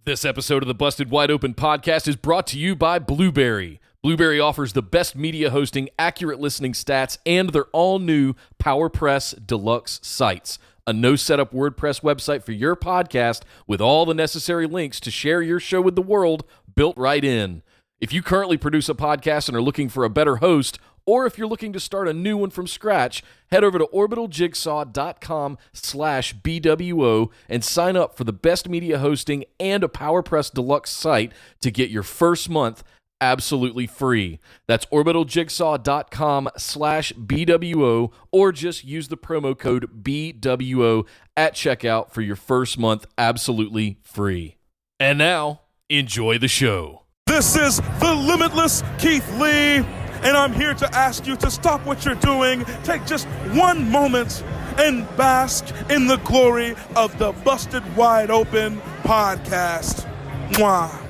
This episode of the Busted Wide Open podcast is brought to you by Blueberry. Blueberry offers the best media hosting, accurate listening stats, and their all-new PowerPress Deluxe sites. A no-setup WordPress website for your podcast with all the necessary links to share your show with the world built right in. If you currently produce a podcast and are looking for a better host, or if you're looking to start a new one from scratch, head over to orbitaljigsaw.com/BWO and sign up for the best media hosting and a PowerPress Deluxe site to get your first month absolutely free. That's orbitaljigsaw.com/BWO, or just use the promo code BWO at checkout for your first month absolutely free. And now, enjoy the show. This is the Limitless Keith Lee, and I'm here to ask you to stop what you're doing, take just one moment, and bask in the glory of the Busted Wide Open podcast. Mwah.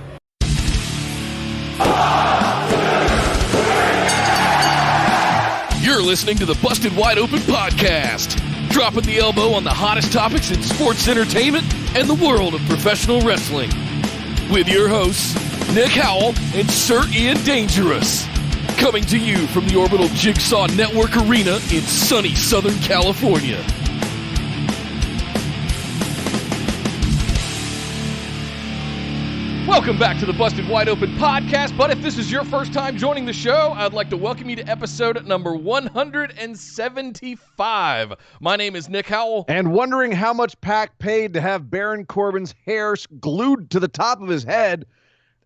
You're listening to the Busted Wide Open podcast, dropping the elbow on the hottest topics in sports entertainment and the world of professional wrestling. With your hosts, Nick Howell and Sir Ian Dangerous. Coming to you from the Orbital Jigsaw Network Arena in sunny Southern California. Welcome back to the Busted Wide Open podcast, but if this is your first time joining the show, I'd like to welcome you to episode number 175. My name is Nick Howell. And wondering how much Pac paid to have Baron Corbin's hair glued to the top of his head,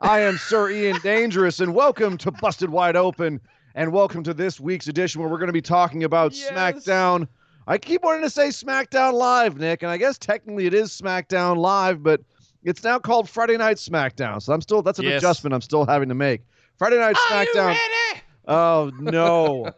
I am Sir Ian Dangerous, and welcome to Busted Wide Open, and welcome to this week's edition where we're going to be talking about Smackdown. I keep wanting to say Smackdown Live, Nick, and I guess technically it is Smackdown Live, but it's now called Friday Night Smackdown, so that's an adjustment I'm still having to make. Friday Night Smackdown. Are you ready? Oh no,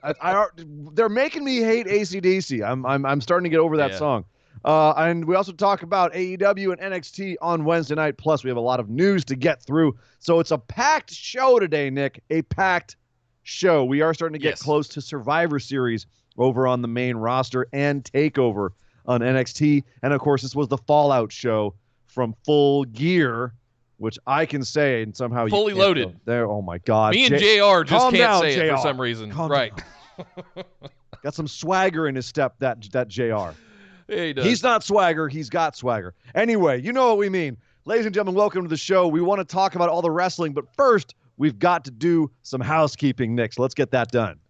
they're making me hate AC/DC. I'm starting to get over that song. And we also talk about AEW and NXT on Wednesday night. Plus, we have a lot of news to get through. So it's a packed show today, Nick. A packed show. We are starting to get close to Survivor Series over on the main roster and Takeover on NXT. And, of course, this was the Fallout show from Full Gear, which I can say and somehow Fully loaded. There. Oh, my God. Me and JR just can't say JR. it for some reason. Right. Got some swagger in his step, that JR. Yeah, he does. He's not swagger. He's got swagger. Anyway, you know what we mean. Ladies and gentlemen, welcome to the show. We want to talk about all the wrestling, but first, we've got to do some housekeeping, Nick. So let's get that done.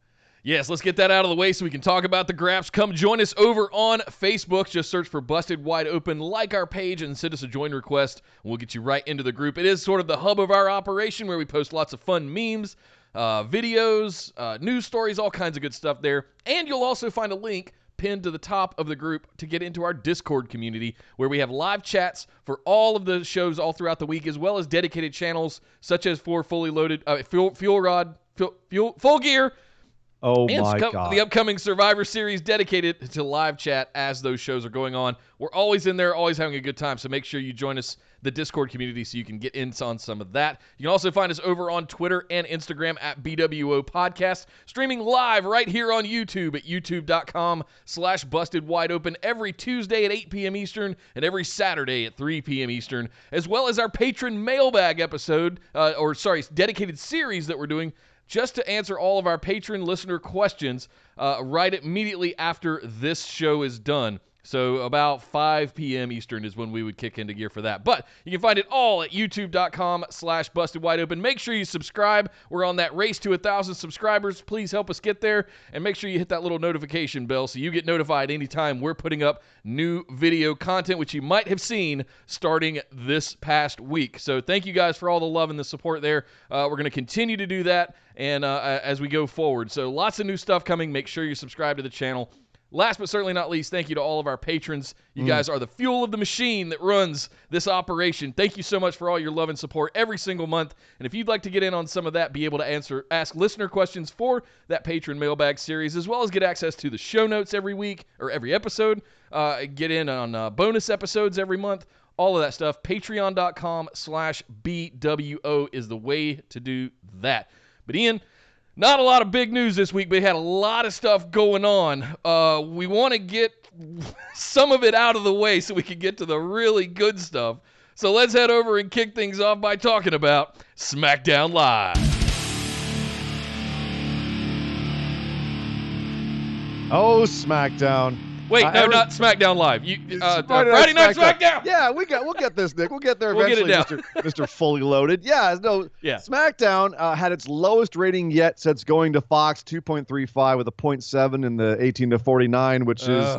Yes, let's get that out of the way so we can talk about the Graps. Come join us over on Facebook. Just search for Busted Wide Open, like our page, and send us a join request. We'll get you right into the group. It is sort of the hub of our operation where we post lots of fun memes, videos, news stories, all kinds of good stuff there. And you'll also find a link pinned to the top of the group to get into our Discord community where we have live chats for all of the shows all throughout the week, as well as dedicated channels such as for Fully Loaded, Full Gear. Oh and my God. The upcoming Survivor Series dedicated to live chat as those shows are going on. We're always in there, always having a good time, so make sure you join us, the Discord community, so you can get in on some of that. You can also find us over on Twitter and Instagram at BWO Podcast, streaming live right here on YouTube at youtube.com/BustedWideOpen every Tuesday at 8 p.m. Eastern and every Saturday at 3 p.m. Eastern, as well as our patron mailbag episode, dedicated series that we're doing just to answer all of our patron listener questions right immediately after this show is done. So about 5 p.m. Eastern is when we would kick into gear for that. But you can find it all at youtube.com/BustedWideOpen. Make sure you subscribe. We're on that race to 1,000 subscribers. Please help us get there. And make sure you hit that little notification bell so you get notified anytime we're putting up new video content, which you might have seen starting this past week. So thank you guys for all the love and the support there. We're going to continue to do that and as we go forward. So lots of new stuff coming. Make sure you subscribe to the channel. Last but certainly not least, thank you to all of our patrons. You guys are the fuel of the machine that runs this operation. Thank you so much for all your love and support every single month. And if you'd like to get in on some of that, be able to ask listener questions for that patron mailbag series, as well as get access to the show notes every week or every episode, get in on bonus episodes every month, all of that stuff, patreon.com/BWO is the way to do that. But Ian, not a lot of big news this week, but we had a lot of stuff going on. We want to get some of it out of the way so we can get to the really good stuff. So let's head over and kick things off by talking about Smackdown Live. Oh, Smackdown. Wait, no, not Smackdown Live. Friday Night Smackdown. Yeah, we'll get this, Nick. We'll get there We'll eventually, get it Mr. Fully Loaded. Yeah. Smackdown had its lowest rating yet since going to Fox, 2.35 with a 0.7 in the 18 to 49, which is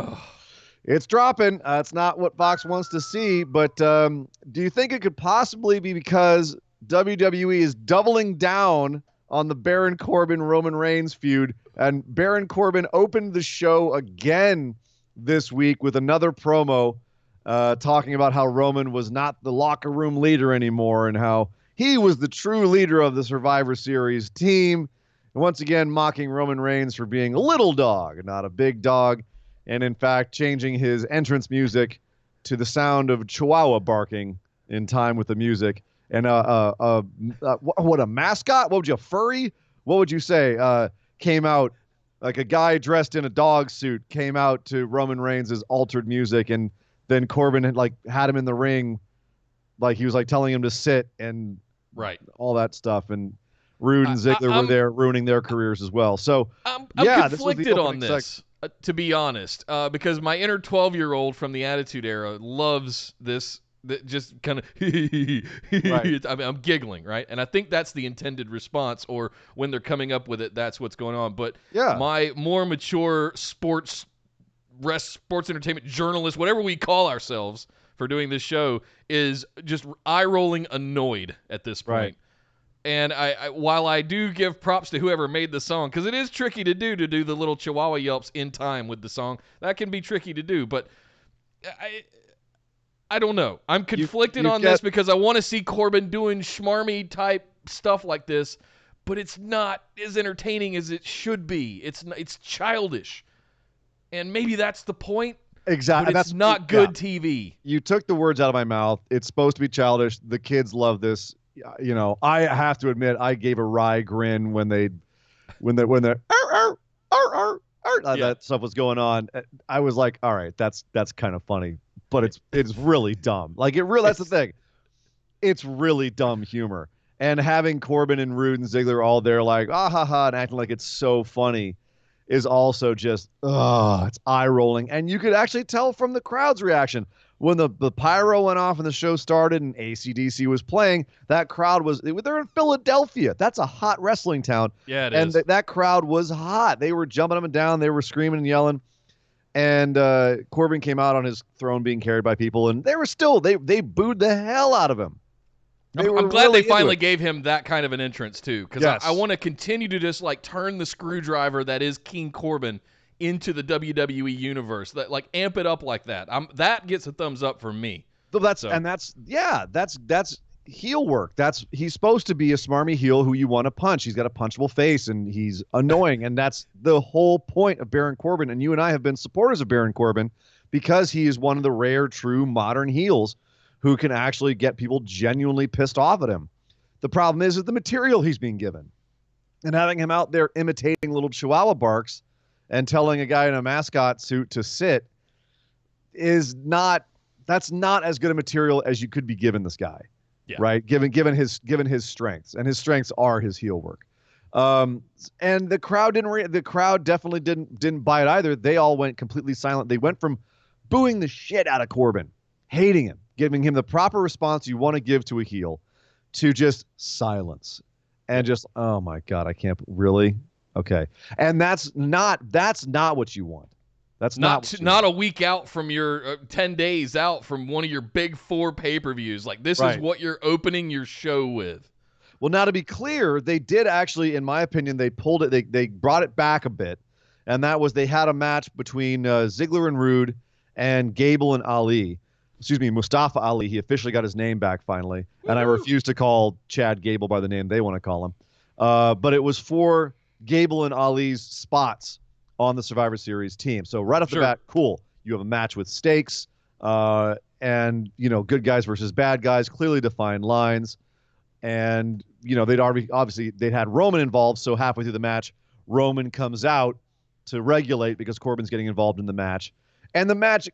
it's dropping. It's not what Fox wants to see. But do you think it could possibly be because WWE is doubling down on the Baron Corbin-Roman Reigns feud, and Baron Corbin opened the show again this week with another promo talking about how Roman was not the locker room leader anymore and how he was the true leader of the Survivor Series team. And once again, mocking Roman Reigns for being a little dog, not a big dog, and in fact, changing his entrance music to the sound of Chihuahua barking in time with the music. And what a mascot? What would you, furry? What would you say? Came out like a guy dressed in a dog suit came out to Roman Reigns' altered music, and then Corbin had him in the ring, like he was like telling him to sit and all that stuff. And Rude and Ziggler were there ruining their careers as well. So I'm conflicted on this, to be honest, because my inner 12-year-old from the Attitude Era loves this. That just kind of right. I'm giggling, right? And I think that's the intended response, or when they're coming up with it, that's what's going on. But my more mature sports entertainment journalist, whatever we call ourselves for doing this show, is just eye-rolling annoyed at this point. Right. And I while I do give props to whoever made the song, because it is tricky to do the little Chihuahua yelps in time with the song. That can be tricky to do, but I don't know. I'm conflicted on this because I want to see Corbin doing schmarmy type stuff like this, but it's not as entertaining as it should be. It's childish, and maybe that's the point. Exactly. But it's not good TV. You took the words out of my mouth. It's supposed to be childish. The kids love this. You know, I have to admit, I gave a wry grin when that stuff was going on. I was like, all right, that's kind of funny. But it's really dumb. That's the thing. It's really dumb humor. And having Corbin and Rude and Ziggler all there like, and acting like it's so funny is also just, it's eye-rolling. And you could actually tell from the crowd's reaction. When the pyro went off and the show started and AC/DC was playing, that crowd they're in Philadelphia. That's a hot wrestling town. Yeah, it is. And that crowd was hot. They were jumping up and down. They were screaming and yelling. And Corbin came out on his throne being carried by people, and they were still they booed the hell out of him. I'm glad they finally gave him that kind of an entrance too, because I want to continue to just turn the screwdriver that is King Corbin into the WWE universe. That amp it up like that. That gets a thumbs up from me. So that's heel work. He's supposed to be a smarmy heel who you want to punch. He's got a punchable face and he's annoying, and that's the whole point of Baron Corbin. And you and I have been supporters of Baron Corbin because he is one of the rare true modern heels who can actually get people genuinely pissed off at him. The problem is the material he's being given, and having him out there imitating little Chihuahua barks and telling a guy in a mascot suit to sit that's not as good a material as you could be given this guy. Yeah. Right. Given his strengths, and his strengths are his heel work. And the crowd definitely didn't buy it either. They all went completely silent. They went from booing the shit out of Corbin, hating him, giving him the proper response you want to give to a heel, to just silence and just, oh my God, I can't really. Okay. And that's not what you want. That's not a week out from your 10 days out from one of your big 4 pay-per-views. This is what you're opening your show with. Well, now to be clear, they did actually, in my opinion, they pulled it. They brought it back a bit, and that was they had a match between Ziggler and Rude and Gable and Ali. Excuse me, Mustafa Ali. He officially got his name back finally, and I refuse to call Chad Gable by the name they want to call him. But it was for Gable and Ali's spots on the Survivor Series team. So right off the bat, cool. You have a match with stakes, and good guys versus bad guys, clearly defined lines. And they'd had Roman involved. So halfway through the match, Roman comes out to regulate because Corbin's getting involved in the match. And the match,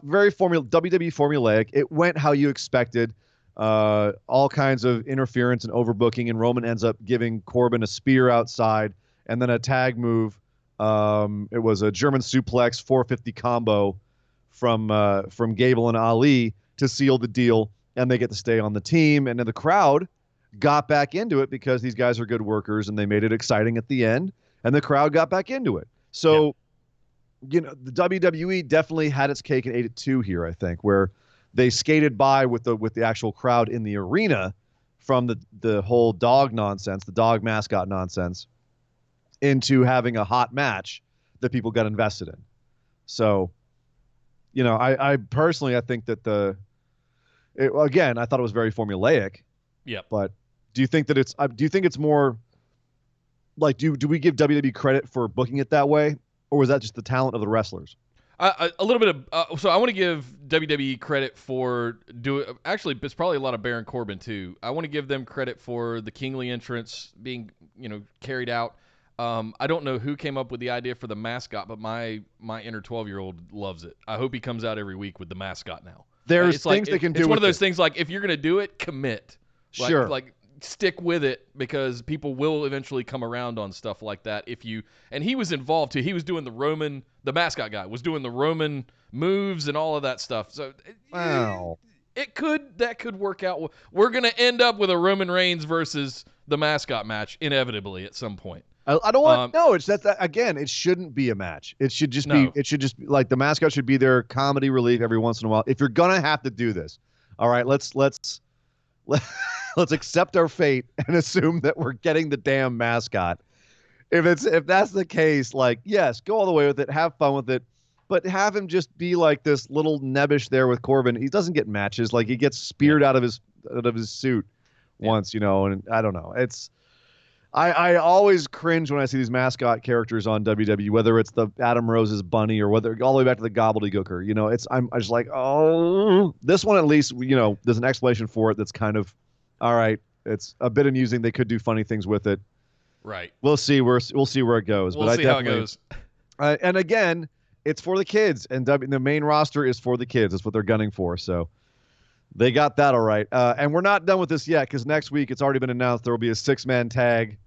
very WWE formulaic. It went how you expected. All kinds of interference and overbooking, and Roman ends up giving Corbin a spear outside, and then a tag move. It was a German suplex 450 combo from Gable and Ali to seal the deal, and they get to stay on the team. And then the crowd got back into it because these guys are good workers, and they made it exciting at the end, and the crowd got back into it. So, the WWE definitely had its cake and ate it too here, I think, where they skated by with the actual crowd in the arena from the whole dog nonsense, the dog mascot nonsense, into having a hot match that people got invested in. So, I personally, I think that again, I thought it was very formulaic. Yeah. But do you think it's more like, do we give WWE credit for booking it that way, or was that just the talent of the wrestlers? A little bit of so I want to give WWE credit for actually it's probably a lot of Baron Corbin too. I want to give them credit for the kingly entrance being carried out. I don't know who came up with the idea for the mascot, but my inner 12-year-old loves it. I hope he comes out every week with the mascot now. There's it's things they can do. It's one of those things like, if you're going to do it, commit. Sure. Like stick with it, because people will eventually come around on stuff like that. And he was involved too. He was doing the mascot guy was doing the Roman moves and all of that stuff. So wow. That could work out. We're going to end up with a Roman Reigns versus the mascot match inevitably at some point. I don't want no. It's that again. It shouldn't be a match. It should just be. It should just be like the mascot should be their comedy relief every once in a while. If you're gonna have to do this, all right, let's accept our fate and assume that we're getting the damn mascot. If that's the case, like, yes, go all the way with it, have fun with it, but have him just be like this little nebbish there with Corbin. He doesn't get matches. Like, he gets speared out of his suit once, and I don't know. I always cringe when I see these mascot characters on WWE, whether it's the Adam Rose's bunny or whether all the way back to the gobbledygooker. I'm just like, oh, this one at least, there's an explanation for it that's kind of, all right, it's a bit amusing. They could do funny things with it. Right. We'll see where it goes. We'll see how it goes. And again, it's for the kids, and the main roster is for the kids. That's what they're gunning for. So they got that all right. And we're not done with this yet, because next week it's already been announced there will be a 6-man tag.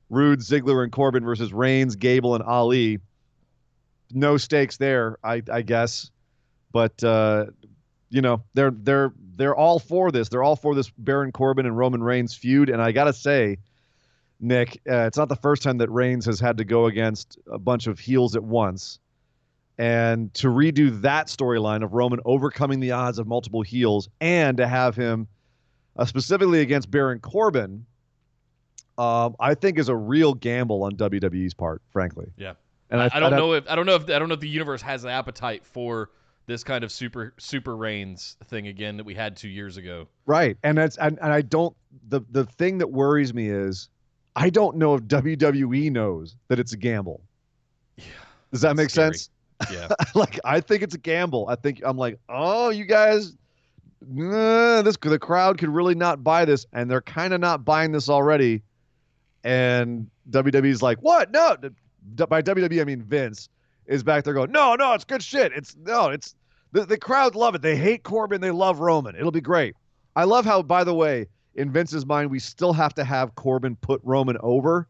Rude, Ziggler, and Corbin versus Reigns, Gable, and Ali. No stakes there, I guess. But they're all for this. They're all for this Baron Corbin and Roman Reigns feud. And I gotta say, Nick, it's not the first time that Reigns has had to go against a bunch of heels at once. And to redo that storyline of Roman overcoming the odds of multiple heels, and to have him specifically against Baron Corbin, I think is a real gamble on WWE's part, frankly. Yeah, and I don't know if the universe has the appetite for this kind of super Reigns thing again that we had 2 years ago. Right, and I don't. The thing that worries me is I don't know if WWE knows that it's a gamble. Yeah, does that make sense? Yeah, like, I think it's a gamble. I'm like, oh, you guys. The crowd could really not buy this, and they're kind of not buying this already. And WWE's like, what? No, by WWE I mean Vince is back there going, no, it's good shit. It's the crowd love it. They hate Corbin, they love Roman. It'll be great. I love how, by the way, in Vince's mind, we still have to have Corbin put Roman over,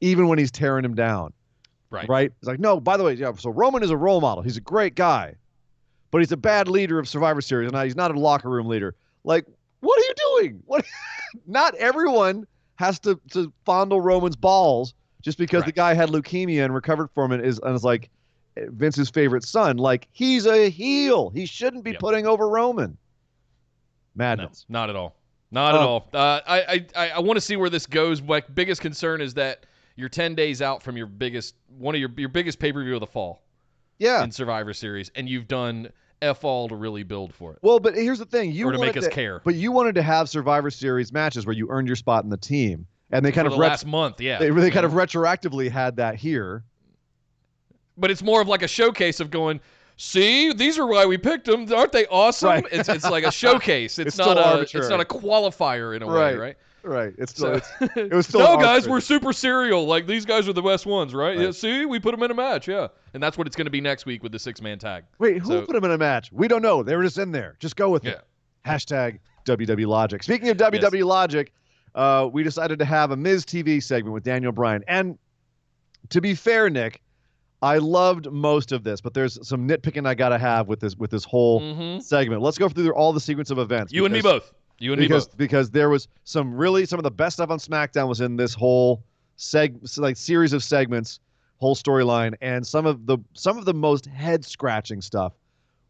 even when he's tearing him down. Right? It's like, no, by the way, yeah. So Roman is a role model. He's a great guy, but he's a bad leader of Survivor Series, and he's not a locker room leader. Like, what are you doing? What? Not everyone has to fondle Roman's balls just because the guy had leukemia and recovered from it is like Vince's favorite son. Like, he's a heel. He shouldn't be putting over Roman. Madness. No, not at all. Not at all. I want to see where this goes. My biggest concern is that you're 10 days out from your biggest pay-per-view of the fall. Yeah. In Survivor Series, and you've done all to really build for it. Well, but here's the thing: you or to make us care. But you wanted to have Survivor Series matches where you earned your spot in the team, and they kind of last month, yeah. They kind of retroactively had that here. But it's more of like a showcase of going, see, these are why we picked them. Aren't they awesome? Right. It's like a showcase. It's not a qualifier in a way, right? Right. It It was still no, an guys, arc we're finish. super serial. Like, these guys are the best ones, right? Right. Yeah, see, we put them in a match, yeah. And that's what it's going to be next week with the 6-man tag. Wait, who So- put him in a match? We don't know. They were just in there. Just go with it. Hashtag WW Logic. Speaking of WW Logic, we decided to have a Miz TV segment with Daniel Bryan. And to be fair, Nick, I loved most of this, but there's some nitpicking I got to have with this whole segment. Let's go through all the sequence of events. You and me both. Because there was some of the best stuff on SmackDown was in this whole series of segments, whole storyline, and some of the most head-scratching stuff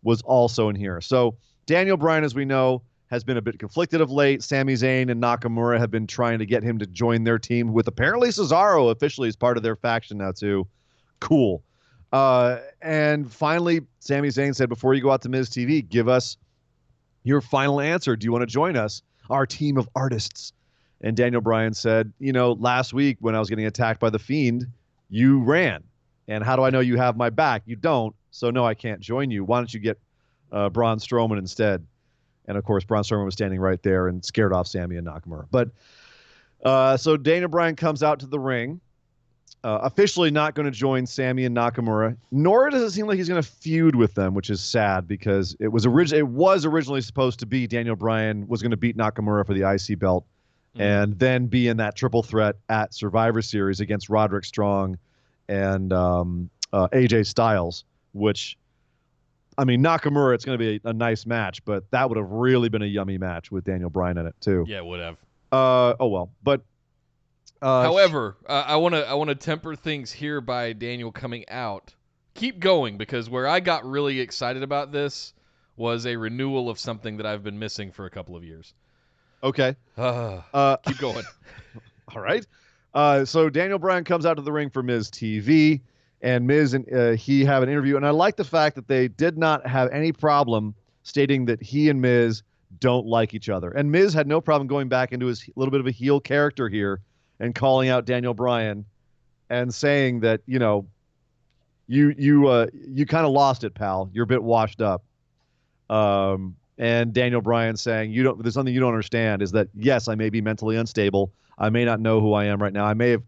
was also in here. So Daniel Bryan, as we know, has been a bit conflicted of late. Sami Zayn and Nakamura have been trying to get him to join their team, with apparently Cesaro officially as part of their faction now too. Cool. And finally, Sami Zayn said, before you go out to Miz TV, give us your final answer. Do you want to join us, our team of artists? And Daniel Bryan said, last week when I was getting attacked by The Fiend, you ran. And how do I know you have my back? You don't. So no, I can't join you. Why don't you get Braun Strowman instead? And of course, Braun Strowman was standing right there and scared off Sami and Nakamura. But so Daniel Bryan comes out to the ring, officially not going to join Sami and Nakamura, nor does it seem like he's going to feud with them, which is sad because it was originally supposed to be Daniel Bryan was going to beat Nakamura for the IC belt and then be in that triple threat at Survivor Series against Roderick Strong and AJ Styles, which, I mean, Nakamura, it's going to be a nice match, but that would have really been a yummy match with Daniel Bryan in it too. Yeah, it would have. Oh well, but however, I want to temper things here by Daniel coming out. Keep going, because where I got really excited about this was a renewal of something that I've been missing for a couple of years. Okay. Keep going. All right. So Daniel Bryan comes out to the ring for Miz TV, and Miz and he have an interview. And I like the fact that they did not have any problem stating that he and Miz don't like each other. And Miz had no problem going back into his little bit of a heel character here and calling out Daniel Bryan and saying that, you kind of lost it, pal. You're a bit washed up. And Daniel Bryan saying, there's something you don't understand is that, yes, I may be mentally unstable. I may not know who I am right now. I may have,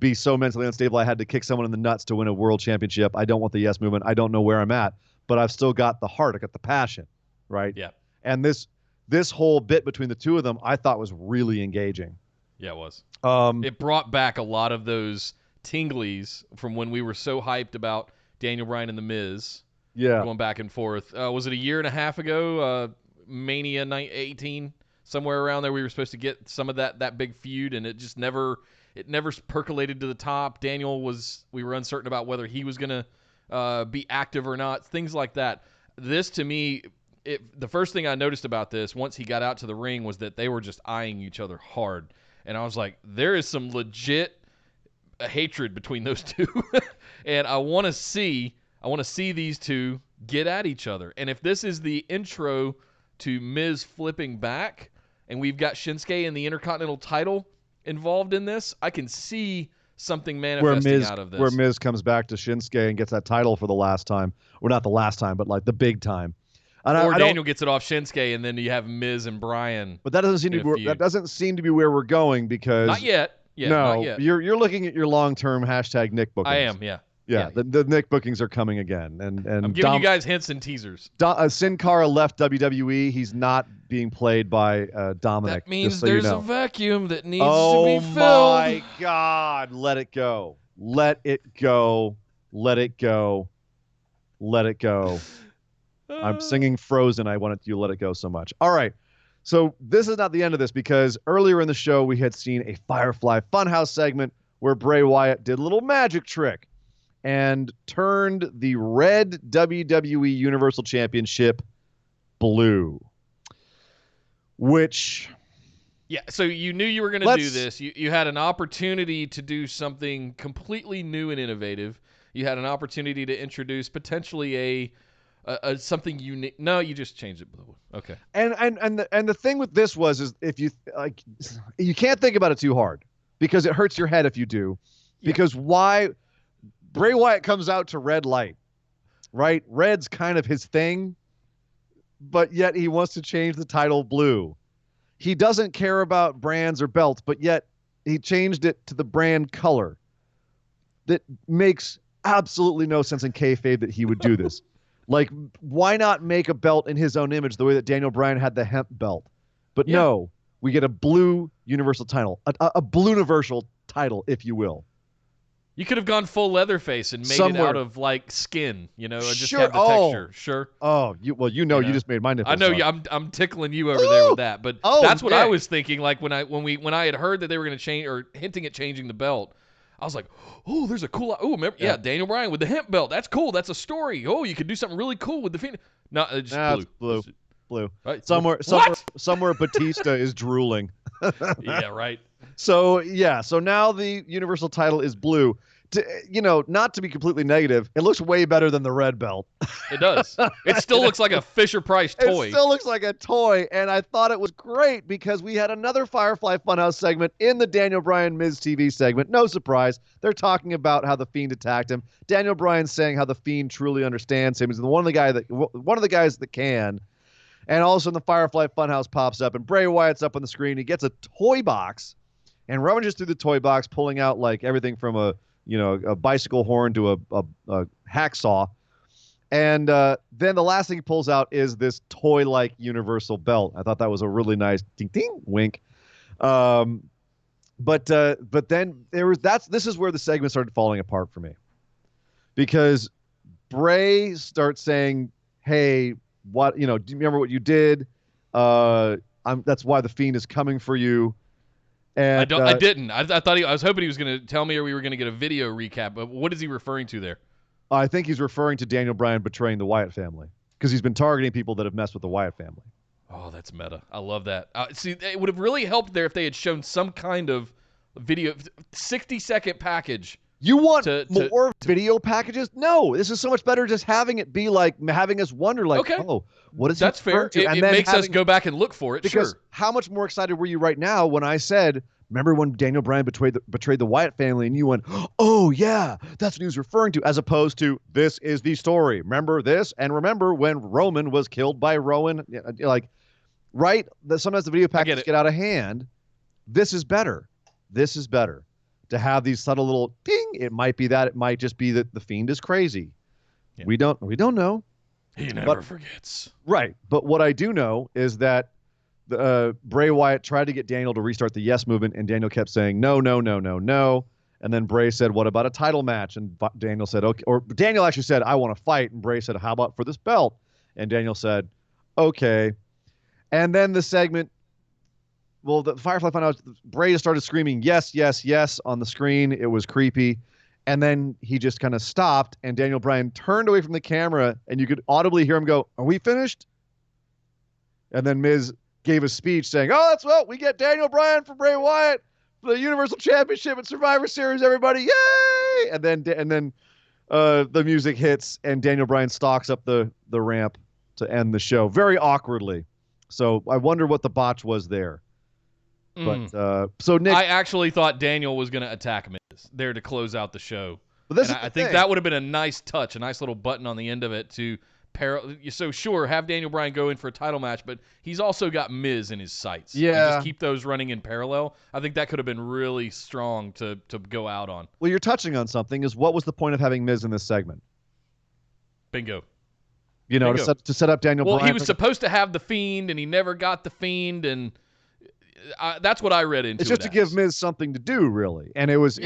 be so mentally unstable I had to kick someone in the nuts to win a world championship. I don't want the yes movement. I don't know where I'm at, but I've still got the heart. I got the passion, right? Yeah. And this whole bit between the two of them, I thought was really engaging. Yeah, it was. It brought back a lot of those tinglies from when we were so hyped about Daniel Bryan and The Miz. Yeah. Going back and forth. Was it a year and a half ago? Mania 18, somewhere around there, we were supposed to get some of that big feud, and it just never percolated to the top. We were uncertain about whether he was going to be active or not, things like that. This, to me, the first thing I noticed about this, once he got out to the ring, was that they were just eyeing each other hard. And I was like, there is some legit hatred between those two. And I want to see these two get at each other. And if this is the intro to Miz flipping back, and we've got Shinsuke and the Intercontinental title involved in this, I can see something manifesting out of this. Where Miz comes back to Shinsuke and gets that title for the last time. Or not the last time, but like the big time. And Daniel gets it off Shinsuke, and then you have Miz and Bryan. But that doesn't seem to be where we're going, because not yet. Yeah, no, not yet. You're looking at your long-term hashtag Nick bookings. I am, yeah. Yeah, the Nick bookings are coming again, and I'm giving you guys hints and teasers. Sin Cara left WWE. He's not being played by Dominic. That means so there's you know. a vacuum that needs to be filled. Oh my God! Let it go. Let it go. Let it go. Let it go. I'm singing Frozen. I wanted you to let it go so much. All right. So this is not the end of this, because earlier in the show we had seen a Firefly Funhouse segment where Bray Wyatt did a little magic trick and turned the red WWE Universal Championship blue. Which... Yeah, so you knew you were going to do this. You had an opportunity to do something completely new and innovative. You had an opportunity to introduce potentially a something unique. No, you just changed it blue. Okay. And the thing with this is if you like, you can't think about it too hard, because it hurts your head if you do. Yeah. Because why Bray Wyatt comes out to red light, right? Red's kind of his thing, but yet he wants to change the title blue. he doesn't care about brands or belts, but yet he changed it to the brand color. That makes absolutely no sense in kayfabe that he would do this. Like, why not make a belt in his own image the way that Daniel Bryan had the hemp belt? But no, we get a blue Universal title, a blue Universal title, if you will. You could have gone full Leatherface and made it out of like skin, you know, or just have the texture. Sure. Oh, you just made my nipples. I know you. I'm tickling you over there with that, but that's what I was thinking. Like when I had heard that they were going to change or hinting at changing the belt, I was like, oh, there's a cool. Oh, remember? Yeah, Daniel Bryan with the hemp belt. That's cool. That's a story. Oh, you could do something really cool with the Phoenix. No, it's just blue. Blue. Right. Somewhere Batista is drooling. Yeah, right. So now the Universal title is blue. Not to be completely negative, it looks way better than the red belt. It does. It still looks like a Fisher-Price toy. It still looks like a toy, and I thought it was great because we had another Firefly Funhouse segment in the Daniel Bryan Miz TV segment. No surprise. They're talking about how the Fiend attacked him. Daniel Bryan saying how the Fiend truly understands him. He's one of the guys that can. And all of a sudden, the Firefly Funhouse pops up, and Bray Wyatt's up on the screen. He gets a toy box and rummages through the toy box, pulling out like everything from a bicycle horn to a hacksaw. And then the last thing he pulls out is this toy-like Universal belt. I thought that was a really nice ding-ding wink. But then this is where the segment started falling apart for me. Because Bray starts saying, hey, do you remember what you did? That's why the Fiend is coming for you. And, I didn't. I thought I was hoping he was going to tell me, or we were going to get a video recap. But what is he referring to there? I think he's referring to Daniel Bryan betraying the Wyatt family because he's been targeting people that have messed with the Wyatt family. Oh, that's meta. I love that. See, it would have really helped there if they had shown some kind of video, 60-second package. You want more video packages? No, this is so much better just having it be like having us wonder, like, okay. Oh, what is that's fair? It makes us go back and look for it. Because sure. How much more excited were you right now when I said, remember when Daniel Bryan betrayed the Wyatt family, and you went, oh yeah, that's what he was referring to, as opposed to this is the story. Remember this, and remember when Roman was killed by Rowan, like, right? Sometimes the video packages get out of hand. This is better. This is better. To have these subtle little ping, it might be that, it might just be that the Fiend is crazy. Yeah. We don't know. He never forgets. Right. But what I do know is that Bray Wyatt tried to get Daniel to restart the yes movement, and Daniel kept saying no. And then Bray said, what about a title match? And Daniel said, okay. Or Daniel actually said, I want to fight. And Bray said, how about for this belt? And Daniel said, okay. And then the segment, well, the Firefly Funhouse, Bray just started screaming, yes, yes, yes, on the screen. It was creepy. And then he just kind of stopped, and Daniel Bryan turned away from the camera, and you could audibly hear him go, are we finished? And then Miz gave a speech saying, oh, that's well, we get Daniel Bryan for Bray Wyatt for the Universal Championship and Survivor Series, everybody. Yay! And then the music hits, and Daniel Bryan stalks up the ramp to end the show very awkwardly. So I wonder what the botch was there. But so Nick, I actually thought Daniel was going to attack Miz there to close out the show. But I think that would have been a nice touch, a nice little button on the end of it to so sure, have Daniel Bryan go in for a title match, but he's also got Miz in his sights. Yeah, and just keep those running in parallel. I think that could have been really strong to go out on. Well, you're touching on something. Is what was the point of having Miz in this segment? Bingo. To set up Daniel Bryan. Well, he was supposed to have the Fiend, and he never got the Fiend, and that's what I read into. It's just to give Miz something to do, really, and it was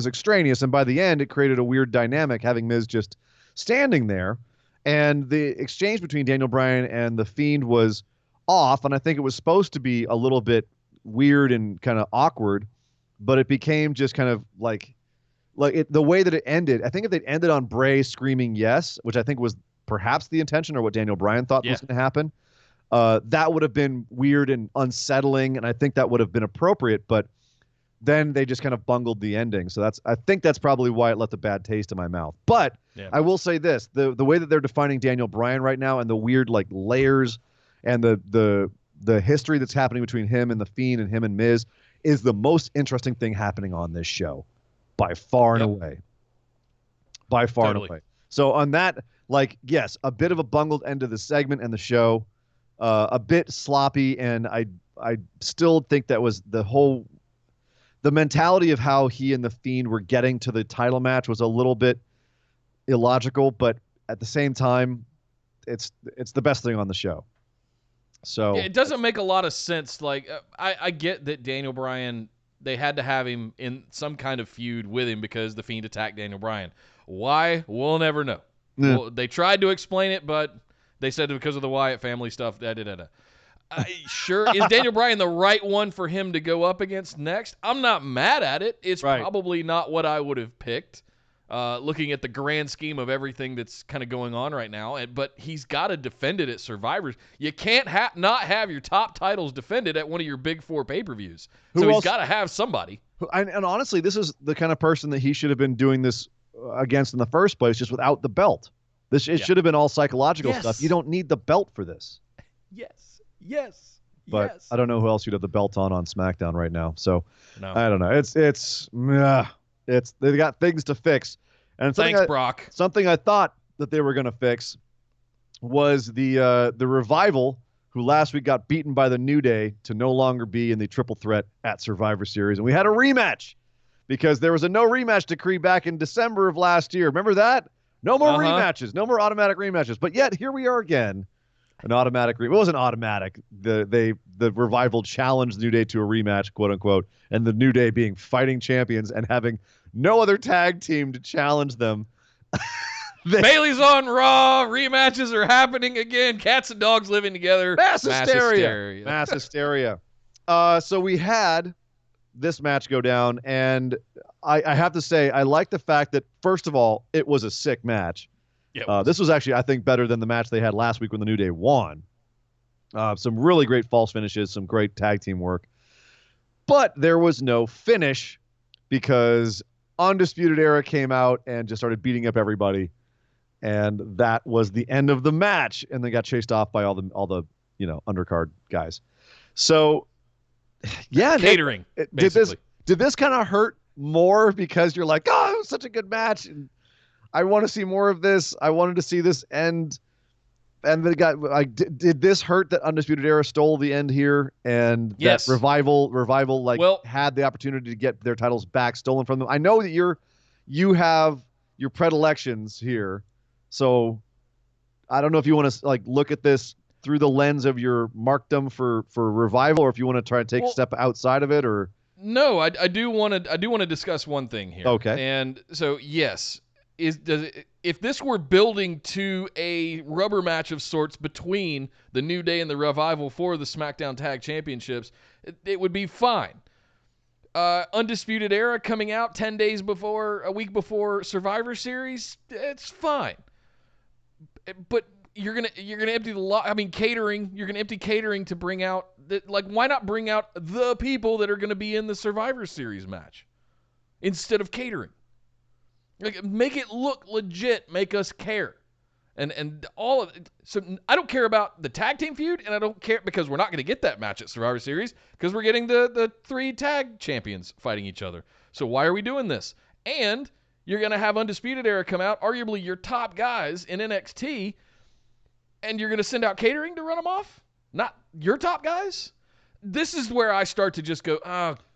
extraneous, and by the end, it created a weird dynamic having Miz just standing there, and the exchange between Daniel Bryan and the Fiend was off, and I think it was supposed to be a little bit weird and kind of awkward, but it became just kind of like the way that it ended. I think if they'd ended on Bray screaming yes, which I think was perhaps the intention or what Daniel Bryan thought was going to happen. That would have been weird and unsettling, and I think that would have been appropriate, but then they just kind of bungled the ending. So I think that's probably why it left a bad taste in my mouth. But I will say this, the way that they're defining Daniel Bryan right now and the weird like layers and the history that's happening between him and the Fiend and him and Miz is the most interesting thing happening on this show by far and away. By far and away. So on that, yes, a bit of a bungled end to the segment and the show. A bit sloppy, and I still think that was the mentality of how he and the Fiend were getting to the title match was a little bit illogical, but at the same time, it's the best thing on the show. So yeah, it doesn't make a lot of sense. Like I get that Daniel Bryan, they had to have him in some kind of feud with him because the Fiend attacked Daniel Bryan. Why? We'll never know. Yeah. Well, they tried to explain it, but they said because of the Wyatt family stuff. Sure, is Daniel Bryan the right one for him to go up against next? I'm not mad at it. It's probably not what I would have picked, looking at the grand scheme of everything that's kind of going on right now. But he's got to defend it at Survivors. You can't not have your top titles defended at one of your big 4 pay-per-views. So he's got to have somebody. And honestly, this is the kind of person that he should have been doing this against in the first place, just without the belt. It should have been all psychological stuff. You don't need the belt for this. Yes. But I don't know who else you'd have the belt on SmackDown right now. So no. I don't know. They got things to fix. And thanks, Brock. Something I thought that they were going to fix was the Revival, who last week got beaten by the New Day to no longer be in the triple threat at Survivor Series. And we had a rematch because there was a no rematch decree back in December of last year. Remember that? No more rematches, no more automatic rematches. But yet here we are again. An automatic it wasn't automatic. The Revival challenged the New Day to a rematch, quote unquote, and the New Day being fighting champions and having no other tag team to challenge them. Bailey's on Raw. Rematches are happening again. Cats and dogs living together. Mass hysteria. Mass hysteria. So we had this match go down, and I have to say I like the fact that, first of all, it was a sick match. This was actually, I think, better than the match they had last week when the New Day won. Some really great false finishes, some great tag team work. But there was no finish because Undisputed Era came out and just started beating up everybody. And that was the end of the match. And they got chased off by all the undercard guys. So, yeah. Catering, did this kind of hurt more because you're like, oh, it was such a good match. And I want to see more of this. I wanted to see this end. And then did this hurt that Undisputed Era stole the end here? And that Revival had the opportunity to get their titles back stolen from them. I know that you have your predilections here. So I don't know if you want to look at this through the lens of your markdom for Revival, or if you want to try to take a step outside of it, or no, I do want to discuss one thing here. Okay. And so yes. If this were building to a rubber match of sorts between the New Day and the Revival for the SmackDown Tag Championships, it would be fine. Undisputed Era coming out a week before Survivor Series, it's fine. But you're gonna empty the lot. I mean, catering. You're gonna empty catering to bring out why not bring out the people that are gonna be in the Survivor Series match instead of catering? Make it look legit. Make us care, and all of it. So I don't care about the tag team feud, and I don't care because we're not going to get that match at Survivor Series because we're getting the 3 tag champions fighting each other. So why are we doing this? And you're going to have Undisputed Era come out, arguably your top guys in NXT, and you're going to send out catering to run them off? Not your top guys? This is where I start to just go,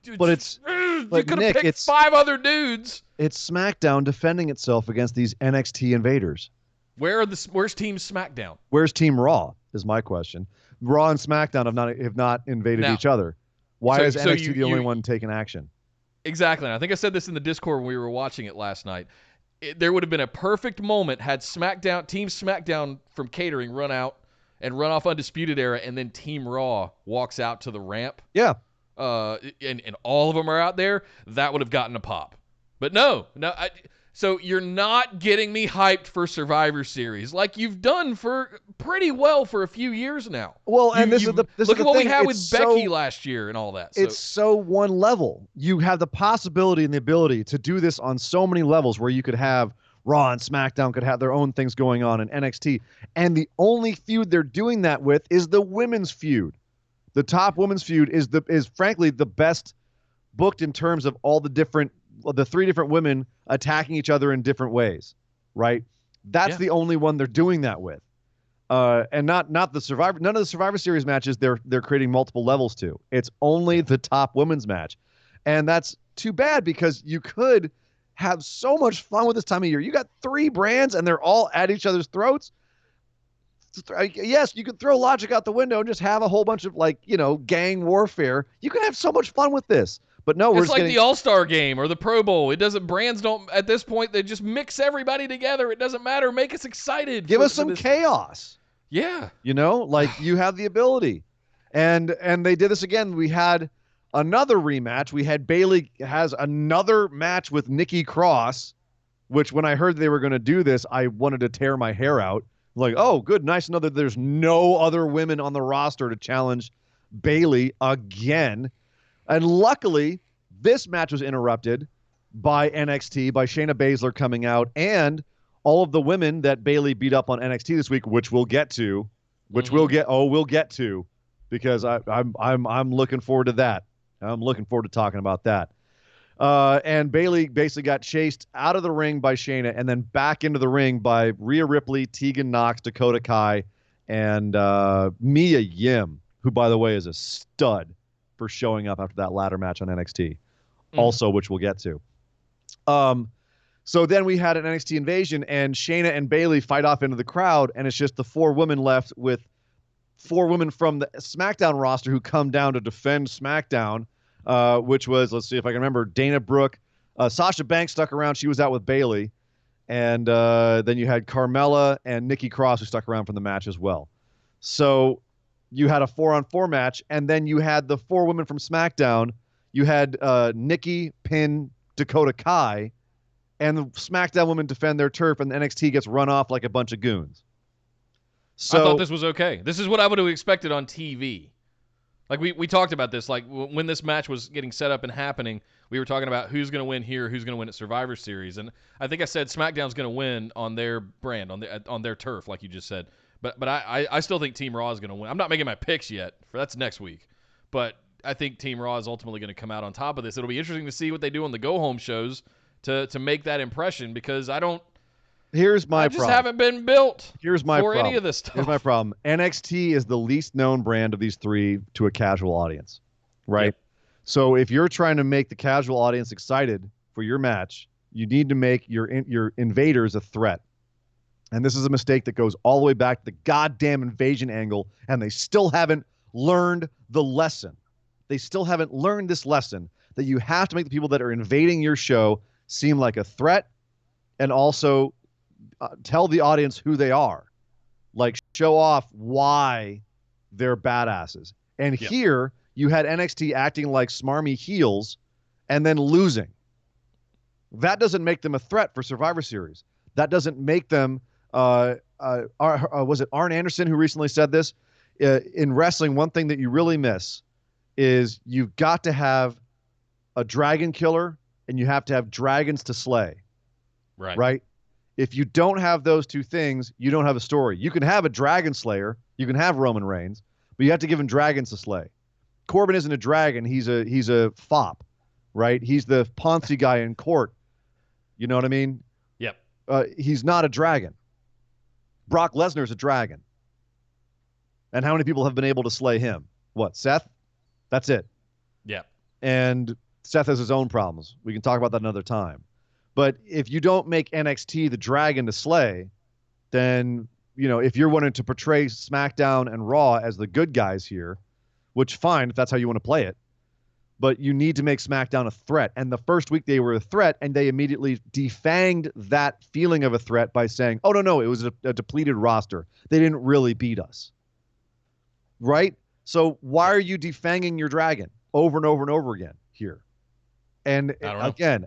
dude, but you could have picked 5 other dudes. It's SmackDown defending itself against these NXT invaders. Where's Team SmackDown? Where's Team Raw is my question. Raw and SmackDown have not invaded each other. Why is NXT the only one taking action? Exactly. And I think I said this in the Discord when we were watching it last night. There would have been a perfect moment had Team SmackDown from catering run out and run off Undisputed Era, and then Team Raw walks out to the ramp. Yeah. And all of them are out there. That would have gotten a pop. But no. So you're not getting me hyped for Survivor Series like you've done for pretty well for a few years now. Well, and this is look at what thing. we had with Becky last year and all that. It's so one level. You have the possibility and the ability to do this on so many levels where you could have Raw and SmackDown could have their own things going on in NXT. And the only feud they're doing that with is the women's feud. The top women's feud is frankly the best booked in terms of all the 3 different women attacking each other in different ways, right? That's the only one they're doing that with. And not the Survivor. None of the Survivor Series matches they're creating multiple levels to. It's only the top women's match, and that's too bad because you could have so much fun with this time of year. You got 3 brands and they're all at each other's throats. Yes, you could throw logic out the window and just have a whole bunch of gang warfare. You can have so much fun with this. But no, it's like the All-Star game or the Pro Bowl. Brands don't, at this point, they just mix everybody together. It doesn't matter. Make us excited. Give us some chaos. Yeah. You have the ability. And they did this again. We had another rematch. We had Bayley has another match with Nikki Cross, which when I heard they were going to do this, I wanted to tear my hair out. Like, oh, good, nice to know that there's no other women on the roster to challenge Bayley again. And luckily, this match was interrupted by NXT, by Shayna Baszler coming out, and all of the women that Bayley beat up on NXT this week, which we'll get to, we'll get to, because I'm looking forward to that. I'm looking forward to talking about that. And Bayley basically got chased out of the ring by Shayna and then back into the ring by Rhea Ripley, Tegan Nox, Dakota Kai, and Mia Yim, who, by the way, is a stud for showing up after that ladder match on NXT, also, which we'll get to. So then we had an NXT invasion, and Shayna and Bayley fight off into the crowd, and it's just the 4 women left with 4 women from the SmackDown roster who come down to defend SmackDown, which was, let's see if I can remember, Dana Brooke. Sasha Banks stuck around. She was out with Bayley. And then you had Carmella and Nikki Cross who stuck around from the match as well. So you had a 4-on-4 match, and then you had the 4 women from SmackDown. You had Nikki pin Dakota Kai, and the SmackDown women defend their turf, and the NXT gets run off like a bunch of goons. So I thought this was okay. This is what I would have expected on TV. Like we talked about this, like when this match was getting set up and happening, we were talking about who's going to win here, who's going to win at Survivor Series, and I think I said SmackDown's going to win on their brand, on their turf, like you just said. But I still think Team Raw is going to win. I'm not making my picks yet, for that's next week. But I think Team Raw is ultimately going to come out on top of this. It'll be interesting to see what they do on the go-home shows to make that impression, because I just haven't been built for any of this stuff. Here's my problem. NXT is the least known brand of these 3 to a casual audience, right? Yep. So if you're trying to make the casual audience excited for your match, you need to make your invaders a threat. And this is a mistake that goes all the way back to the goddamn invasion angle, and they still haven't learned the lesson. They still haven't learned this lesson that you have to make the people that are invading your show seem like a threat, and also tell the audience who they are. Like, show off why they're badasses. And here, you had NXT acting like smarmy heels and then losing. That doesn't make them a threat for Survivor Series. That doesn't make them... was it Arn Anderson who recently said this? In wrestling, one thing that you really miss is you've got to have a dragon killer and you have to have dragons to slay. Right? If you don't have those 2 things, you don't have a story. You can have a dragon slayer, you can have Roman Reigns, but you have to give him dragons to slay. Corbin isn't a dragon, he's a fop, right? He's the Ponzi guy in court. You know what I mean? Yep. He's not a dragon. Brock Lesnar's a dragon. And how many people have been able to slay him? What, Seth? That's it. Yeah. And Seth has his own problems. We can talk about that another time. But if you don't make NXT the dragon to slay, then, if you're wanting to portray SmackDown and Raw as the good guys here, which fine, if that's how you want to play it, but you need to make SmackDown a threat. And the first week they were a threat, and they immediately defanged that feeling of a threat by saying, oh, no, it was a depleted roster. They didn't really beat us. Right? So why are you defanging your dragon over and over and over again here? And again,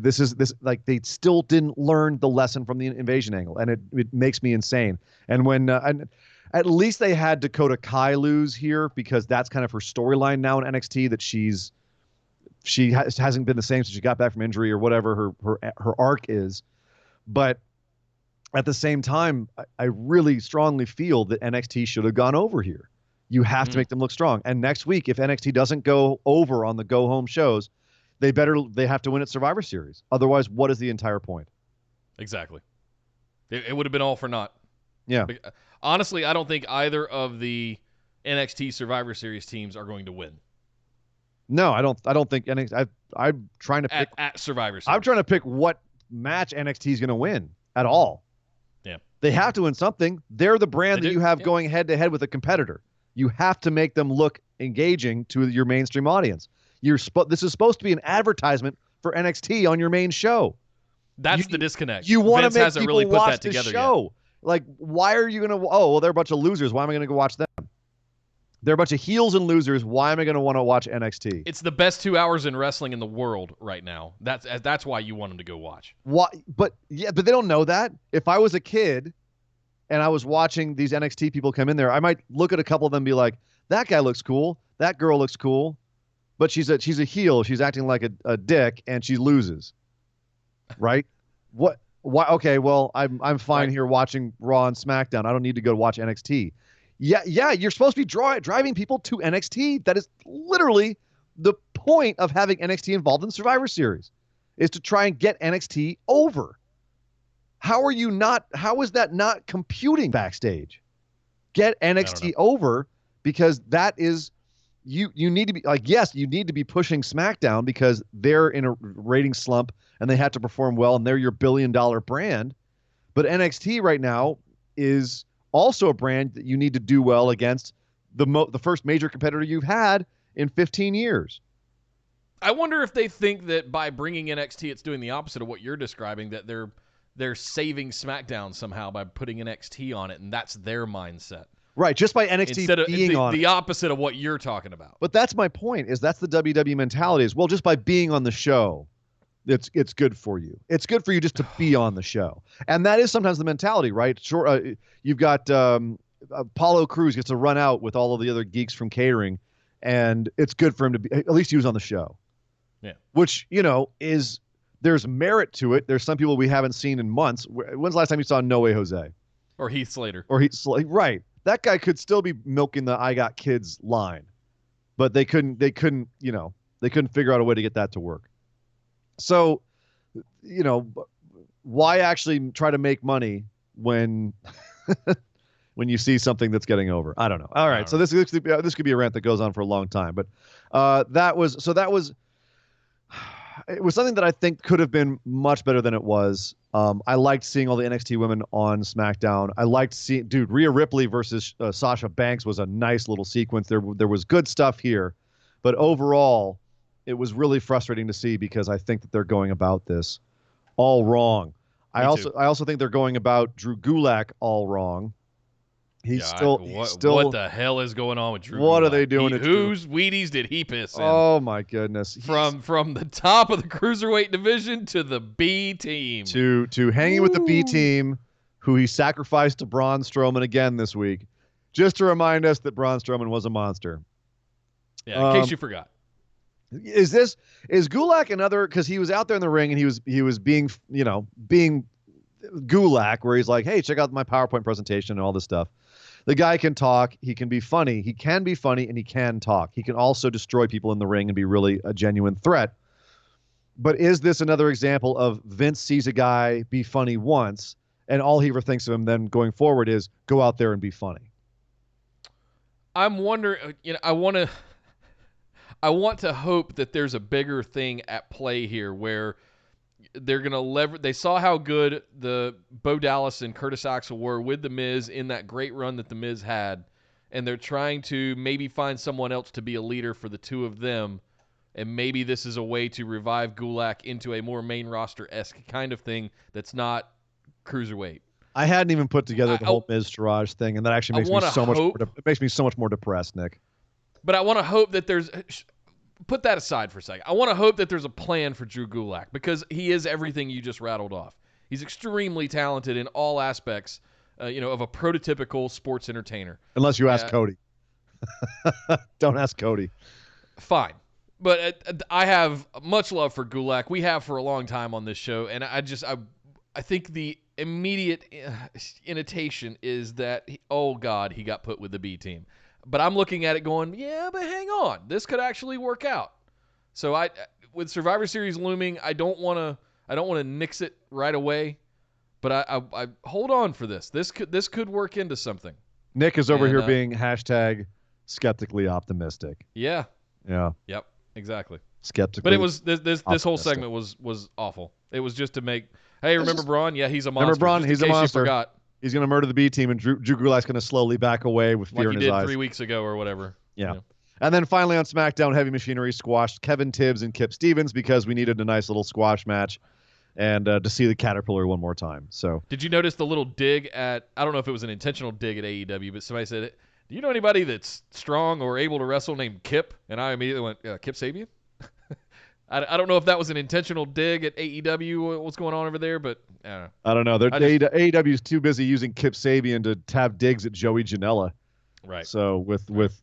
they still didn't learn the lesson from the invasion angle, and it makes me insane. And when and at least they had Dakota Kai lose here, because that's kind of her storyline now in NXT, that she hasn't been the same since she got back from injury or whatever her arc is. But at the same time, I really strongly feel that NXT should have gone over here. You have to make them look strong. And next week, if NXT doesn't go over on the go home shows, they have to win at Survivor Series. Otherwise, what is the entire point? Exactly. It would have been all for naught. Yeah. Honestly, I don't think either of the NXT Survivor Series teams are going to win. No, I don't think NXT. I'm trying to pick at Survivor Series. I'm trying to pick what match NXT is going to win at all. Yeah, they have to win something. They're the brand that you have going head to head with a competitor. You have to make them look engaging to your mainstream audience. This is supposed to be an advertisement for NXT on your main show. That's the disconnect. You want to make hasn't people really put watch that the together show. Yet. Like, why are you going to? Oh, well, they're a bunch of losers. Why am I going to go watch them? They're a bunch of heels and losers. Why am I going to want to watch NXT? It's the best 2 hours in wrestling in the world right now. That's why you want them to go watch. Why? But they don't know that. If I was a kid and I was watching these NXT people come in there, I might look at a couple of them and be like, that guy looks cool. That girl looks cool. But she's a heel. She's acting like a dick, and she loses. Right? What? Why? Okay, well, I'm fine here watching Raw and SmackDown. I don't need to go watch NXT. Yeah, you're supposed to be driving people to NXT. That is literally the point of having NXT involved in Survivor Series, is to try and get NXT over. How is that not computing backstage? Get NXT over, because that is, you need to be like, yes, you need to be pushing SmackDown because they're in a rating slump and they had to perform well and they're your billion-dollar brand. But NXT right now is also a brand that you need to do well against the first major competitor you've had in 15 years. I wonder if they think that by bringing NXT, it's doing the opposite of what you're describing, that they're saving SmackDown somehow by putting NXT on it, and that's their mindset. Right, just by NXT Instead of being on the opposite of what you're talking about. But that's my point, is that's the WWE mentality is, well, just by being on the show, it's good for you. It's good for you just to be on the show. And that is sometimes the mentality, right? Sure, you've got Apollo Crews gets to run out with all of the other geeks from catering, and it's good for him to be, at least he was on the show. Yeah. Which, there's merit to it. There's some people we haven't seen in months. When's the last time you saw No Way Jose? Or Heath Slater. Right. That guy could still be milking the I got kids line. But they couldn't figure out a way to get that to work. So, why actually try to make money when when you see something that's getting over? I don't know. All right. So this could be a rant that goes on for a long time, but it was something that I think could have been much better than it was. I liked seeing all the NXT women on SmackDown. I liked seeing, Rhea Ripley versus Sasha Banks was a nice little sequence. There was good stuff here, but overall, it was really frustrating to see because I think that they're going about this all wrong. I also think they're going about Drew Gulak all wrong. What the hell is going on with Drew? What Gulak? are they doing? Whose Wheaties did he piss in? Oh my goodness! From the top of the cruiserweight division to the B team, to hanging with the B team, who he sacrificed to Braun Strowman again this week, just to remind us that Braun Strowman was a monster. Yeah, in case you forgot. Is Gulak another? Because he was out there in the ring and he was being Gulak, where he's like, hey, check out my PowerPoint presentation and all this stuff. The guy can talk. He can be funny. He can be funny, and he can talk. He can also destroy people in the ring and be really a genuine threat. But is this another example of Vince sees a guy be funny once, and all he ever thinks of him then going forward is go out there and be funny? I'm wondering. I want to hope that there's a bigger thing at play here where they're going to leverage. They saw how good the Bo Dallas and Curtis Axel were with The Miz in that great run that The Miz had, and they're trying to maybe find someone else to be a leader for the two of them, and maybe this is a way to revive Gulak into a more main roster-esque kind of thing that's not cruiserweight. I hadn't even put together the whole Miz Taraj thing, and that actually makes me so much more depressed, Nick. But I want to hope that there's... Put that aside for a second. I want to hope that there's a plan for Drew Gulak because he is everything you just rattled off. He's extremely talented in all aspects, of a prototypical sports entertainer. Unless you ask Cody. Don't ask Cody. Fine. But I have much love for Gulak. We have for a long time on this show, and I think the immediate invitation is that, he got put with the B team. But I'm looking at it going, yeah, but hang on. This could actually work out. So with Survivor Series looming, I don't want to nix it right away. But I hold on for this. This could work into something. Nick is over here being hashtag skeptically optimistic. Yeah. Yeah. Yep. Exactly. Skeptically. But it was this whole segment was awful. It was just to make, hey, remember Braun? Yeah, he's a monster. Remember Braun? Just he's in a case monster. You forgot. He's going to murder the B team, and Drew Gulak's going to slowly back away with fear in his eyes. Like he did 3 weeks ago or whatever. Yeah. You know. And then finally on SmackDown, Heavy Machinery squashed Kevin Tibbs and Kip Stevens because we needed a nice little squash match and to see the Caterpillar one more time. So did you notice the little dig at, I don't know if it was an intentional dig at AEW, but somebody said, do you know anybody that's strong or able to wrestle named Kip? And I immediately went, Kip Sabian? I don't know if that was an intentional dig at AEW, what's going on over there, but I don't know. AEW is too busy using Kip Sabian to have digs at Joey Janela. Right. So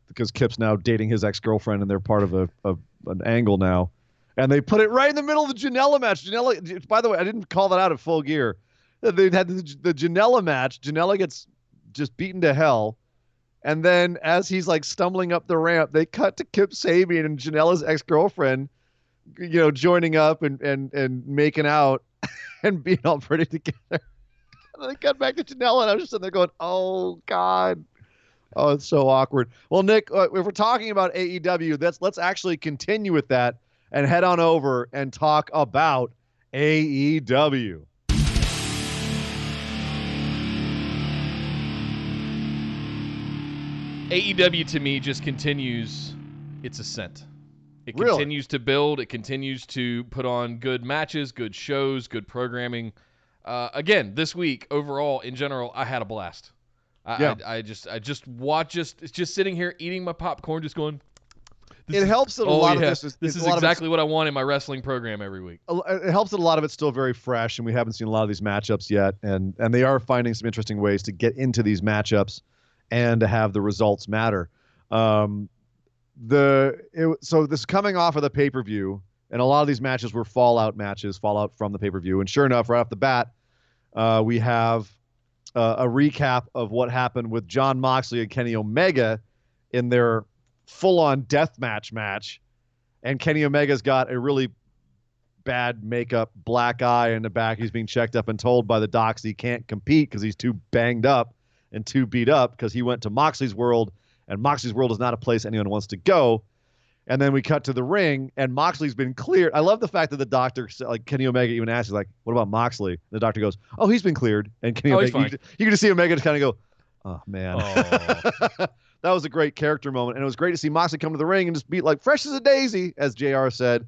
because Kip's now dating his ex-girlfriend and they're part of an angle now. And they put it right in the middle of the Janela match. Janela, by the way, I didn't call that out at Full Gear. They had the Janela match. Janela gets just beaten to hell. And then as he's like stumbling up the ramp, they cut to Kip Sabian and Janela's ex-girlfriend, joining up and making out and being all pretty together. And then they cut back to Janela, and I was just sitting there going, oh, God. Oh, it's so awkward. Well, Nick, if we're talking about AEW, let's actually continue with that and head on over and talk about AEW. AEW to me just continues its ascent. It continues to build. It continues to put on good matches, good shows, good programming. Again, this week, overall, in general, I had a blast. I just watch just sitting here eating my popcorn, just going. It helps that a lot of this is exactly what I want in my wrestling program every week. It helps that a lot of it's still very fresh, and we haven't seen a lot of these matchups yet, and they are finding some interesting ways to get into these matchups and to have the results matter. So this is coming off of the pay-per-view, and a lot of these matches were fallout from the pay-per-view, and sure enough, right off the bat, we have a recap of what happened with Jon Moxley and Kenny Omega in their full-on deathmatch match. And Kenny Omega's got a really bad makeup black eye in the back. He's being checked up and told by the docs he can't compete because he's too banged up and too beat up because he went to Moxley's world, and Moxley's world is not a place anyone wants to go. And then we cut to the ring, and Moxley's been cleared. I love the fact that the doctor, like Kenny Omega, even asks, like, "What about Moxley?" The doctor goes, "Oh, he's been cleared." And Kenny Omega, you can just see Omega just kind of go, "Oh man." Oh. That was a great character moment, and it was great to see Moxley come to the ring and just be like fresh as a daisy, as JR said.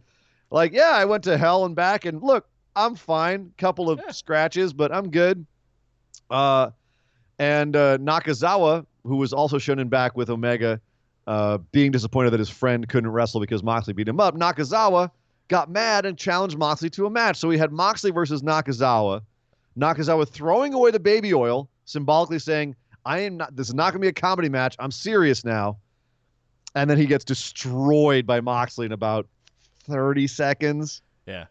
Like, yeah, I went to hell and back, and look, I'm fine. Couple of scratches, but I'm good. And Nakazawa, who was also shown in back with Omega, being disappointed that his friend couldn't wrestle because Moxley beat him up, Nakazawa got mad and challenged Moxley to a match. So we had Moxley versus Nakazawa. Nakazawa throwing away the baby oil, symbolically saying, this is not going to be a comedy match. I'm serious now. And then he gets destroyed by Moxley in about 30 seconds. Yeah.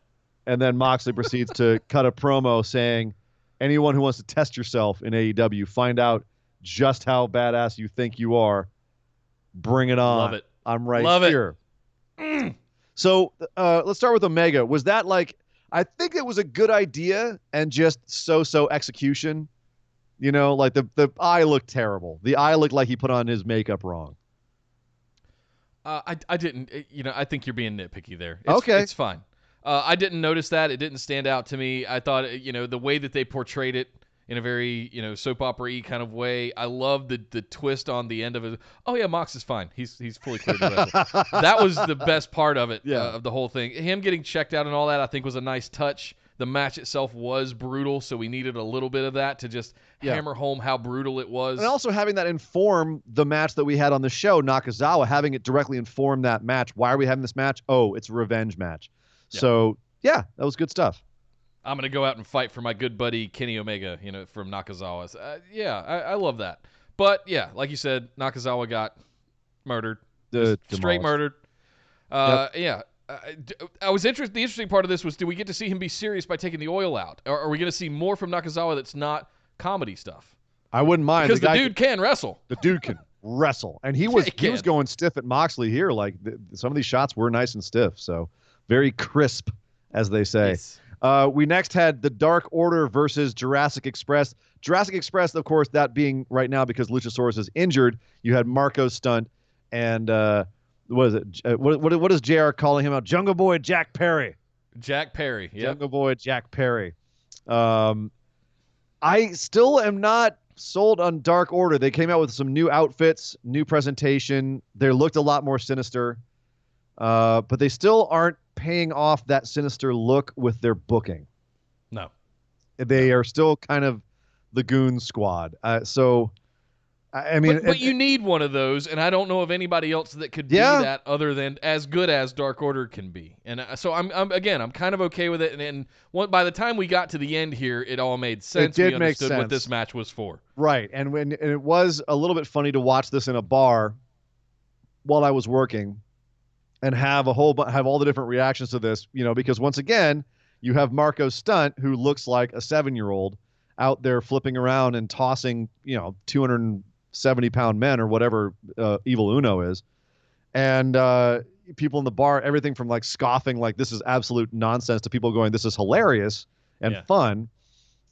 And then Moxley proceeds to cut a promo saying, anyone who wants to test yourself in AEW, find out just how badass you think you are. Bring it on. Love it. I'm right Love here. So let's start with Omega. Was that I think it was a good idea and just so-so execution. Like the eye looked terrible. The eye looked like he put on his makeup wrong. I didn't, I think you're being nitpicky there. It's fine. I didn't notice that. It didn't stand out to me. I thought, the way that they portrayed it in a very, soap opera-y kind of way. I love the twist on the end of it. Oh yeah, Mox is fine. He's fully cleared to wrestle. That was the best part of it, of the whole thing. Him getting checked out and all that, I think, was a nice touch. The match itself was brutal, so we needed a little bit of that to just hammer home how brutal it was. And also having that inform the match that we had on the show, Nakazawa, having it directly inform that match. Why are we having this match? Oh, it's a revenge match. Yeah. So, that was good stuff. I'm going to go out and fight for my good buddy Kenny Omega, from Nakazawa. I love that. But, like you said, Nakazawa got murdered. Straight murdered. Yeah. I was interested. The interesting part of this was, do we get to see him be serious by taking the oil out? Or are we going to see more from Nakazawa that's not comedy stuff? I wouldn't mind. Because the dude can wrestle. The dude can wrestle. And he was going stiff at Moxley here. Like, some of these shots were nice and stiff. So, very crisp, as they say. We next had the Dark Order versus Jurassic Express. Jurassic Express, of course, that being right now because Luchasaurus is injured. You had Marco Stunt and what is it? What is JR calling him out? Jungle Boy Jack Perry. Jack Perry. Yep. Jungle Boy Jack Perry. I still am not sold on Dark Order. They came out with some new outfits, new presentation. They looked a lot more sinister, but they still aren't paying off that sinister look with their booking. No. They are still kind of the Goon Squad. I mean, but you need one of those, and I don't know of anybody else that could be that other than as good as Dark Order can be. And so I'm kind of okay with it. And by the time we got to the end here, it all made sense. We understood what this match was for. Right, and it was a little bit funny to watch this in a bar while I was working, and have all the different reactions to this. Because once again, you have Marco Stunt, who looks like a 7-year-old out there flipping around and tossing 270-pound men or whatever Evil Uno is. And people in the bar, everything from like scoffing like this is absolute nonsense to people going, this is hilarious and fun.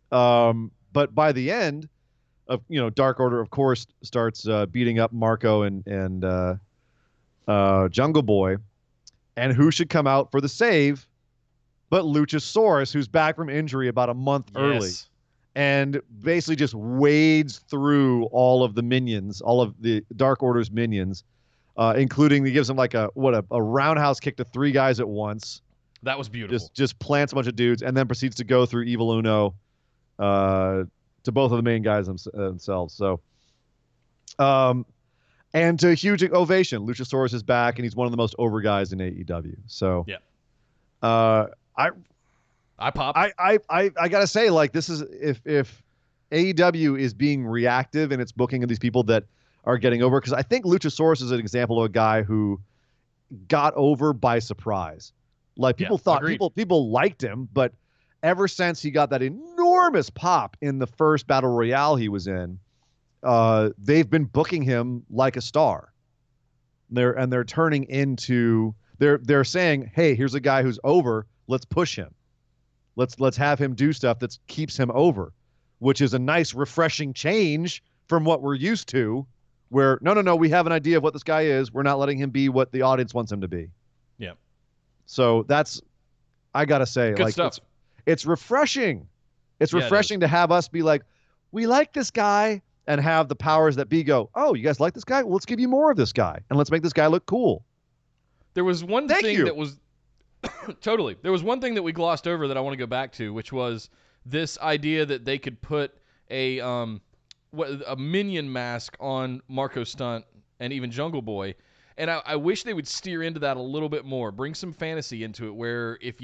But by the end of, Dark Order, of course, starts beating up Marco and Jungle Boy. And who should come out for the save but Luchasaurus, who's back from injury about a month early. And basically just wades through all of the minions, all of the Dark Order's minions, including he gives them like a roundhouse kick to 3 guys at once. That was beautiful. Just plants a bunch of dudes and then proceeds to go through Evil Uno to both of the main guys themselves. So, and to a huge ovation, Luchasaurus is back and he's one of the most over guys in AEW. So, I pop. I gotta say, like, this is if AEW is being reactive in its booking of these people that are getting over, because I think Luchasaurus is an example of a guy who got over by surprise. Like people thought people liked him, but ever since he got that enormous pop in the first Battle Royale he was in, they've been booking him like a star. They're turning into they're saying, hey, here's a guy who's over. Let's push him. Let's have him do stuff that keeps him over, which is a nice, refreshing change from what we're used to, where, no, we have an idea of what this guy is. We're not letting him be what the audience wants him to be. Yeah. So I got to say, good stuff. It's refreshing. It's refreshing to have us be like, we like this guy, and have the powers that be go, oh, you guys like this guy? Well, let's give you more of this guy, and let's make this guy look cool. There was one thing that was... Totally. There was one thing that we glossed over that I want to go back to, which was this idea that they could put a minion mask on Marco Stunt and even Jungle Boy. And I wish they would steer into that a little bit more. Bring some fantasy into it, where if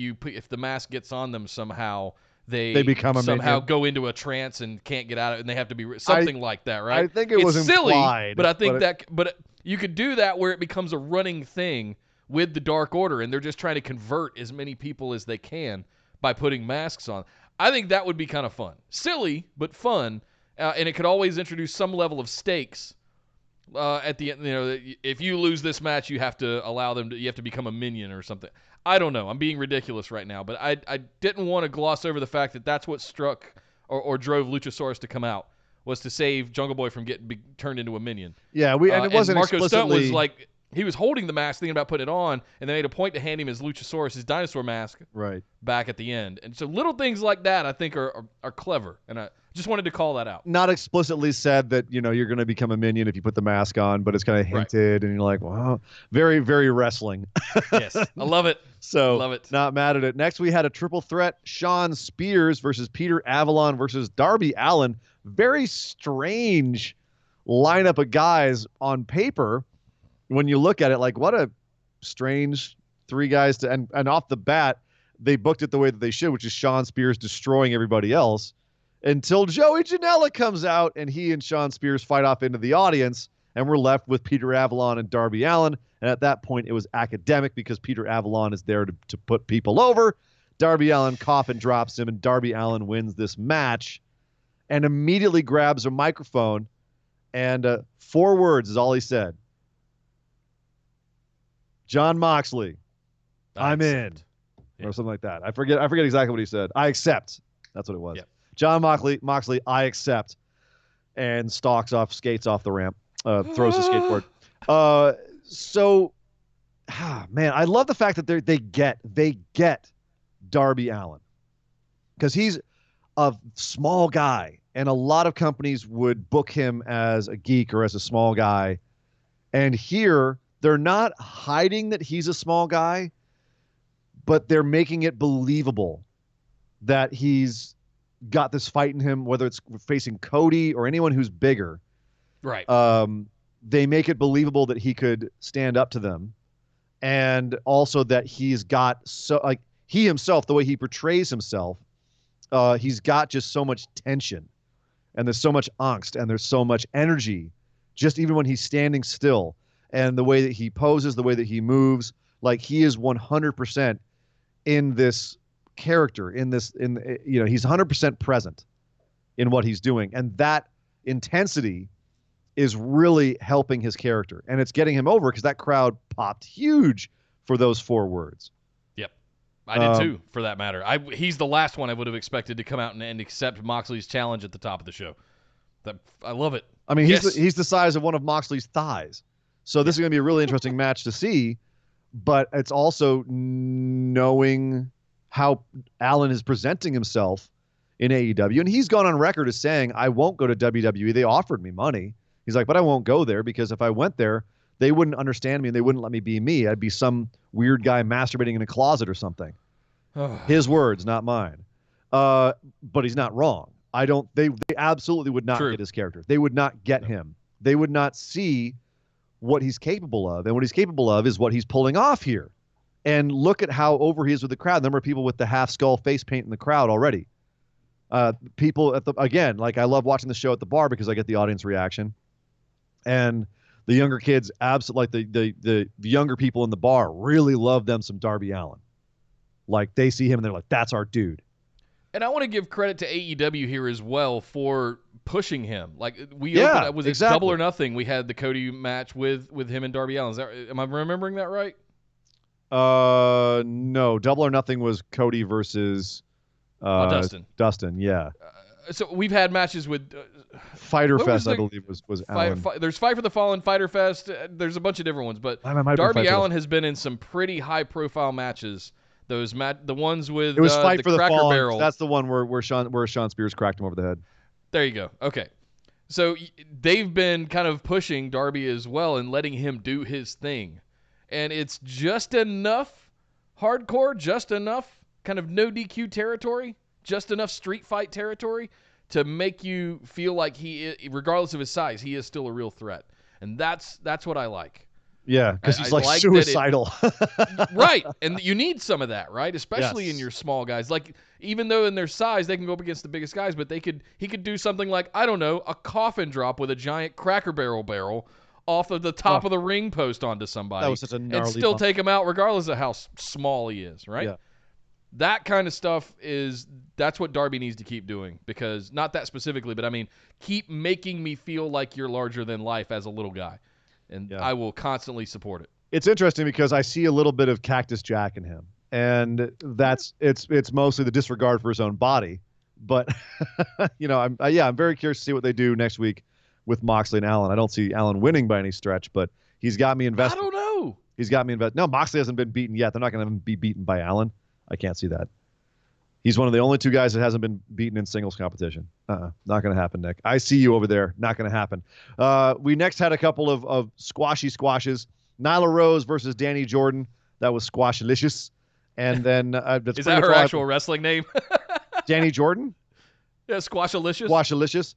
the mask gets on them somehow, they become somehow go into a trance and can't get out of it, and they have to be something like that, right? I think it's was silly, implied, but I think but you could do that where it becomes a running thing with the Dark Order, and they're just trying to convert as many people as they can by putting masks on. I think that would be kind of fun. Silly, but fun, and it could always introduce some level of stakes at the end. If you lose this match, you have to you have to become a minion or something. I don't know. I'm being ridiculous right now, but I didn't want to gloss over the fact that that's what struck or drove Luchasaurus to come out, was to save Jungle Boy from getting turned into a minion. Yeah, and it wasn't Marco explicitly... Stunt was like... He was holding the mask, thinking about putting it on, and they made a point to hand him his Luchasaurus, his dinosaur mask, back at the end. And so little things like that, I think, are clever. And I just wanted to call that out. Not explicitly said that, you're going to become a minion if you put the mask on, but it's kind of hinted, and you're like, wow, very, very wrestling. Yes, I love it. So, love it. Not mad at it. Next, we had a triple threat: Shawn Spears versus Peter Avalon versus Darby Allin. Very strange lineup of guys on paper. When you look at it, like, what a strange 3 guys and off the bat, they booked it the way that they should, which is Shawn Spears destroying everybody else, until Joey Janela comes out and he and Shawn Spears fight off into the audience, and we're left with Peter Avalon and Darby Allin. And at that point, it was academic because Peter Avalon is there to put people over. Darby Allin coffin drops him, and Darby Allin wins this match and immediately grabs a microphone, and 4 words is all he said. John Moxley, I'm in. or something like that. I forget exactly what he said. I accept. That's what it was. Yep. John Moxley, I accept, and skates off the ramp, throws the skateboard. Man, I love the fact that they get Darby Allin, because he's a small guy, and a lot of companies would book him as a geek or as a small guy. And here, they're not hiding that he's a small guy, but they're making it believable that he's got this fight in him, whether it's facing Cody or anyone who's bigger. Right. They make it believable that he could stand up to them. And also that he's got he himself, the way he portrays himself, he's got just so much tension, and there's so much angst, and there's so much energy, just even when he's standing still, and the way that he poses, the way that he moves, like he is 100% in this character, he's 100% present in what he's doing. And that intensity is really helping his character, and it's getting him over, because that crowd popped huge for those 4 words. Yep. I did too, for that matter. He's the last one I would have expected to come out and accept Moxley's challenge at the top of the show. I love it. I mean, he's the size of one of Moxley's thighs. So this is going to be a really interesting match to see, but it's also knowing how Allin is presenting himself in AEW. And he's gone on record as saying, I won't go to WWE. They offered me money. He's like, but I won't go there, because if I went there, they wouldn't understand me and they wouldn't let me be me. I'd be some weird guy masturbating in a closet or something. His words, not mine. But he's not wrong. They absolutely would not get his character. They would not get him. They would not see what he's capable of. And what he's capable of is what he's pulling off here. And look at how over he is with the crowd. The number of people with the half skull face paint in the crowd already. People I love watching the show at the bar because I get the audience reaction. And the younger kids, absolutely, the younger people in the bar really love them some Darby Allin. Like, they see him and they're like, that's our dude. And I want to give credit to AEW here as well for pushing him. Like, it Double or Nothing? We had the Cody match with him and Darby Allin. Am I remembering that right? No. Double or Nothing was Cody versus Dustin. Dustin, yeah. So we've had matches with Fighter Fest, I believe, was Allin. There's Fight for the Fallen, Fighter Fest. There's a bunch of different ones, but Darby Allin has been in some pretty high-profile matches. The ones with it was Fight the for the Cracker Fallen. Barrel. That's the one where Sean Spears cracked him over the head. There you go. Okay, so they've been kind of pushing Darby as well and letting him do his thing, and it's just enough hardcore, just enough kind of no DQ territory, just enough street fight territory to make you feel like regardless of his size, he is still a real threat, and that's what I like. Yeah, because he's like suicidal. Right, and you need some of that, right? Especially in your small guys. Like, even though in their size they can go up against the biggest guys, but he could do something like, I don't know, a coffin drop with a giant Cracker Barrel off of the top of the ring post onto somebody. That was such a gnarly and still bump. take him out regardless of how small he is, right? Yeah. That kind of stuff that's what Darby needs to keep doing, because not that specifically, but I mean, keep making me feel like you're larger than life as a little guy. And I will constantly support it. It's interesting because I see a little bit of Cactus Jack in him, and it's mostly the disregard for his own body. But I'm very curious to see what they do next week with Moxley and Allin. I don't see Allin winning by any stretch, but he's got me invested. I don't know. He's got me invested. No, Moxley hasn't been beaten yet. They're not going to be beaten by Allin. I can't see that. He's one of the only 2 guys that hasn't been beaten in singles competition. Not going to happen, Nick. I see you over there. Not going to happen. We next had a couple of squashes. Nyla Rose versus Danny Jordan. That was squashalicious. And then is that her actual wrestling name? Danny Jordan? Yeah, Squashalicious. Squashalicious.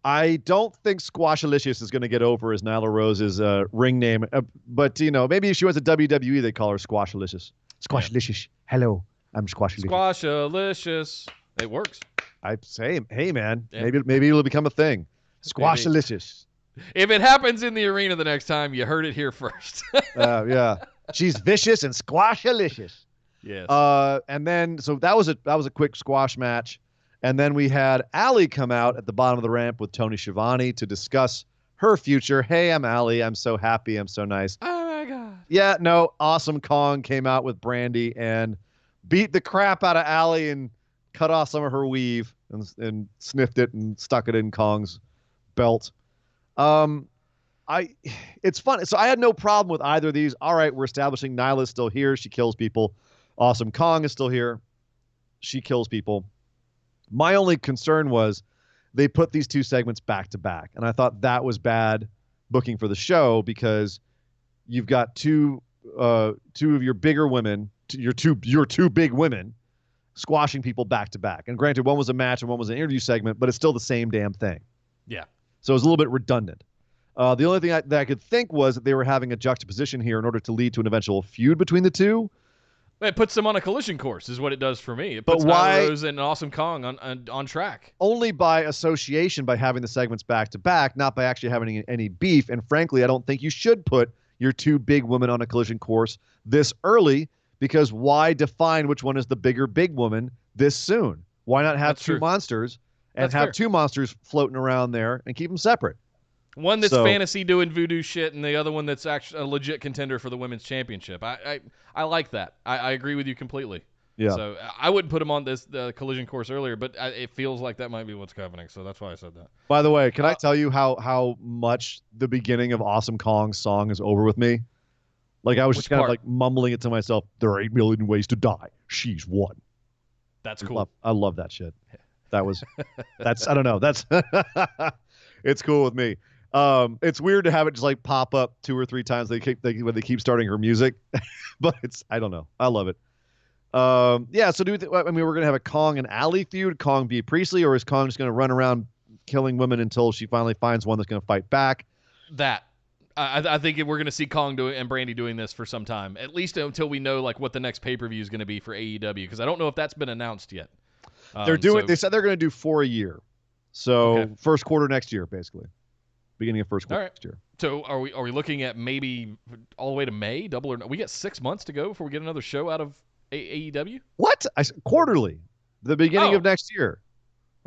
I don't think Squashalicious is going to get over as Nyla Rose's ring name. But maybe if she was at WWE, they call her Squashalicious. Squashalicious. Yeah. Hello. I'm Squashalicious. Squashalicious. It works. I say, hey man, maybe it'll become a thing. Squashalicious. If it happens in the arena the next time, you heard it here first. Yeah, she's vicious and squashalicious. Yes. And then so that was a quick squash match, and then we had Allie come out at the bottom of the ramp with Tony Schiavone to discuss her future. Hey, I'm Allie. I'm so happy. I'm so nice. Oh my God. Yeah. No. Awesome Kong came out with Brandy, and beat the crap out of Allie and cut off some of her weave and sniffed it and stuck it in Kong's belt. It's fun. So I had no problem with either of these. All right, we're establishing Nyla's still here. She kills people. Awesome Kong is still here. She kills people. My only concern was they put these two segments back to back. And I thought that was bad booking for the show because you've got two of your bigger women, your two big women squashing people back to back. And granted, one was a match and one was an interview segment, but it's still the same damn thing. Yeah. So it was a little bit redundant. The only thing that I could think was that they were having a juxtaposition here in order to lead to an eventual feud between the two. It puts them on a collision course, is what it does for me. It puts Nyla Rose and Awesome Kong on track. Only by association, by having the segments back to back, not by actually having any beef. And frankly, I don't think you should put your two big women on a collision course this early, because why define which one is the bigger big woman this soon? Why not have two monsters and have two monsters floating around there and keep them separate? One that's fantasy doing voodoo shit, and the other one that's actually a legit contender for the women's championship. I like that. I agree with you completely. Yeah. So I wouldn't put them on the collision course earlier, but it feels like that might be what's happening. So that's why I said that. By the way, can I tell you how much the beginning of Awesome Kong's song is over with me? Like I was just kind of like mumbling it to myself. There are 8 million ways to die. She's one. That's cool. I love that shit. That's I don't know. That's it's cool with me. It's weird to have it just like pop up 2 or 3 times when they keep starting her music, but I don't know. I love it. Yeah. So we're gonna have a Kong and Allie feud. Kong beat Priestley, or is Kong just gonna run around killing women until she finally finds one that's gonna fight back? I think we're gonna see Kong and Brandy doing this for some time, at least until we know like what the next pay-per-view is gonna be for AEW, because I don't know if that's been announced yet. They said they're gonna do 4 a year, so first quarter next year, basically. Beginning of first quarter next year. So are we looking at maybe all the way to May? Double or no? We got 6 months to go before we get another show out of AEW? What? Quarterly. The beginning of next year.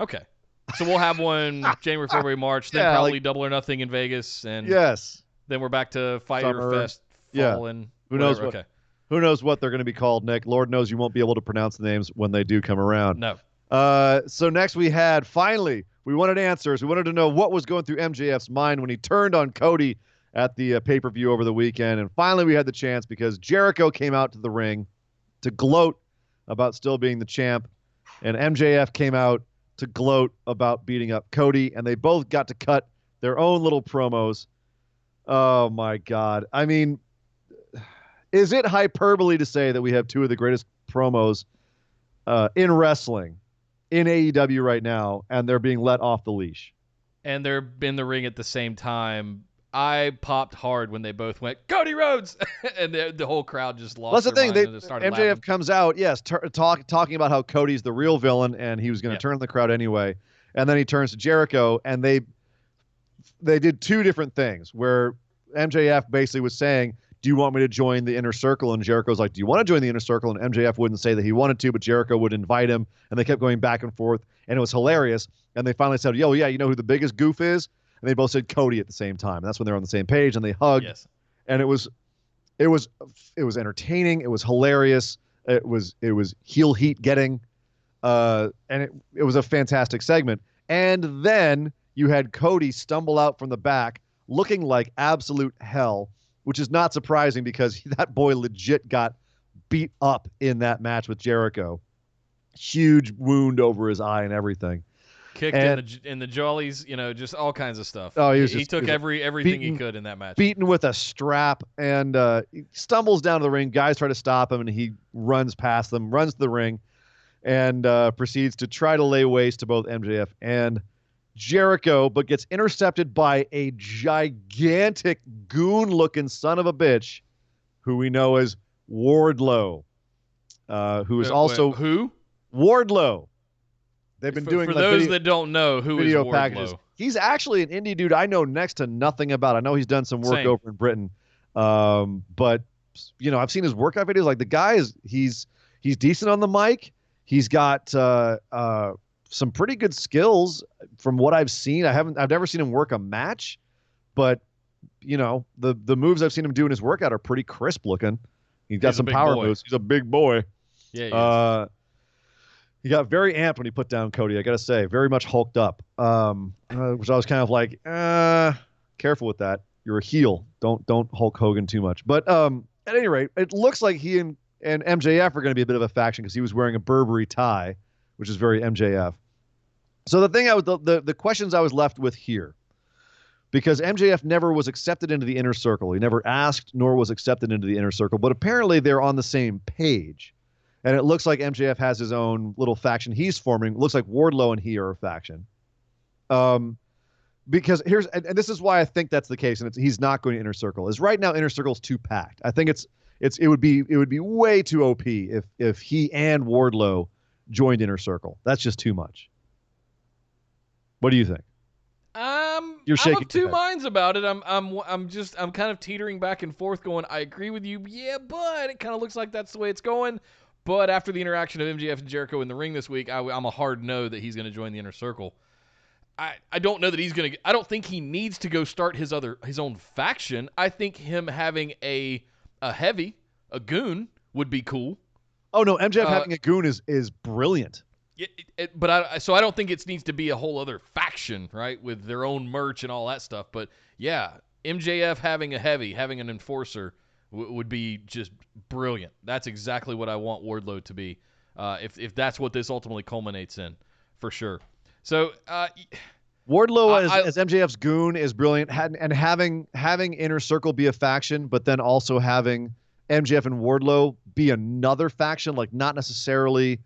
Okay. So we'll have one January, February, March, then probably Double or Nothing in Vegas, and then we're back to Fyter Fest fall and who knows what. Who knows what they're going to be called, Nick? Lord knows you won't be able to pronounce the names when they do come around. No. So next we had finally. We wanted answers. We wanted to know what was going through MJF's mind when he turned on Cody at the pay-per-view over the weekend. And finally we had the chance because Jericho came out to the ring to gloat about still being the champ. And MJF came out to gloat about beating up Cody. And they both got to cut their own little promos. Oh, my God. I mean, is it hyperbole to say that we have 2 of the greatest promos in wrestling in AEW right now, and they're being let off the leash? And they're in the ring at the same time. I popped hard when they both went, Cody Rhodes! And the whole crowd just lost their mind and started MJF laughing. comes out, talking about how Cody's the real villain, and he was going to turn the crowd anyway. And then he turns to Jericho, and they did 2 different things, where MJF basically was saying, do you want me to join the Inner Circle? And Jericho's like, do you want to join the Inner Circle? And MJF wouldn't say that he wanted to, but Jericho would invite him. And they kept going back and forth, and it was hilarious. And they finally said, yo, yeah, you know who the biggest goof is? And they both said Cody at the same time. And that's when they're on the same page, and they hugged. Yes. And it was entertaining. It was hilarious. It was heel heat getting. And it was a fantastic segment. And then you had Cody stumble out from the back looking like absolute hell, which is not surprising because that boy legit got beat up in that match with Jericho. Huge wound over his eye and everything. Kicked in the jollies, just all kinds of stuff. Oh, he took everything he could in that match. Beaten with a strap, and he stumbles down to the ring. Guys try to stop him, and he runs past them, runs to the ring, and proceeds to try to lay waste to both MJF and Jericho, but gets intercepted by a gigantic goon-looking son of a bitch who we know as Wardlow, who is also... Who? Wardlow. They've been doing... For those that don't know, who is Wardlow? Packages. He's actually an indie dude I know next to nothing about. I know he's done some work over in Britain. But, I've seen his workout videos. Like, the guy he's decent on the mic. He's got... some pretty good skills from what I've seen. I've never seen him work a match, but the moves I've seen him do in his workout are pretty crisp looking. He's got some power moves. He's a big boy. Yeah, he got very amped when he put down Cody. I got to say, very much hulked up, which I was kind of like, careful with that. You're a heel. Don't Hulk Hogan too much. But at any rate, it looks like he and MJF are going to be a bit of a faction because he was wearing a Burberry tie, which is very MJF. So the questions I was left with here, because MJF never was accepted into the inner circle. He never asked nor was accepted into the inner circle, but apparently they're on the same page. And it looks like MJF has his own little faction he's forming. It looks like Wardlow and he are a faction. Because and this is why I think that's the case, and he's not going to inner circle. Is right now inner circle's too packed. I think it would be way too OP if he and Wardlow joined inner circle. That's just too much. What do you think? You're shaking. I'm of two minds about it. I'm kind of teetering back and forth, going, I agree with you, yeah, but it kind of looks like that's the way it's going. But after the interaction of MJF and Jericho in the ring this week, I'm a hard no that he's going to join the inner circle. I don't know that he's going to. I don't think he needs to go start his own faction. I think him having a goon would be cool. Oh no, MJF having a goon is brilliant. But I don't think it needs to be a whole other faction, right, with their own merch and all that stuff. But yeah, MJF having having an enforcer would be just brilliant. That's exactly what I want Wardlow to be, if that's what this ultimately culminates in, for sure. So Wardlow as MJF's goon is brilliant, and having Inner Circle be a faction, but then also having MJF and Wardlow be another faction, like not necessarily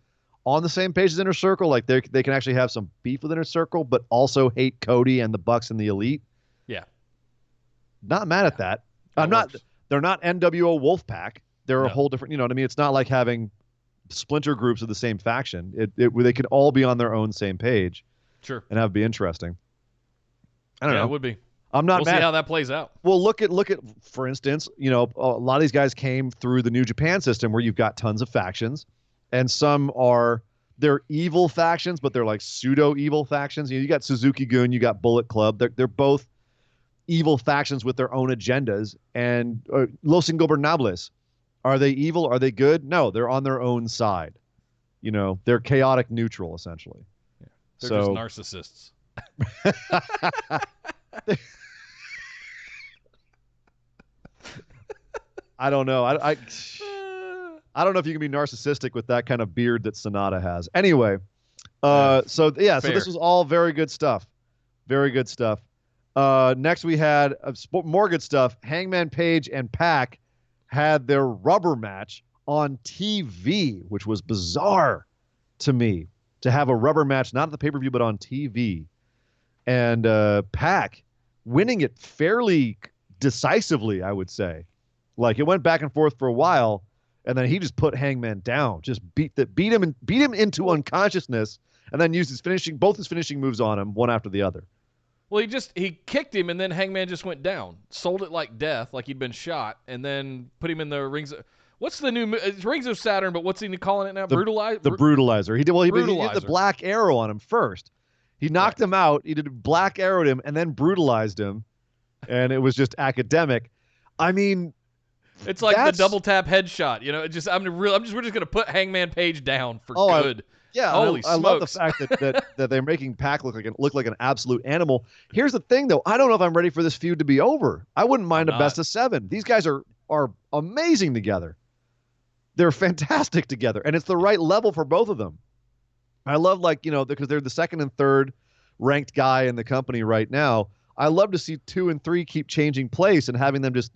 on the same page as Inner Circle, like they can actually have some beef with Inner Circle, but also hate Cody and the Bucks and the Elite. Yeah, not mad at that. They're not NWO Wolfpack. They're a whole different. You know what I mean? It's not like having splinter groups of the same faction. They could all be on their own same page. Sure. And that would be interesting. I don't know. It would be. I'm not mad. We'll see how that plays out. Well, look at for instance, a lot of these guys came through the New Japan system where you've got tons of factions, and some they're evil factions, but they're like pseudo evil factions. You got Suzuki Gun, you got Bullet Club. They're both evil factions with their own agendas. And Los Ingobernables, are they evil? Are they good? No, they're on their own side. They're chaotic neutral essentially. Yeah. They're just narcissists. I don't know. I don't know if you can be narcissistic with that kind of beard that Sonata has. Anyway, so this was all very good stuff. Very good stuff. Next we had more good stuff. Hangman Page and Pac had their rubber match on TV, which was bizarre to me to have a rubber match, not at the pay-per-view, but on TV. And Pac winning it fairly decisively, I would say. Like, it went back and forth for a while, and then he just put Hangman down, just beat him into unconsciousness, and then used both his finishing moves on him, one after the other. Well, he kicked him, and then Hangman just went down, sold it like death, like he'd been shot, and then put him in the rings. What's the new? It's Rings of Saturn, but what's he calling it now? Brutalizer. The Brutalizer. He did the Black Arrow on him first. He knocked him out. He did Black Arrowed him, and then brutalized him, and it was just academic. I mean, it's like the double tap headshot. We're just gonna put Hangman Page down for good. Holy smokes. I love the fact that they're making Pac look like an absolute animal. Here's the thing, though. I don't know if I'm ready for this feud to be over. I wouldn't mind a best of 7. These guys are amazing together. They're fantastic together, and it's the right level for both of them. I love, because they're the second and third ranked guy in the company right now. I love to see 2 and 3 keep changing place and having them just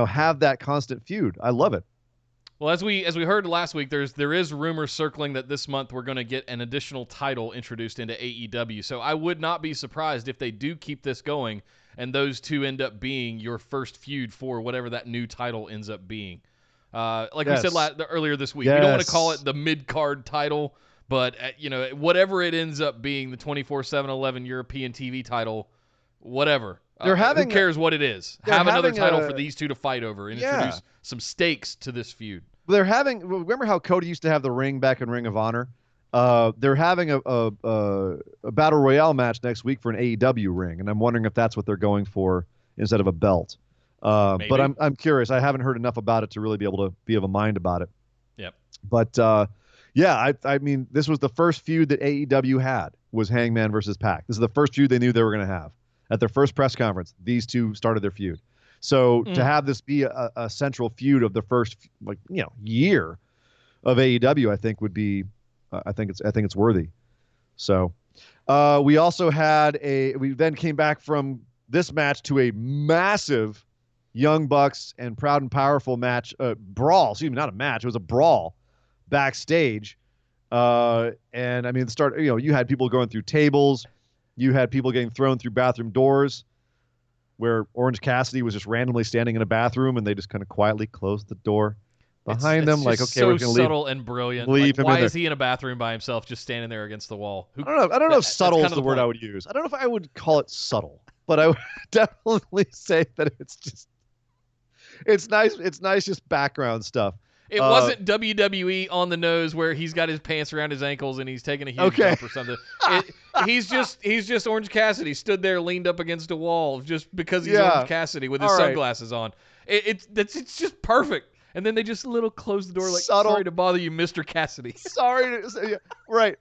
have that constant feud. I love it. Well, as we heard last week, there is rumors circling that this month we're going to get an additional title introduced into AEW. So I would not be surprised if they do keep this going and those two end up being your first feud for whatever that new title ends up being. We said earlier this week, we don't want to call it the mid-card title, but whatever it ends up being, the 24/7/11 European TV title, whatever. Who cares what it is? Have another title for these two to fight over and introduce some stakes to this feud. Remember how Cody used to have the ring back in Ring of Honor? They're having a Battle Royale match next week for an AEW ring, and I'm wondering if that's what they're going for instead of a belt. But I'm curious. I haven't heard enough about it to really be able to be of a mind about it. Yep. But yeah, I mean, this was the first feud that AEW had, was Hangman versus Pac. This is the first feud they knew they were going to have. At their first press conference, these two started their feud. So to have this be a central feud of the first year of AEW, I think would be, I think it's worthy. So we also had we then came back from this match to a massive Young Bucks and Proud and Powerful match, brawl. Excuse me, not a match. It was a brawl backstage. And I mean, you had people going through tables. You had people getting thrown through bathroom doors, where Orange Cassidy was just randomly standing in a bathroom and they just kind of quietly closed the door behind them. Like, okay, we're going to leave. So subtle and brilliant. Leave him why in is he in a bathroom by himself, just standing there against the wall? I don't know if subtle is the word point. I would use. I don't know if I would call it subtle, but I would definitely say that it's nice. It's nice, just background stuff. It wasn't WWE on the nose where he's got his pants around his ankles and he's taking a huge jump or something. He's just Orange Cassidy, stood there leaned up against a wall just because he's Orange Cassidy with his sunglasses on. It's just perfect. And then they just close the door like, subtle. Sorry to bother you, Mr. Cassidy. Sorry to say, right.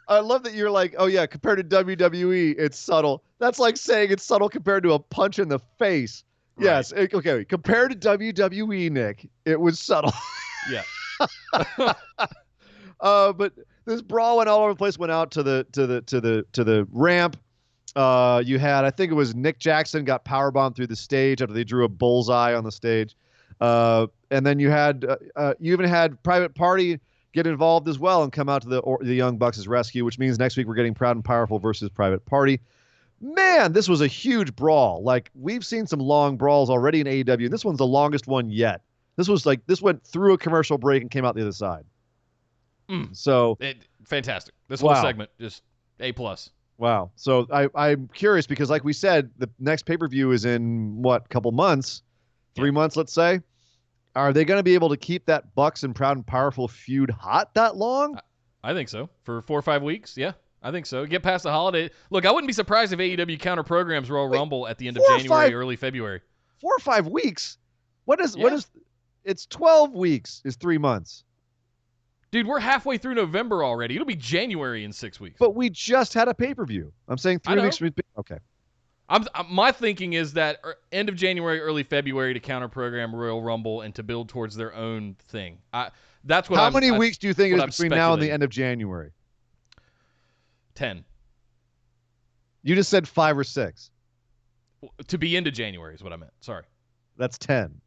I love that you're like, oh yeah, compared to WWE, it's subtle. That's like saying it's subtle compared to a punch in the face. Right. Yes. Okay. Compared to WWE, Nick, it was subtle. Yeah. But this brawl went all over the place. Went out to the ramp. You had, I think it was Nick Jackson got powerbombed through the stage after they drew a bullseye on the stage. And then you even had Private Party get involved as well and come out to the Young Bucks' rescue, which means next week we're getting Proud and Powerful versus Private Party. Man, this was a huge brawl. Like, we've seen some long brawls already in AEW, and this one's the longest one yet. This went through a commercial break and came out the other side. So fantastic. This whole segment just A+. Wow. So I'm curious because, like we said, the next pay-per-view is in couple months, 3 months, let's say. Are they going to be able to keep that Bucks and Proud and Powerful feud hot that long? I think so. For 4 or 5 weeks, yeah. I think so. Get past the holiday. Look, I wouldn't be surprised if AEW counter programs Royal Rumble at the end of January, early February. 4 or 5 weeks? What is? It's 12 weeks is 3 months. Dude, we're halfway through November already. It'll be January in 6 weeks. But we just had a pay-per-view. I'm saying 3 weeks. Okay. My thinking is that end of January, early February to counter program Royal Rumble and to build towards their own thing. That's what. How many weeks do you think it is between now and the end of January? 10. You just said 5 or 6. To be into January is what I meant. Sorry. That's 10.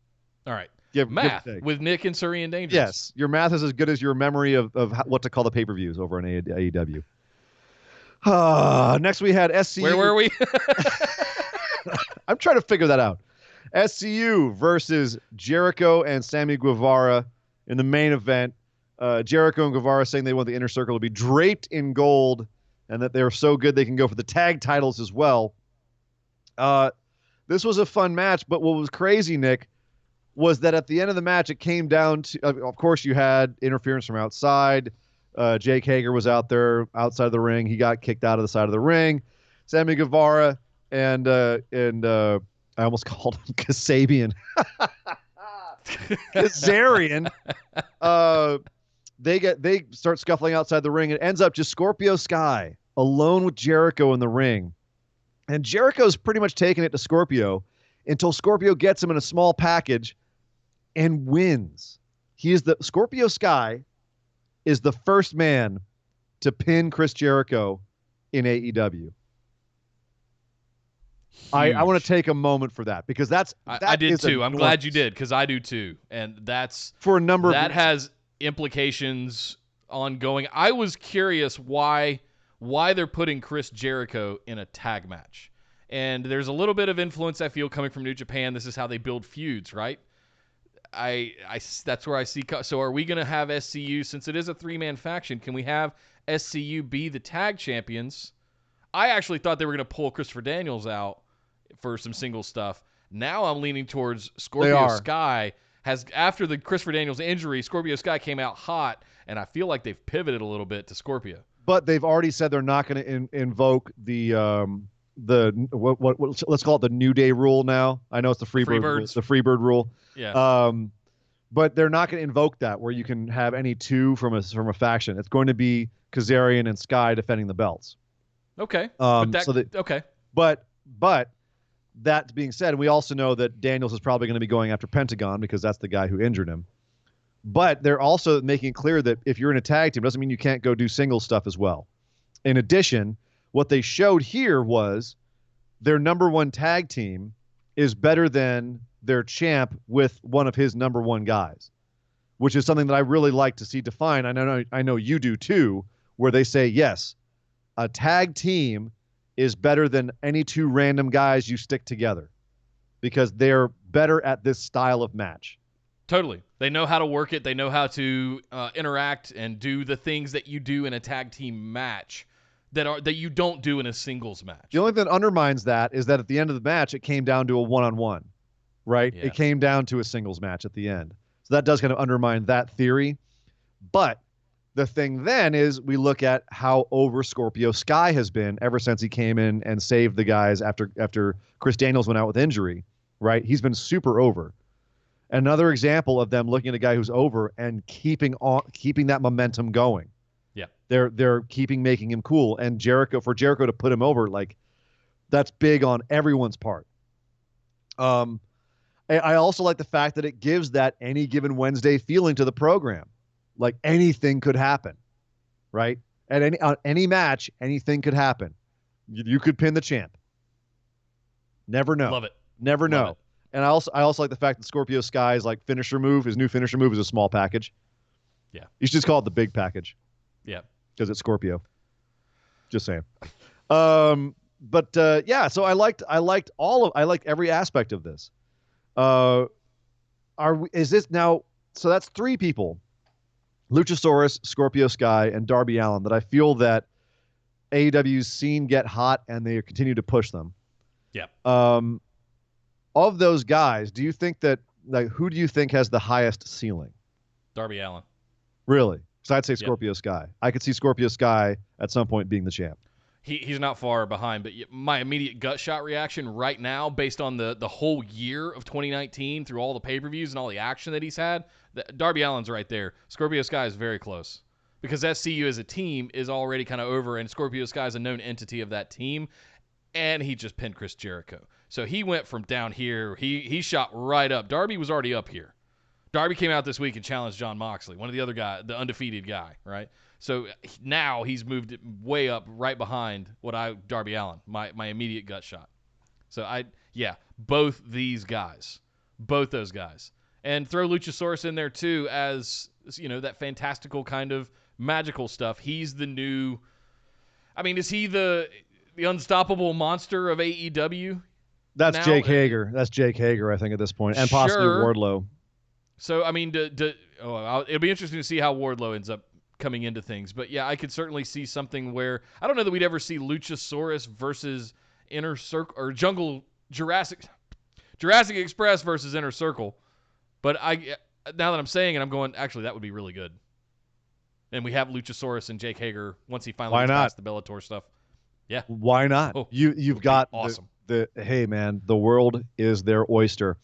All right. Yeah, math with Nick and Surrey and Dangerous. Yes, your math is as good as your memory of what to call the pay-per-views over on AEW. Next we had SCU. Where were we? I'm trying to figure that out. SCU versus Jericho and Sammy Guevara in the main event. Jericho and Guevara saying they want the Inner Circle to be draped in gold and that they're so good they can go for the tag titles as well. This was a fun match, but what was crazy, Nick, was that at the end of the match, it came down to, of course, you had interference from outside. Jake Hager was out there outside of the ring. He got kicked out of the side of the ring. Sammy Guevara and I almost called him Kasabian. Kazarian. They start scuffling outside the ring. It ends up just Scorpio Sky alone with Jericho in the ring. And Jericho's pretty much taking it to Scorpio until Scorpio gets him in a small package and wins. Scorpio Sky is the first man to pin Chris Jericho in AEW. I want to take a moment for that because I did too. I'm glad you did because I do too, and that's for a number of reasons. Has implications ongoing. I was curious why they're putting Chris Jericho in a tag match, and there's a little bit of influence I feel coming from New Japan. This is how they build feuds, right? That's where I see. So are we going to have SCU, since it is a 3-man faction, can we have SCU be the tag champions? I actually thought they were going to pull Christopher Daniels out for some single stuff. Now I'm leaning towards Scorpio Sky. After the Christopher Daniels injury, Scorpio Sky came out hot, and I feel like they've pivoted a little bit to Scorpio. But they've already said they're not going to invoke the let's call it the New Day rule now. I know it's the Freebird rule. The Freebird rule. Yeah. but they're not going to invoke that where you can have any two from a faction. It's going to be Kazarian and Sky defending the belts. Okay. Okay. But that being said, we also know that Daniels is probably going to be going after Pentagon because that's the guy who injured him. But they're also making it clear that if you're in a tag team, it doesn't mean you can't go do single stuff as well. In addition, what they showed here was their number one tag team is better than their champ with one of his number one guys, which is something that I really like to see defined. I know you do too, where they say, yes, a tag team is better than any two random guys you stick together because they're better at this style of match. Totally. They know how to work it. They know how to interact and do the things that you do in a tag team match that you don't do in a singles match. The only thing that undermines that is that at the end of the match, it came down to a one-on-one, right? Yeah. It came down to a singles match at the end. So that does kind of undermine that theory. But the thing then is we look at how over Scorpio Sky has been ever since he came in and saved the guys after Chris Daniels went out with injury, right? He's been super over. Another example of them looking at a guy who's over and keeping that momentum going. Yeah. They're making him cool. And Jericho to put him over, like, that's big on everyone's part. I also like the fact that it gives that any given Wednesday feeling to the program. Like anything could happen, right? At any match, anything could happen. You could pin the champ. Never know. Love it. Never know. Love it. And I also like the fact that Scorpio Sky's like finisher move, his new finisher move is a small package. Yeah. You should just call it the big package. Yeah. Because it's Scorpio. Just saying. Yeah, so I liked every aspect of this. Is this now, so that's three people. Luchasaurus, Scorpio Sky, and Darby Allin that I feel that AEW's seen get hot and they continue to push them. Yeah. Of those guys, do you think that, like, who do you think has the highest ceiling? Darby Allin. Really? So I'd say Scorpio Sky. I could see Scorpio Sky at some point being the champ. He's not far behind, but my immediate gut shot reaction right now, based on the whole year of 2019 through all the pay-per-views and all the action that he's had, Darby Allin's right there. Scorpio Sky is very close because SCU as a team is already kind of over, and Scorpio Sky is a known entity of that team, and he just pinned Chris Jericho. So he went from down here. He shot right up. Darby was already up here. Darby came out this week and challenged Jon Moxley, one of the other guys, the undefeated guy, right? So now he's moved way up right behind Darby Allin, my immediate gut shot. So both those guys. And throw Luchasaurus in there too as, that fantastical kind of magical stuff. He's the new, is he the unstoppable monster of AEW? That's now? Jake Hager. That's Jake Hager, I think, at this point. And possibly Wardlow. So, it'll be interesting to see how Wardlow ends up coming into things. But, yeah, I could certainly see something where I don't know that we'd ever see Luchasaurus versus Inner Circle or Jurassic Express versus Inner Circle. But now that I'm saying it, I'm going, actually, that would be really good. And we have Luchasaurus and Jake Hager once he finally gets past the Bellator stuff. Yeah. Why not? Oh, you've got awesome. Hey, man, the world is their oyster.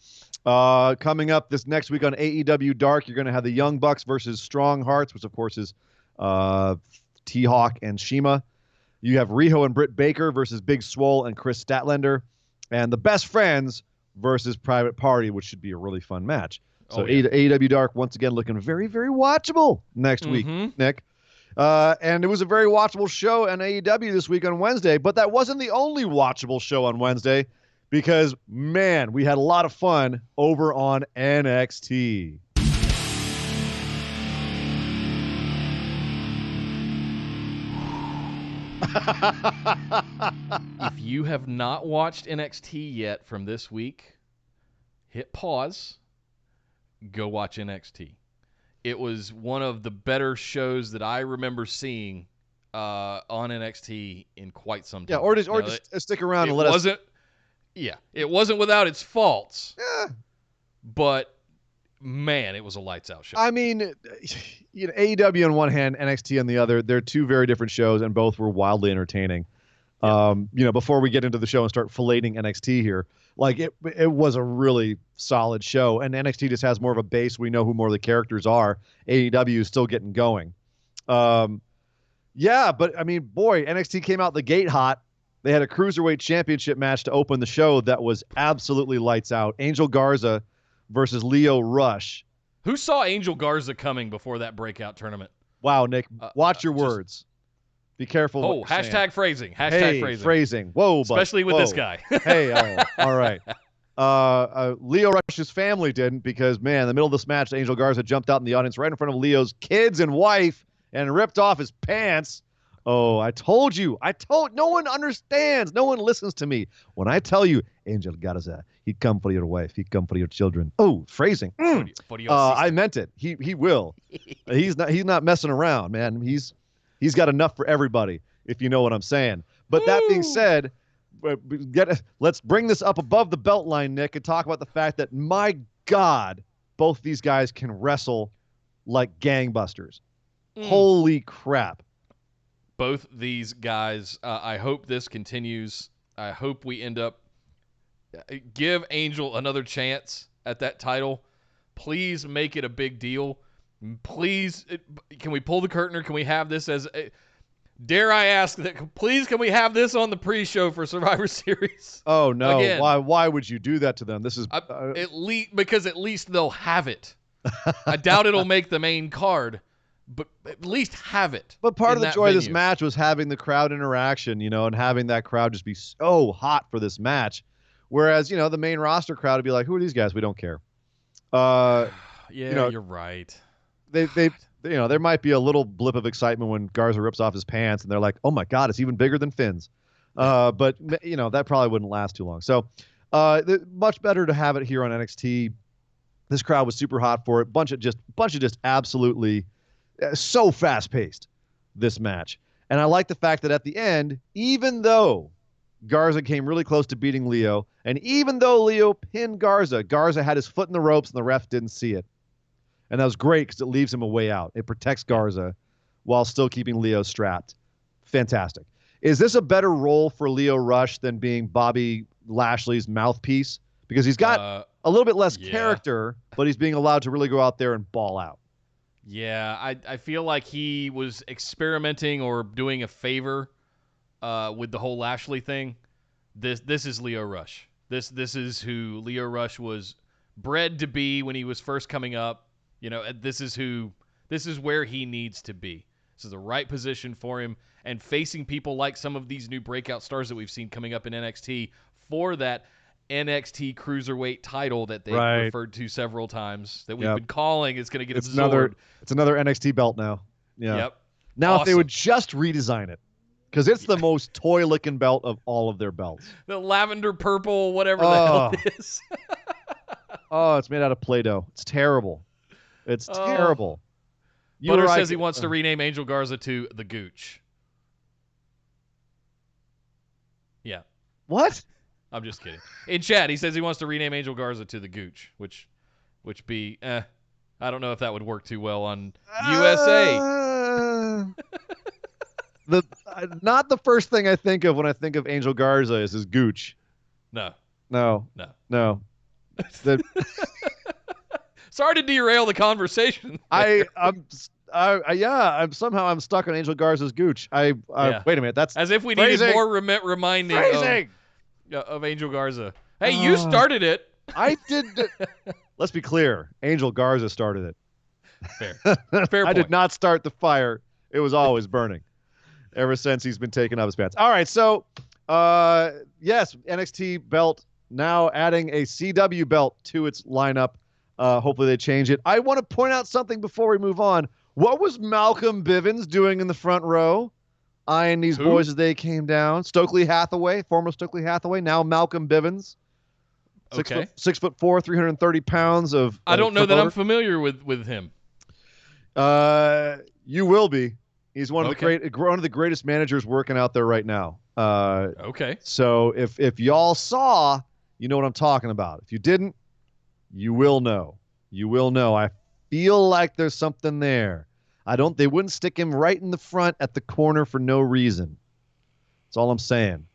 Coming up this next week on AEW Dark, you're going to have the Young Bucks versus Strong Hearts, which, of course, is T-Hawk and Shima. You have Riho and Britt Baker versus Big Swole and Chris Statlander. And the Best Friends versus Private Party, which should be a really fun match. So AEW Dark, once again, looking very, very watchable next week, Nick. And it was a very watchable show on AEW this week on Wednesday, but that wasn't the only watchable show on Wednesday because, man, we had a lot of fun over on NXT. If you have not watched NXT yet from this week, hit pause, go watch NXT. It was one of the better shows that I remember seeing on NXT in quite some time. Yeah, or just stick around and let us. Yeah, it wasn't without its faults. Yeah. But man, it was a lights out show. I mean, AEW on one hand, NXT on the other. They're two very different shows, and both were wildly entertaining. Yeah. Before we get into the show and start filleting NXT here, Like it was a really solid show, and NXT just has more of a base. We know who more of the characters are. AEW is still getting going. Yeah, but I mean, boy, NXT came out the gate hot. They had a cruiserweight championship match to open the show that was absolutely lights out. Angel Garza versus Lio Rush. Who saw Angel Garza coming before that breakout tournament? Wow, Nick, watch your words. Be careful. Oh, hashtag phrasing. Hashtag phrasing. Whoa, especially with this guy. Hey, all right. Lio Rush's family didn't because, man, in the middle of this match, Angel Garza jumped out in the audience right in front of Leo's kids and wife and ripped off his pants. Oh, I told you. No one understands. No one listens to me. When I tell you, Angel Garza, he come for your wife. He come for your children. Oh, phrasing. I meant it. He will. He's not messing around, man. He's got enough for everybody, if you know what I'm saying. But that being said, let's bring this up above the belt line, Nick, and talk about the fact that, my God, both these guys can wrestle like gangbusters. Holy crap. Both these guys, I hope this continues. I hope we end up give Angel another chance at that title. Please make it a big deal. Please, can we pull the curtain, or can we have this as dare I ask that? Please, can we have this on the pre-show for Survivor Series? Oh no! Again, why would you do that to them? This is because at least they'll have it. I doubt it'll make the main card, but at least have it. But part of the joy of this match was having the crowd interaction, and having that crowd just be so hot for this match. Whereas, the main roster crowd would be like, who are these guys? We don't care. Yeah, you're right. There might be a little blip of excitement when Garza rips off his pants and they're like, oh my God, it's even bigger than Finn's. But that probably wouldn't last too long. So much better to have it here on NXT. This crowd was super hot for it. Bunch of just absolutely so fast paced, this match. And I like the fact that at the end, even though Garza came really close to beating Lio, and even though Lio pinned Garza had his foot in the ropes and the ref didn't see it. And that was great because it leaves him a way out. It protects Garza while still keeping Lio strapped. Fantastic. Is this a better role for Lio Rush than being Bobby Lashley's mouthpiece? Because he's got a little bit less character, but he's being allowed to really go out there and ball out. Yeah, I feel like he was experimenting or doing a favor with the whole Lashley thing. This is Lio Rush. This is who Lio Rush was bred to be when he was first coming up. This is where he needs to be. This is the right position for him, and facing people like some of these new breakout stars that we've seen coming up in NXT for that NXT Cruiserweight title that they referred to several times that we've been calling is going to get absorbed. It's another NXT belt now. Yeah. Yep. Now, awesome. If they would just redesign it, because it's the most toy-looking belt of all of their belts. The lavender purple, whatever the hell it is. Oh, it's made out of Play-Doh. It's terrible. It's terrible. Butter says he wants to rename Angel Garza to the Gooch. Yeah. What? I'm just kidding. In chat, he says he wants to rename Angel Garza to the Gooch, which be, I don't know if that would work too well on USA. Not the first thing I think of when I think of Angel Garza is his Gooch. No. Sorry to derail the conversation. I'm stuck on Angel Garza's Gooch. Wait a minute. That's as if we needed more reminding of Angel Garza. Hey, you started it. I did. Let's be clear. Angel Garza started it. Fair point. I did not start the fire. It was always burning ever since he's been taking off his pants. All right. So, yes, NXT belt now adding a CW belt to its lineup. Hopefully they change it. I want to point out something before we move on. What was Malcolm Bivens doing in the front row? Eyeing these boys as they came down. Stokely Hathaway, former Stokely Hathaway, now Malcolm Bivens. 6'4", 330 pounds of. I don't know that I'm familiar with him. You will be. He's one of the greatest managers working out there right now. So if y'all saw, you know what I'm talking about. If you didn't, you will know. You will know. I feel like there's something there. They wouldn't stick him right in the front at the corner for no reason. That's all I'm saying.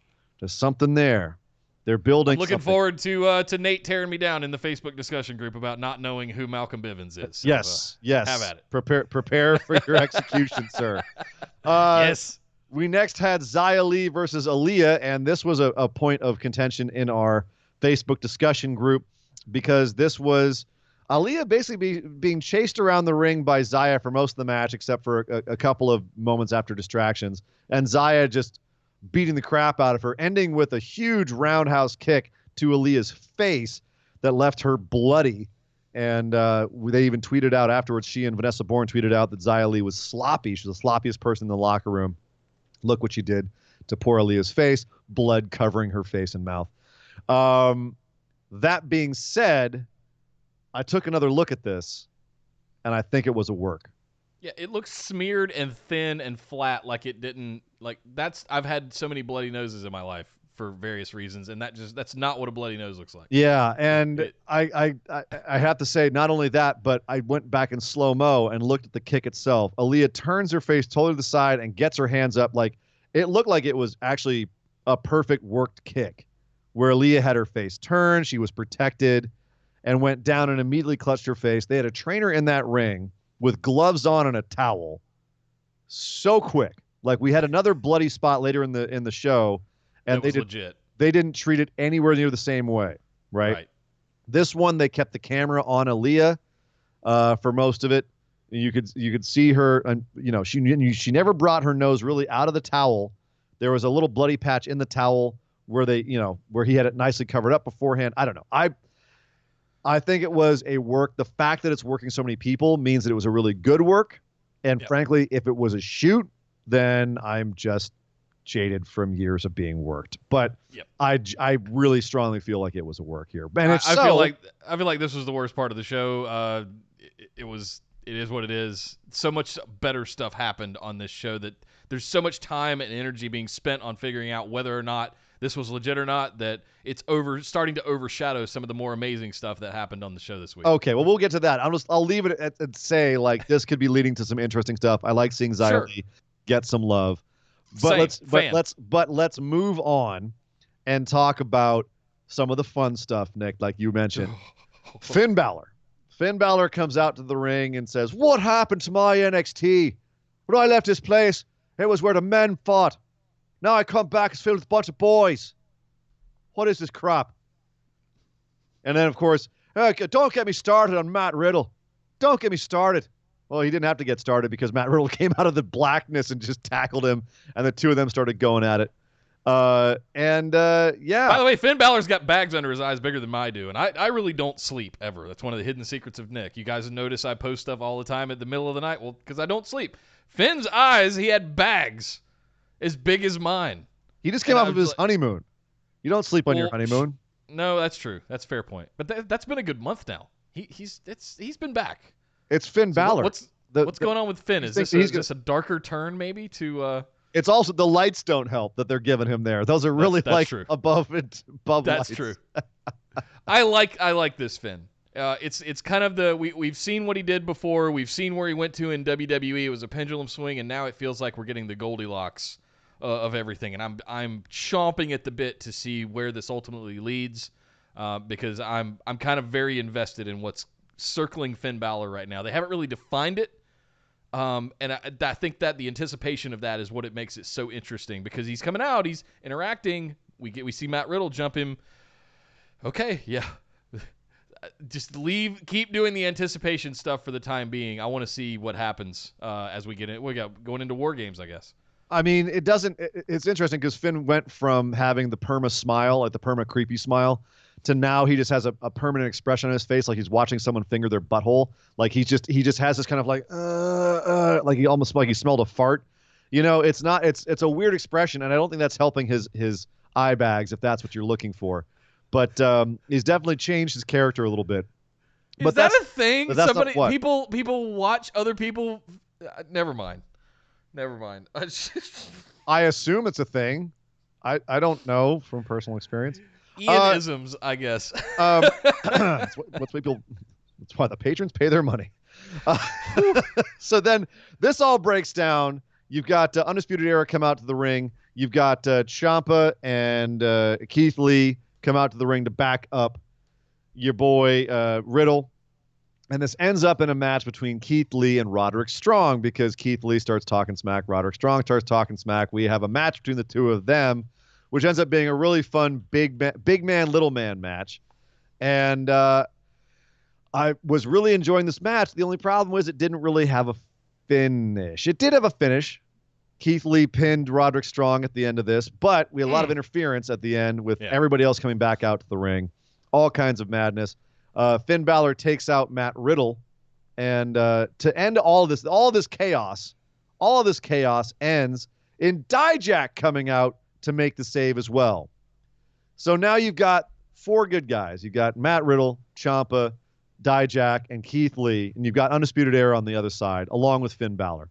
There's something there. They're building. I'm looking something. forward to Nate tearing me down in the Facebook discussion group about not knowing who Malcolm Bivens is. So, yes. Have at it. Prepare for your execution, sir. Yes. We next had Xia Li versus Aaliyah, and this was a point of contention in our Facebook discussion group because this was Aaliyah basically being chased around the ring by Xia for most of the match, except for a couple of moments after distractions, and Xia just beating the crap out of her, ending with a huge roundhouse kick to Aaliyah's face that left her bloody. And they even tweeted out afterwards, she and Vanessa Bourne tweeted out that Xia Li was sloppy. She was the sloppiest person in the locker room. Look what she did to poor Aaliyah's face, blood covering her face and mouth. That being said, I took another look at this, and I think it was a work. Yeah, it looks smeared and thin and flat, like it didn't. Like I've had so many bloody noses in my life for various reasons, and that's not what a bloody nose looks like. Yeah, and I have to say, not only that, but I went back in slow-mo and looked at the kick itself. Aaliyah turns her face totally to the side and gets her hands up. Like it looked like it was actually a perfect worked kick, where Aaliyah had her face turned, she was protected, and went down and immediately clutched her face. They had a trainer in that ring with gloves on and a towel. So quick. Like we had another bloody spot later in the show, and legit. They didn't treat it anywhere near the same way, right? This one they kept the camera on Aaliyah for most of it. You could see her, and she never brought her nose really out of the towel. There was a little bloody patch in the towel where where he had it nicely covered up beforehand. I don't know. I think it was a work. The fact that it's working so many people means that it was a really good work. And frankly, if it was a shoot, then I'm just jaded from years of being worked. But I really strongly feel like it was a work here. And I feel like this was the worst part of the show. It is what it is. So much better stuff happened on this show that there's so much time and energy being spent on figuring out whether or not this was legit or not, that it's starting to overshadow some of the more amazing stuff that happened on the show this week. Okay, well, we'll get to that. I'll leave it at say, like, this could be leading to some interesting stuff. I like seeing Xia Li get some love. But let's move on and talk about some of the fun stuff, Nick, like you mentioned. Finn Balor. Finn Balor comes out to the ring and says, "What happened to my NXT? When I left this place, it was where the men fought. Now I come back, it's filled with a bunch of boys. What is this crap?" And then, of course, don't get me started on Matt Riddle. Don't get me started. Well, he didn't have to get started because Matt Riddle came out of the blackness and just tackled him, and the two of them started going at it. By the way, Finn Balor's got bags under his eyes bigger than I do, and I really don't sleep ever. That's one of the hidden secrets of Nick. You guys notice I post stuff all the time at the middle of the night. Well, because I don't sleep. Finn's eyes, he had bags as big as mine. He just came off of his honeymoon. You don't sleep on your honeymoon. No, that's true. That's a fair point. But that's been a good month now. He's been back. It's Finn Balor. What's going on with Finn? Is this a darker turn maybe to? It's also the lights don't help that they're giving him there. Those are really that's true. above That's lights. True. I like this Finn. It's kind of we've seen what he did before. We've seen where he went to in WWE. It was a pendulum swing, and now it feels like we're getting the Goldilocks of everything. And I'm chomping at the bit to see where this ultimately leads, because I'm kind of very invested in what's circling Finn Balor right now. They haven't really defined it, and I think that the anticipation of that is what it makes it so interesting, because he's coming out, he's interacting. We see Matt Riddle jump him. Okay, yeah. Just keep doing the anticipation stuff for the time being. I want to see what happens as we get in. We got going into War Games, I guess. I mean, it's interesting because Finn went from having the perma smile, like the perma creepy smile, to now he just has a permanent expression on his face, like he's watching someone finger their butthole. Like he just has this kind of like he almost like he smelled a fart. It's a weird expression, and I don't think that's helping his eye bags if that's what you're looking for. But he's definitely changed his character a little bit. Is that a thing? Somebody, people watch other people. Never mind. I assume it's a thing. I don't know from personal experience. Ian-isms, I guess. That's why the patrons pay their money. So then this all breaks down. You've got Undisputed Era come out to the ring. You've got Ciampa and Keith Lee come out to the ring to back up your boy Riddle. And this ends up in a match between Keith Lee and Roderick Strong because Keith Lee starts talking smack. Roderick Strong starts talking smack. We have a match between the two of them, which ends up being a really fun big man, little man match. And I was really enjoying this match. The only problem was it didn't really have a finish. It did have a finish. Keith Lee pinned Roderick Strong at the end of this, but we had a lot of interference at the end with everybody else coming back out to the ring. All kinds of madness. Finn Balor takes out Matt Riddle, and to end all of this chaos ends in Dijak coming out to make the save as well. So now you've got 4 good guys. You've got Matt Riddle, Ciampa, Dijak, and Keith Lee, and you've got Undisputed Era on the other side, along with Finn Balor.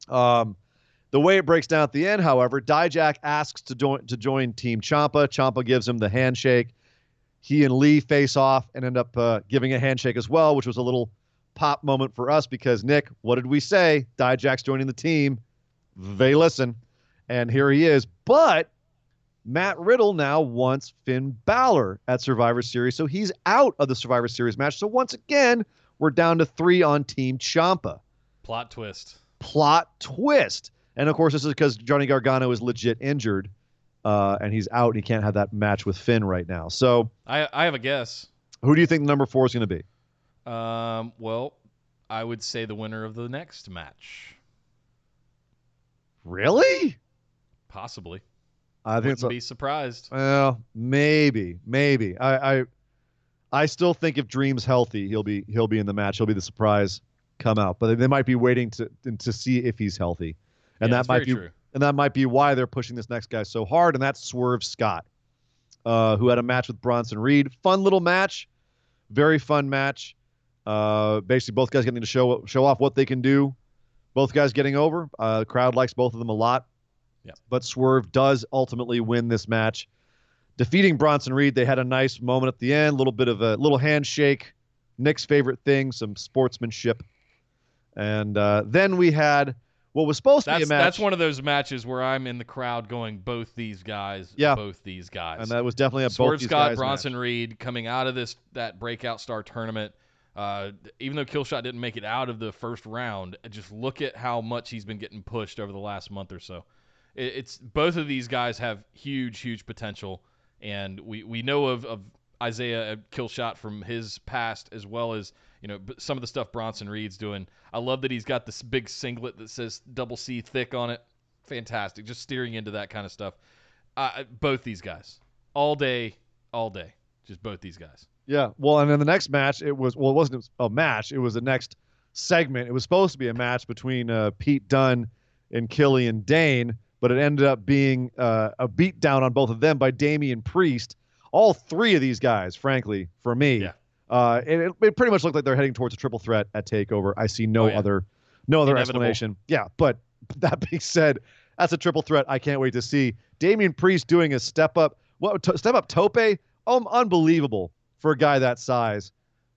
The way it breaks down at the end, however, Dijak asks to join Team Ciampa. Ciampa gives him the handshake. He and Lee face off and end up giving a handshake as well, which was a little pop moment for us because, Nick, what did we say? Dijak's joining the team. They listen. And here he is. But Matt Riddle now wants Finn Balor at Survivor Series, so he's out of the Survivor Series match. So once again, we're down to 3 on Team Ciampa. Plot twist. And, of course, this is because Johnny Gargano is legit injured. And he's out, and he can't have that match with Finn right now. So I have a guess. Who do you think number 4 is going to be? Well, I would say the winner of the next match. Really? Possibly. I think Wouldn't be surprised. Well, maybe. I still think if Dream's healthy, he'll be in the match. He'll be the surprise come out, but they might be waiting to see if he's healthy, and that might be true. And that might be why they're pushing this next guy so hard, and that's Swerve Scott, who had a match with Bronson Reed. Fun little match. Very fun match. Basically, both guys getting to show off what they can do. Both guys getting over. The crowd likes both of them a lot. Yeah. But Swerve does ultimately win this match. Defeating Bronson Reed, they had a nice moment at the end. A little bit of a little handshake. Nick's favorite thing, some sportsmanship. And then we had... what was supposed to be a match. That's one of those matches where I'm in the crowd going, both these guys, both these guys. And that was definitely a Swerve both these Scott, guys Bronson match. Reed coming out of that breakout star tournament. Even though Killshot didn't make it out of the first round, just look at how much he's been getting pushed over the last month or so. It's both of these guys have huge potential, and we know of Isaiah Killshot from his past as well as some of the stuff Bronson Reed's doing. I love that he's got this big singlet that says double C thick on it. Fantastic. Just steering into that kind of stuff. Both these guys. All day. Just both these guys. Yeah. Well, and then the next match, it wasn't a match. It was the next segment. It was supposed to be a match between Pete Dunne and Killian Dane, but it ended up being a beatdown on both of them by Damian Priest. All 3 of these guys, frankly, for me. Yeah. It pretty much looked like they're heading towards a triple threat at TakeOver. I see no other explanation. Yeah, but that being said, that's a triple threat I can't wait to see. Damian Priest doing a step up tope. Unbelievable for a guy that size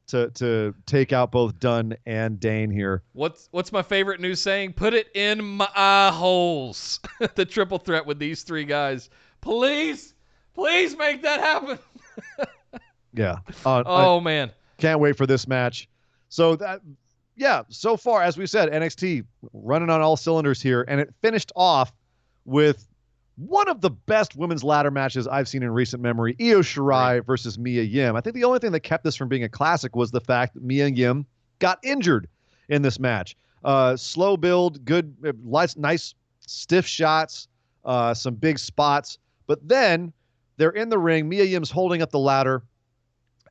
to take out both Dunn and Dane here. What's my favorite new saying? Put it in my eye holes. The triple threat with these 3 guys. Please make that happen. Yeah. Man. Can't wait for this match. So so far, as we said, NXT running on all cylinders here, and it finished off with one of the best women's ladder matches I've seen in recent memory, Io Shirai versus Mia Yim. I think the only thing that kept this from being a classic was the fact that Mia Yim got injured in this match. Slow build, good, nice, stiff shots, some big spots. But then they're in the ring. Mia Yim's holding up the ladder.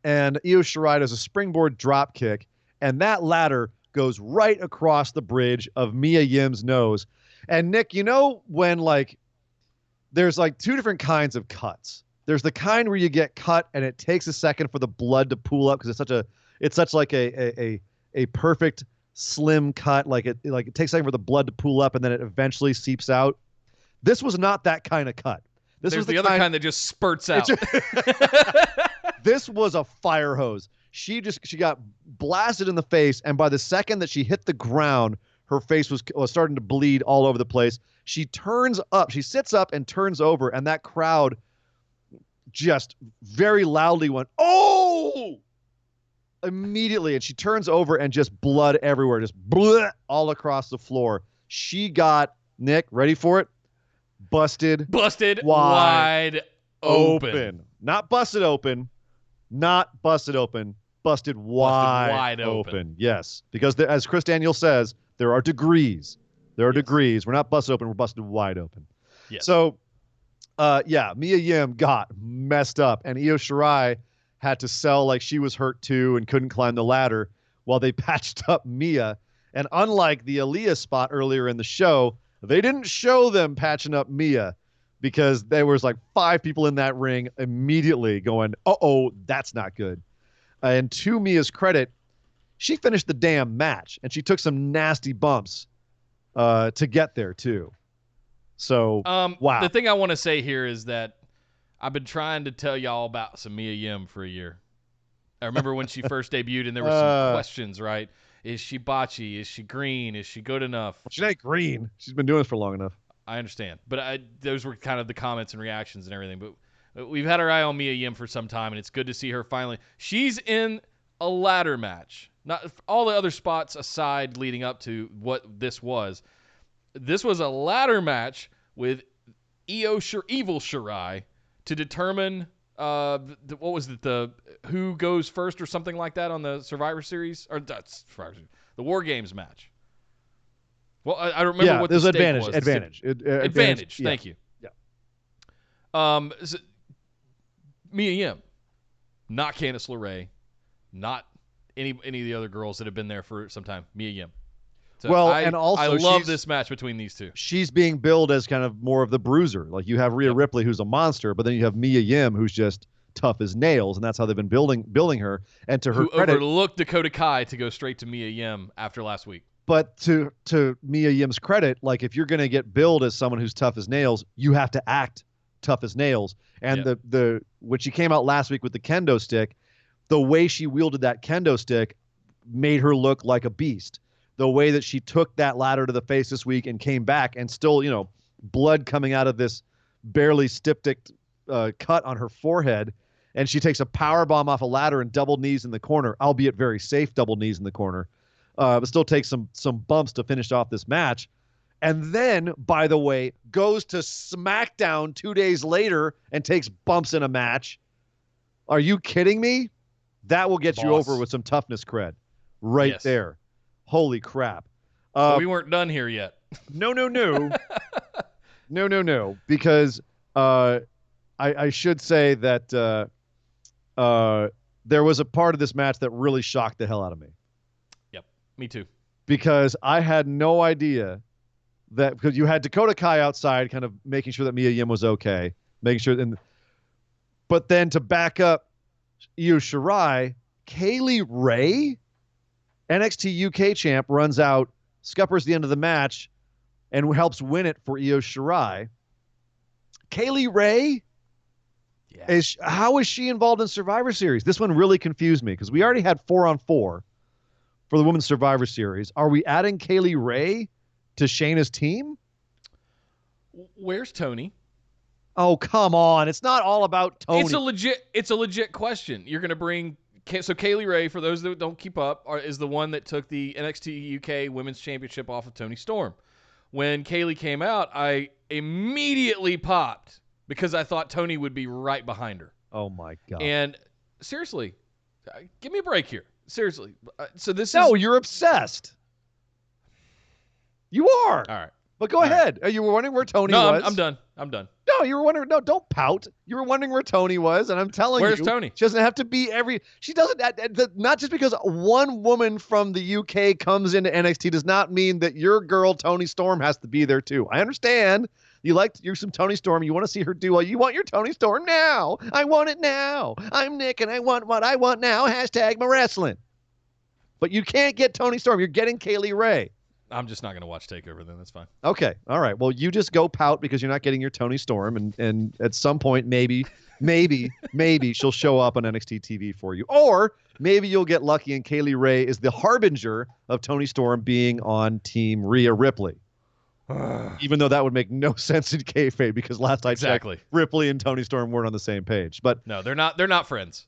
And Io Shirai does a springboard drop kick, and that ladder goes right across the bridge of Mia Yim's nose. And Nick, when there's 2 different kinds of cuts. There's the kind where you get cut and it takes a second for the blood to pool up because it's such a perfect slim cut. It takes a second for the blood to pool up and then it eventually seeps out. This was not that kind of cut. There's the other kind that just spurts out. This was a fire hose. She got blasted in the face, and by the second that she hit the ground, her face was starting to bleed all over the place. She sits up and turns over, and that crowd just very loudly went, "Oh!" immediately, and she turns over and just blood everywhere, just bleh, all across the floor. She got, Nick, ready for it? Busted wide open. Not busted open. Not busted open. Busted wide open. Yes. Because as Chris Daniels says, there are degrees. There are degrees. We're not busted open. We're busted wide open. Yes. So, Mia Yim got messed up, and Io Shirai had to sell like she was hurt too and couldn't climb the ladder while they patched up Mia. And unlike the Aaliyah spot earlier in the show, they didn't show them patching up Mia because there was like 5 people in that ring immediately going, uh-oh, that's not good. And to Mia's credit, she finished the damn match, and she took some nasty bumps to get there too. So, wow. The thing I want to say here is that I've been trying to tell y'all about some Mia Yim for a year. I remember when she first debuted, and there were some questions, right? Is she botchy? Is she green? Is she good enough? She's not green. She's been doing this for long enough. I understand. But those were kind of the comments and reactions and everything. But we've had our eye on Mia Yim for some time, and it's good to see her finally. She's in a ladder match. Not all the other spots aside leading up to what this was. This was a ladder match with Evil Shirai to determine what was it, the who goes first or something like that on the Survivor Series, or that's the War Games match. Well, I don't remember what the stake was. Advantage. Yeah. Thank you. Yeah. Mia Yim, not Candice LeRae, not any of the other girls that have been there for some time. Mia Yim. So and also I love this match between these two. She's being billed as kind of more of the bruiser. Like you have Rhea Ripley, who's a monster, but then you have Mia Yim, who's just tough as nails, and that's how they've been building her. And to her credit, overlooked Dakota Kai to go straight to Mia Yim after last week. But to Mia Yim's credit, like if you're going to get billed as someone who's tough as nails, you have to act tough as nails. And when she came out last week with the kendo stick, the way she wielded that kendo stick made her look like a beast. The way that she took that ladder to the face this week and came back and still, blood coming out of this barely styptic cut on her forehead, and she takes a power bomb off a ladder and double knees in the corner, albeit very safe double knees in the corner, but still takes some bumps to finish off this match. And then, by the way, goes to Smackdown 2 days later and takes bumps in a match. Are you kidding me? That will get you over with some toughness cred right there. Holy crap. We weren't done here yet. No. No. Because I should say that there was a part of this match that really shocked the hell out of me. Yep, me too. Because I had no idea that, because you had Dakota Kai outside kind of making sure that Mia Yim was okay, making sure. But then to back up Io Shirai, Kaylee Ray, NXT UK champ, runs out, scuppers the end of the match, and helps win it for Io Shirai. Kaylee Ray, how is she involved in Survivor Series? This one really confused me because we already had 4-on-4 for the Women's Survivor Series. Are we adding Kaylee Ray to Shayna's team? Where's Tony? Oh, come on. It's not all about Tony. It's a legit question. You're going to bring... So Kaylee Ray, for those that don't keep up, is the one that took the NXT UK Women's Championship off of Toni Storm. When Kaylee came out, I immediately popped because I thought Toni would be right behind her. Oh, my God. And seriously, give me a break here. Seriously. No, you're obsessed. You are. All right. But go ahead. You were wondering where Toni was. I'm done. No, you were wondering. No, don't pout. You were wondering where Toni was, and I'm telling Where's you. Toni? She doesn't have to be She doesn't. Not just because one woman from the UK comes into NXT does not mean that your girl Toni Storm has to be there too. I understand. You're some Toni Storm. You want to see her do well. You want your Toni Storm now. I want it now. I'm Nick, and I want what I want now. # my wrestling. But you can't get Toni Storm. You're getting Kaylee Ray. I'm just not going to watch TakeOver then. That's fine. Okay. All right. Well, you just go pout because you're not getting your Toni Storm, and at some point, maybe she'll show up on NXT TV for you. Or maybe you'll get lucky and Kaylee Ray is the harbinger of Toni Storm being on Team Rhea Ripley. Even though that would make no sense in kayfabe because last I checked, Ripley and Toni Storm weren't on the same page. But no, they're not. They're not friends.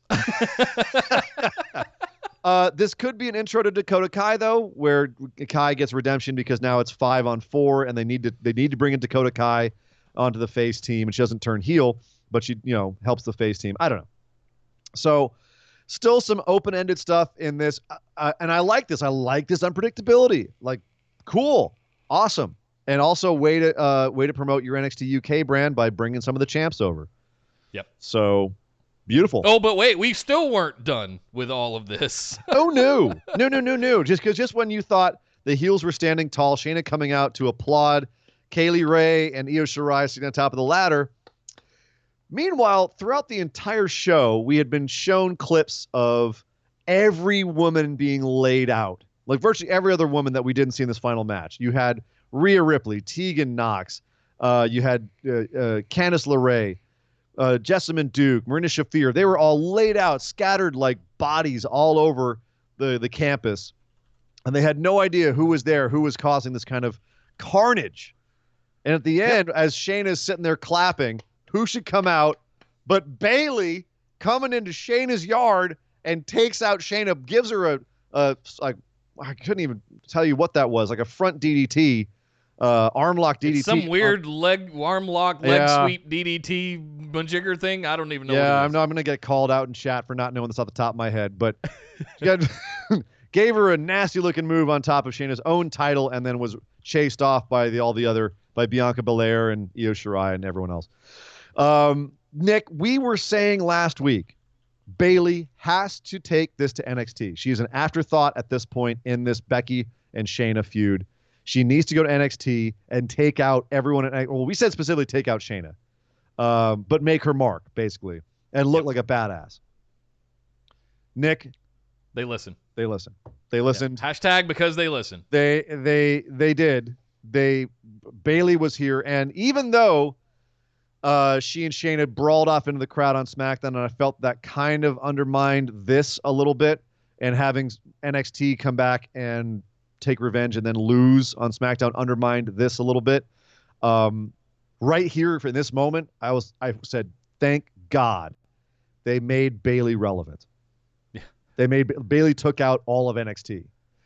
This could be an intro to Dakota Kai though, where Kai gets redemption because now it's 5-on-4, and they need to bring in Dakota Kai onto the face team, and she doesn't turn heel, but she helps the face team. I don't know. So, still some open-ended stuff in this, and I like this. I like this unpredictability. Like, cool, awesome. And also way to promote your NXT UK brand by bringing some of the champs over. Yep. So beautiful. Oh, but wait, we still weren't done with all of this. Oh no. Just when you thought the heels were standing tall, Shayna coming out to applaud Kaylee Ray and Io Shirai sitting on top of the ladder. Meanwhile, throughout the entire show, we had been shown clips of every woman being laid out. Like virtually every other woman that we didn't see in this final match. You had Rhea Ripley, Tegan Nox, you had Candice LeRae, Jessamine Duke, Marina Shafir. They were all laid out, scattered like bodies all over the campus. And they had no idea who was there, who was causing this kind of carnage. And at the end, as Shayna's sitting there clapping, who should come out but Bayley coming into Shayna's yard and takes out Shayna, gives her a I couldn't even tell you what that was, like a front DDT. Arm lock DDT. It's some weird arm lock, leg sweep DDT majigger thing. I don't even know. Yeah, I'm going to get called out in chat for not knowing this off the top of my head, but gave her a nasty looking move on top of Shayna's own title, and then was chased off by by Bianca Belair and Io Shirai and everyone else. Nick, we were saying last week, Bayley has to take this to NXT. She is an afterthought at this point in this Becky and Shayna feud. She needs to go to NXT and take out everyone. Well, we said specifically take out Shayna, but make her mark, basically, and look like a badass. Nick. They listen. They listened. Hashtag because they listen. They did. Bayley was here, and even though she and Shayna brawled off into the crowd on SmackDown, and I felt that kind of undermined this a little bit, and having NXT come back and take revenge and then lose on SmackDown undermined this a little bit. Right here in this moment, I said, thank God they made Bayley relevant. Yeah. Bayley took out all of NXT.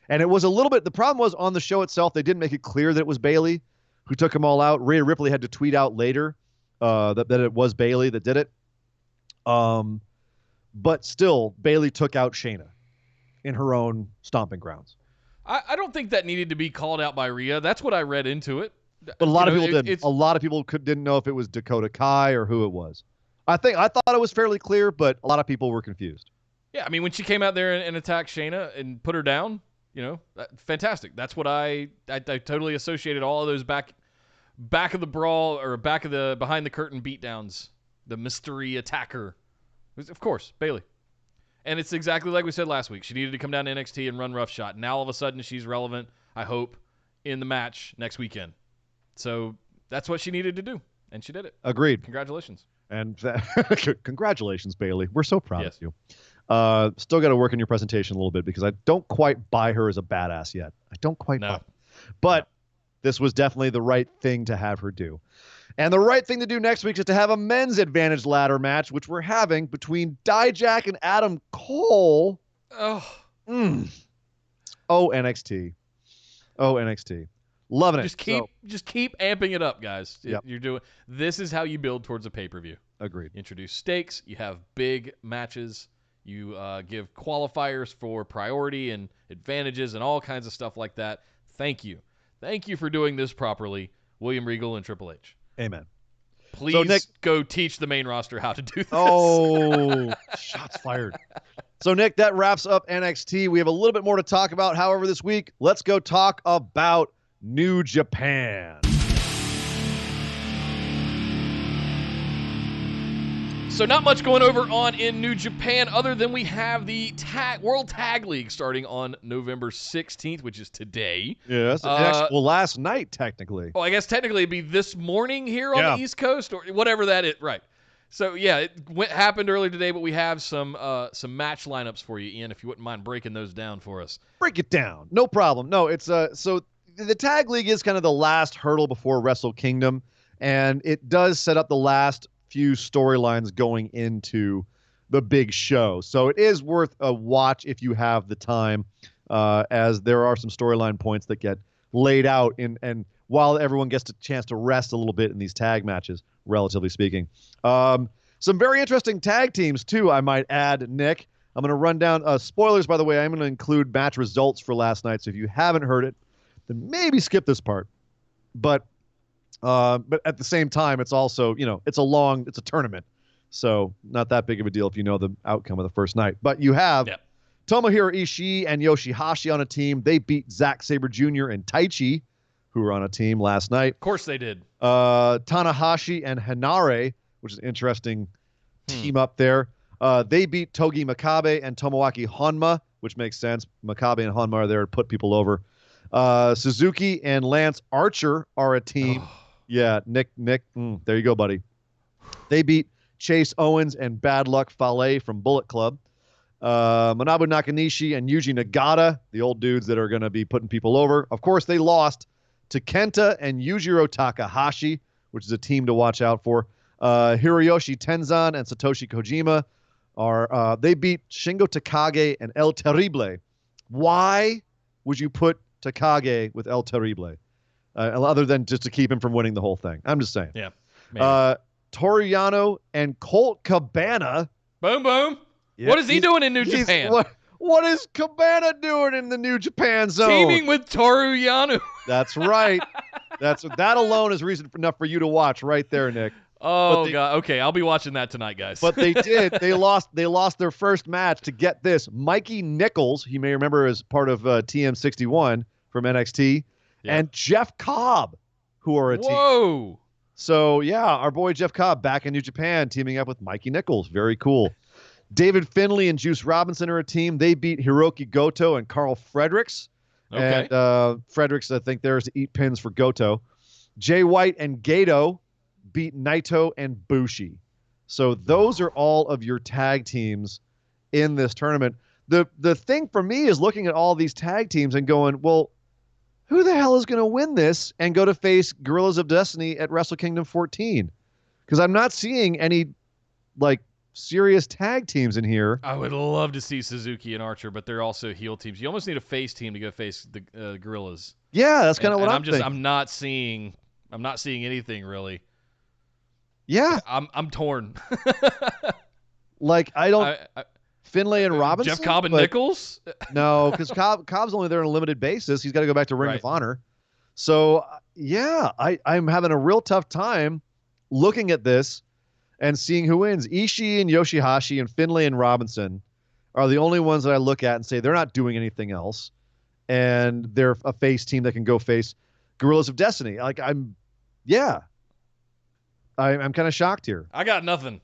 And it was a little bit, the problem was on the show itself, they didn't make it clear that it was Bayley who took them all out. Rhea Ripley had to tweet out later that it was Bayley that did it. But still, Bayley took out Shayna in her own stomping grounds. I don't think that needed to be called out by Rhea. That's what I read into it. But a lot of people didn't. A lot of people didn't know if it was Dakota Kai or who it was. I thought it was fairly clear, but a lot of people were confused. Yeah, I mean, when she came out there and attacked Shayna and put her down, fantastic. That's what I totally associated all of those back of the brawl or behind the curtain beatdowns. The mystery attacker, of course, Bayley. And it's exactly like we said last week. She needed to come down to NXT and run roughshod. Now all of a sudden she's relevant, I hope, in the match next weekend. So that's what she needed to do, and she did it. Agreed. Congratulations. And congratulations, Bayley. We're so proud of you. Still got to work on your presentation a little bit because I don't quite buy her as a badass yet. I don't quite buy it. But this was definitely the right thing to have her do. And the right thing to do next week is to have a men's advantage ladder match, which we're having between Dijak and Adam Cole. Oh, NXT. Oh, NXT. Loving it. Just keep amping it up, guys. Yep. This is how you build towards a pay-per-view. Agreed. You introduce stakes. You have big matches. You give qualifiers for priority and advantages and all kinds of stuff like that. Thank you. Thank you for doing this properly, William Regal and Triple H. Amen. Please go teach the main roster how to do this. Oh, shots fired. So, Nick, that wraps up NXT. We have a little bit more to talk about. However, this week, let's go talk about New Japan. So not much going over on in New Japan other than we have the World Tag League starting on November 16th, which is today. Yes. Last night, technically. Oh, I guess technically it'd be this morning here on the East Coast or whatever that is. Right. So, yeah, it happened earlier today, but we have some match lineups for you, Ian, if you wouldn't mind breaking those down for us. Break it down. No problem. No, it's so the tag league is kind of the last hurdle before Wrestle Kingdom, and it does set up the last few storylines going into the big show. So it is worth a watch if you have the time, as there are some storyline points that get laid out and while everyone gets a chance to rest a little bit in these tag matches, relatively speaking. Some very interesting tag teams, too, I might add, Nick. I'm going to run down spoilers, by the way. I'm going to include match results for last night, so if you haven't heard it, then maybe skip this part. But at the same time, it's also, it's a tournament. So not that big of a deal if you know the outcome of the first night. But you have Tomohiro Ishii and Yoshihashi on a team. They beat Zack Sabre Jr. and Taichi, who were on a team last night. Of course they did. Tanahashi and Hanare, which is an interesting team up there. They beat Togi Makabe and Tomoaki Honma, which makes sense. Makabe and Honma are there to put people over. Suzuki and Lance Archer are a team. Oh. Yeah, Nick, there you go, buddy. They beat Chase Owens and Bad Luck Fale from Bullet Club. Manabu Nakanishi and Yuji Nagata, the old dudes that are going to be putting people over. Of course, they lost to Kenta and Yujiro Takahashi, which is a team to watch out for. Hiroyoshi Tenzan and Satoshi Kojima they beat Shingo Takagi and El Terrible. Why would you put Takagi with El Terrible? Other than just to keep him from winning the whole thing. I'm just saying. Yeah. Maybe. Toru Yano and Colt Cabana. Boom, boom. Yeah, what is he doing in New Japan? What is Cabana doing in the New Japan zone? Teaming with Toru Yano. That's right. That alone is reason enough for you to watch right there, Nick. Oh, God. Okay, I'll be watching that tonight, guys. But they did. They lost their first match to get this. Mikey Nichols, you may remember as part of TM61 from NXT, and Jeff Cobb, who are a team. Whoa. So, yeah, our boy Jeff Cobb back in New Japan teaming up with Mikey Nichols. Very cool. David Finlay and Juice Robinson are a team. They beat Hiroki Goto and Carl Fredericks. Okay. And Fredericks, I think, there's to eat pins for Goto. Jay White and Gato beat Naito and Bushi. So those are all of your tag teams in this tournament. The thing for me is looking at all these tag teams and going, well, who the hell is going to win this and go to face Guerrillas of Destiny at Wrestle Kingdom 14? Because I'm not seeing any, serious tag teams in here. I would love to see Suzuki and Archer, but they're also heel teams. You almost need a face team to go face the Guerrillas. Yeah, that's kind of what I'm thinking. I'm not seeing anything really. Yeah, I'm torn. Finlay and Robinson? Jeff Cobb and Nichols? No, because Cobb's only there on a limited basis. He's got to go back to Ring of Honor. So, yeah, I'm having a real tough time looking at this and seeing who wins. Ishii and Yoshihashi and Finlay and Robinson are the only ones that I look at and say they're not doing anything else. And they're a face team that can go face Guerrillas of Destiny. I'm kind of shocked here. I got nothing.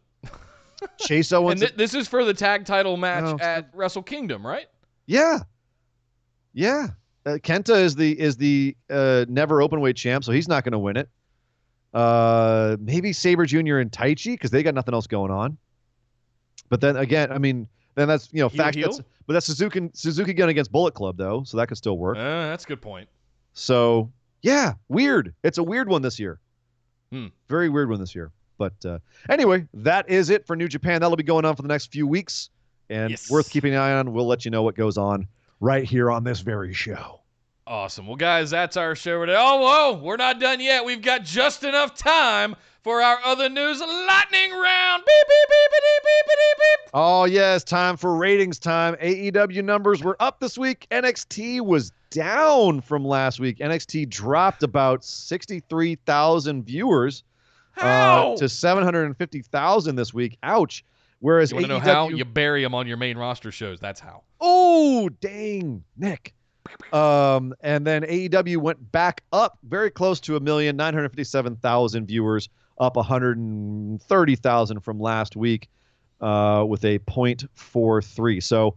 Chase Owens. And this is for the tag title match at Wrestle Kingdom, right? Yeah. Yeah. Kenta is the never openweight champ, so he's not going to win it. Maybe Sabre Jr. and Taichi, because they got nothing else going on. But then again, then that's fact. But that's Suzuki going against Bullet Club though, so that could still work. That's a good point. So yeah, weird. It's a weird one this year. Very weird one this year. But anyway, that is it for New Japan. That'll be going on for the next few weeks, and worth keeping an eye on. We'll let you know what goes on right here on this very show. Awesome. Well, guys, that's our show today. Oh, whoa, we're not done yet. We've got just enough time for our other news lightning round. Beep, beep, beep, beep, beep, beep, beep. Oh, yes, time for ratings time. AEW numbers were up this week. NXT was down from last week. NXT dropped about 63,000 viewers to 750,000 this week. Ouch. Whereas you want to know how? You bury them on your main roster shows. That's how. Oh, dang, Nick. And then AEW went back up very close to 1,957,000 viewers, up 130,000 from last week with a 0.43. So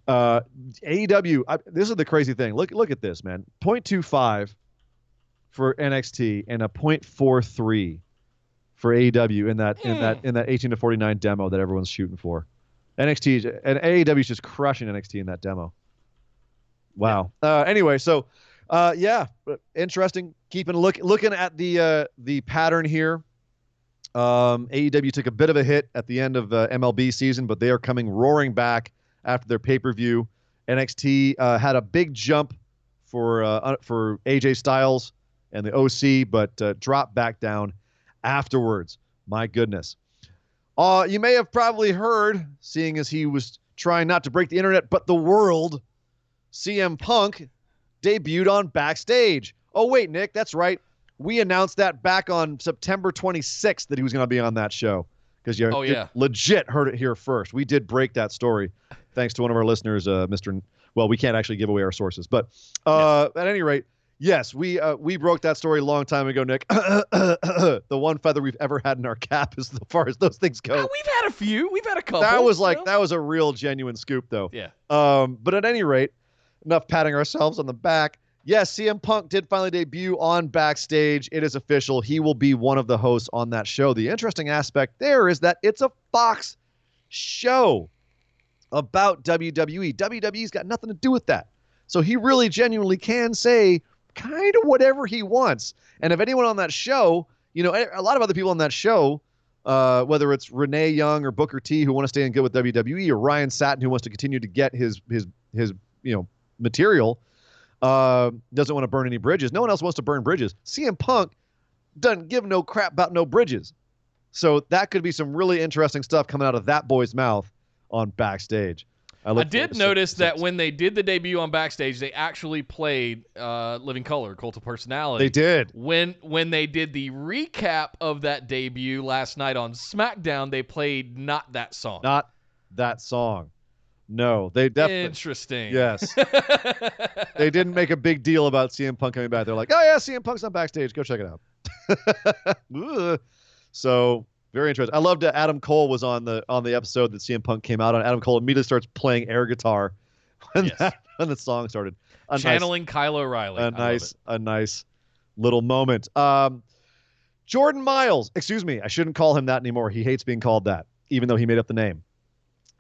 AEW, this is the crazy thing. Look at this, man. 0.25 for NXT and a 0.43 for AEW in that 18 to 49 demo that everyone's shooting for. NXT and AEW is just crushing NXT in that demo. Wow. Anyway, so Yeah, interesting. Looking at the pattern here. AEW took a bit of a hit at the end of the MLB season, but they are coming roaring back after their pay-per-view. NXT had a big jump for AJ Styles and the OC, but dropped back down afterwards. My goodness. You may have probably heard, seeing as he was trying not to break the internet, but the world, CM Punk debuted on Backstage. Oh, wait, Nick, that's right. We announced that back on September 26th that he was going to be on that show. Because you legit heard it here first. We did break that story, thanks to one of our listeners, Mr. Well, we can't actually give away our sources. But at any rate, yes, we broke that story a long time ago, Nick. The one feather we've ever had in our cap as far as those things go. We've had a few. We've had a couple. That was a real genuine scoop, though. Yeah. But at any rate, enough patting ourselves on the back. Yes, CM Punk did finally debut on Backstage. It is official. He will be one of the hosts on that show. The interesting aspect there is that it's a Fox show about WWE. WWE's got nothing to do with that. So he really genuinely can say kind of whatever he wants. And if anyone on that show, a lot of other people on that show, whether it's Renee Young or Booker T who want to stay in good with WWE, or Ryan Satin who wants to continue to get his material, doesn't want to burn any bridges. No one else wants to burn bridges. CM Punk doesn't give no crap about no bridges. So that could be some really interesting stuff coming out of that boy's mouth on Backstage. I did notice that when they did the debut on Backstage, they actually played Living Color, Cult of Personality. They did. When they did the recap of that debut last night on Smackdown, they played not that song. Not that song. No, they definitely. Interesting. Yes. They didn't make a big deal about CM Punk coming back. They're like, oh, yeah, CM Punk's on Backstage. Go check it out. So, very interesting. I loved that Adam Cole was on the episode that CM Punk came out on. Adam Cole immediately starts playing air guitar when the song started. Channeling Kyle O'Reilly. A nice little moment. Jordan Miles. Excuse me. I shouldn't call him that anymore. He hates being called that, even though he made up the name.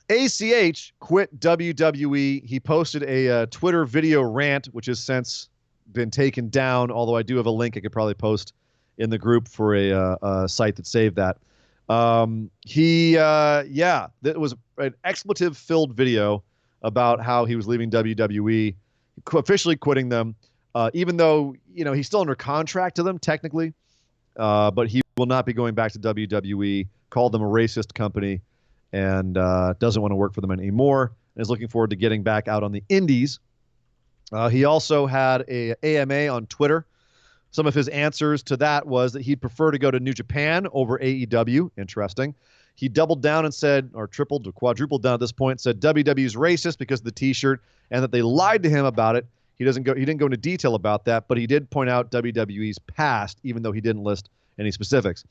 ACH quit WWE. He posted a Twitter video rant, which has since been taken down, although I do have a link I could probably post in the group for a site that saved that. That was an expletive-filled video about how he was leaving WWE, officially quitting them, even though, he's still under contract to them, technically, but he will not be going back to WWE, called them a racist company, and doesn't want to work for them anymore, and is looking forward to getting back out on the indies. He also had a AMA on Twitter. Some of his answers to that was that he'd prefer to go to New Japan over AEW. Interesting. He doubled down and said, or tripled or quadrupled down at this point, said WWE's racist because of the T-shirt and that they lied to him about it. He didn't go into detail about that, but he did point out WWE's past, even though he didn't list any specifics.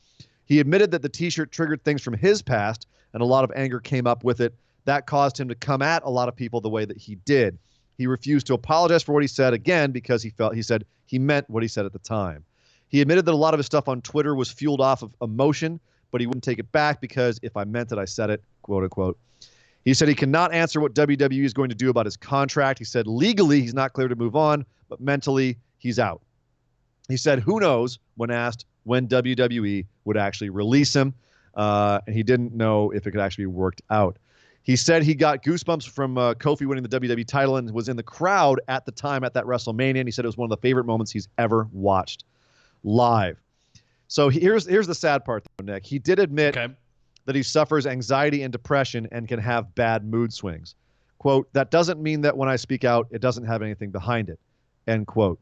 He admitted that the T-shirt triggered things from his past, and a lot of anger came up with it. That caused him to come at a lot of people the way that he did. He refused to apologize for what he said again because he said he meant what he said at the time. He admitted that a lot of his stuff on Twitter was fueled off of emotion, but he wouldn't take it back because if I meant it, I said it, quote unquote. He said he cannot answer what WWE is going to do about his contract. He said legally he's not clear to move on, but mentally he's out. He said who knows when asked when WWE would actually release him, and he didn't know if it could actually be worked out. He said he got goosebumps from Kofi winning the WWE title and was in the crowd at the time at that WrestleMania, and he said it was one of the favorite moments he's ever watched live. So here's the sad part, though, Nick. He did admit that he suffers anxiety and depression and can have bad mood swings. Quote, that doesn't mean that when I speak out, it doesn't have anything behind it, end quote.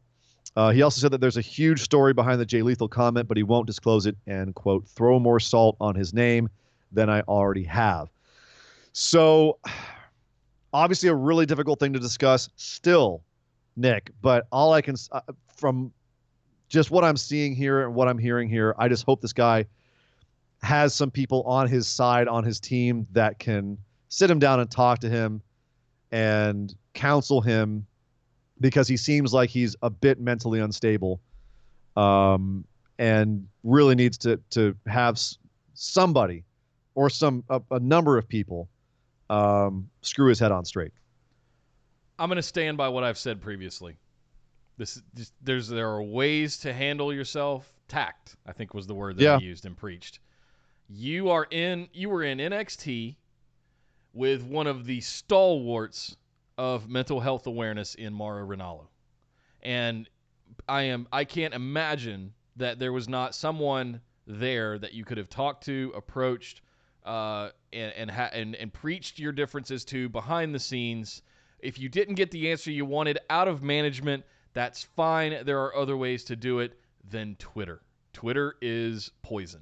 He also said that there's a huge story behind the Jay Lethal comment, but he won't disclose it and, quote, throw more salt on his name than I already have. So, obviously a really difficult thing to discuss still, Nick, but all I can, from just what I'm seeing here and what I'm hearing here, I just hope this guy has some people on his side, on his team that can sit him down and talk to him and counsel him, because he seems like he's a bit mentally unstable, and really needs to have somebody or a number of people screw his head on straight. I'm going to stand by what I've said previously. There are ways to handle yourself. Tact, I think, was the word that I used and preached. You were in NXT with one of the stalwarts of mental health awareness in Mauro Ranallo. And I can't imagine that there was not someone there that you could have talked to, approached, and preached your differences to behind the scenes. If you didn't get the answer you wanted out of management, that's fine. There are other ways to do it than Twitter. Twitter is poison.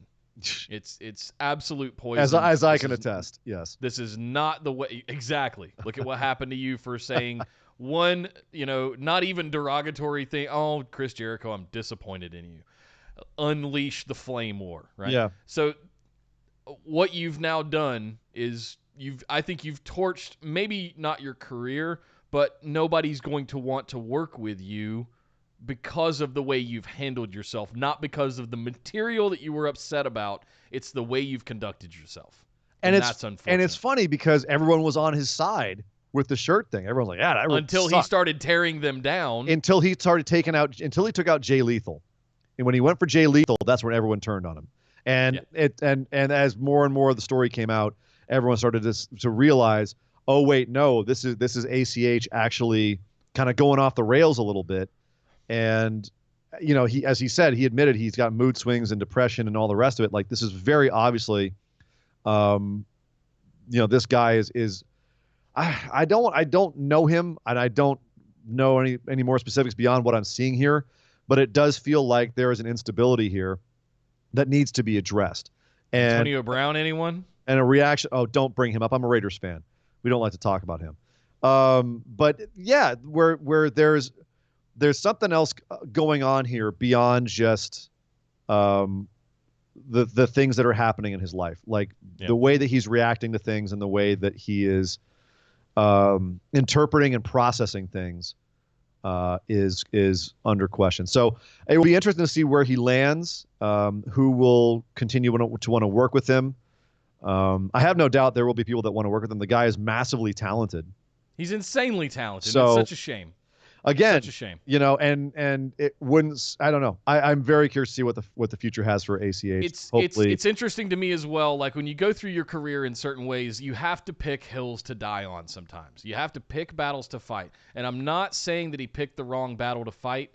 It's absolute poison. As I can attest, yes. This is not the way. Exactly. Look at what happened to you for saying one, not even derogatory thing. Oh, Chris Jericho, I'm disappointed in you. Unleash the flame war, right? Yeah. So what you've now done is I think you've torched maybe not your career, but nobody's going to want to work with you because of the way you've handled yourself, not because of the material that you were upset about. It's the way you've conducted yourself. And that's unfortunate. And it's funny because everyone was on his side with the shirt thing. Everyone's like, yeah, that really until sucked. He started tearing them down. Until he took out Jay Lethal. And when he went for Jay Lethal, that's when everyone turned on him. And and as more and more of the story came out, everyone started to realize, oh wait, no, this is ACH actually kind of going off the rails a little bit. And he, as he said, he admitted he's got mood swings and depression and all the rest of it. Like, this is very obviously, this guy is I don't know him, and I don't know any more specifics beyond what I'm seeing here, but it does feel like there is an instability here that needs to be addressed. And Antonio Brown, anyone? And a reaction. Oh, don't bring him up. I'm a Raiders fan. We don't like to talk about him. But yeah, where there's something else going on here beyond just the things that are happening in his life, like the way that he's reacting to things and the way that he is interpreting and processing things is under question. So it will be interesting to see where he lands, who will continue to want to work with him. I have no doubt there will be people that want to work with him. The guy is massively talented. He's insanely talented. So, it's such a shame. Again, such a shame. And it wouldn't. I don't know. I'm very curious to see what the future has for ACH. It's interesting to me as well. Like, when you go through your career in certain ways, you have to pick hills to die on. Sometimes you have to pick battles to fight. And I'm not saying that he picked the wrong battle to fight,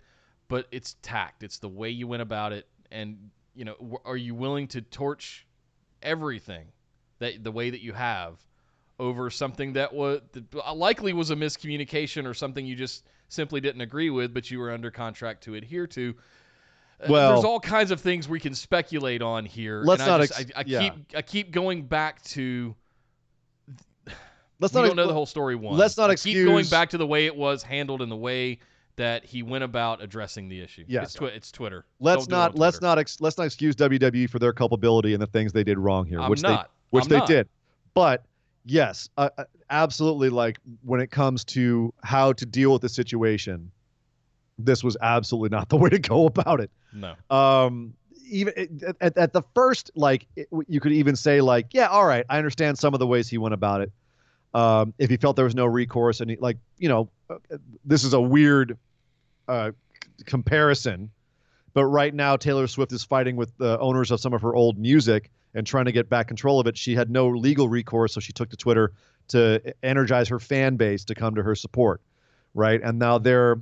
but it's tact. It's the way you went about it. And are you willing to torch everything the way that you have over something that likely was a miscommunication or something you just simply didn't agree with, but you were under contract to adhere to. Well, there's all kinds of things we can speculate on here. I keep going back to. We don't know the whole story. Keep going back to the way it was handled and the way that he went about addressing the issue. Yes. It's Twitter. Let's not excuse WWE for their culpability and the things they did wrong here, which they did. But yes, absolutely. Like, when it comes to how to deal with the situation, this was absolutely not the way to go about it. No. Even at the first, you could even say, yeah, all right, I understand some of the ways he went about it. If he felt there was no recourse, and this is a weird comparison, but right now Taylor Swift is fighting with the owners of some of her old music and trying to get back control of it. She had no legal recourse, so she took to Twitter to energize her fan base to come to her support, right? And now they're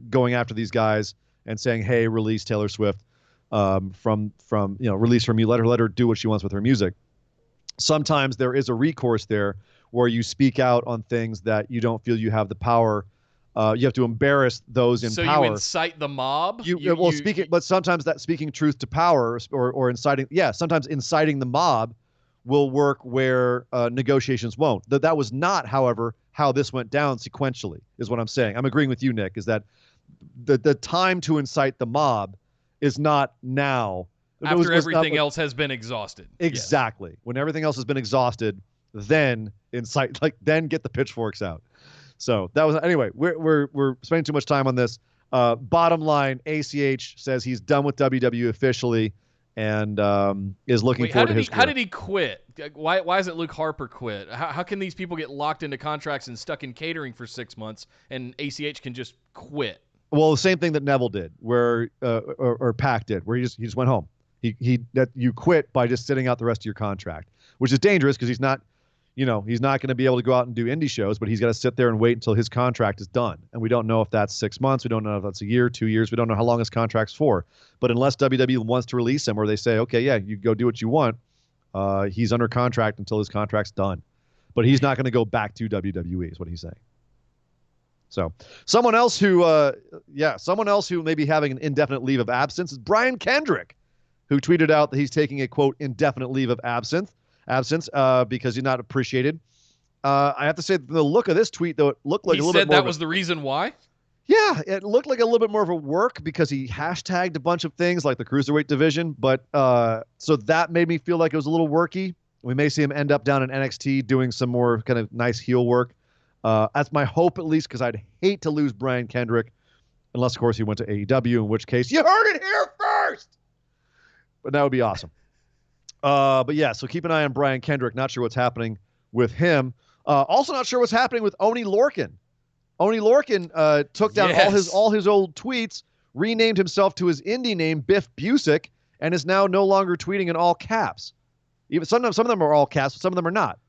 going after these guys and saying, "Hey, release Taylor Swift from release from you. Let her do what she wants with her music." Sometimes there is a recourse there where you speak out on things that you don't feel you have the power. You have to embarrass those in power. So you incite the mob? But sometimes that speaking truth to power or inciting, sometimes inciting the mob will work where negotiations won't. That was not, however, how this went down sequentially, is what I'm saying. I'm agreeing with you, Nick, is that the time to incite the mob is not now. After everything else has been exhausted. Exactly. Yes. When everything else has been exhausted, then incite, then get the pitchforks out. So that was, anyway, we're spending too much time on this. Bottom line, ACH says he's done with WWE officially and is looking forward to his career. How did he quit? Why isn't Luke Harper quit? How can these people get locked into contracts and stuck in catering for 6 months and ACH can just quit? Well, the same thing that Neville did, where or Pac did, where he just went home. That you quit by just sitting out the rest of your contract, which is dangerous because he's not going to be able to go out and do indie shows, but he's got to sit there and wait until his contract is done. And we don't know if that's 6 months. We don't know if that's a year, 2 years. We don't know how long his contract's for. But unless WWE wants to release him or they say, okay, yeah, you go do what you want, he's under contract until his contract's done. But he's not going to go back to WWE is what he's saying. So someone else who may be having an indefinite leave of absence is Brian Kendrick, who tweeted out that he's taking a, quote, indefinite leave of absence because he's not appreciated. I have to say the look of this tweet, though, it looked like a little bit more. He said that was the reason why? Yeah, it looked like a little bit more of a work because he hashtagged a bunch of things like the cruiserweight division. But so that made me feel like it was a little worky. We may see him end up down in NXT doing some more kind of nice heel work. That's my hope, at least, because I'd hate to lose Brian Kendrick, unless, of course, he went to AEW, in which case you heard it here first. But that would be awesome. But yeah, so keep an eye on Brian Kendrick. Not sure what's happening with him. Also not sure what's happening with Oney Lorcan. Oney Lorcan took down all his old tweets, renamed himself to his indie name, Biff Busick, and is now no longer tweeting in all caps. Even some of them are all caps, but some of them are not.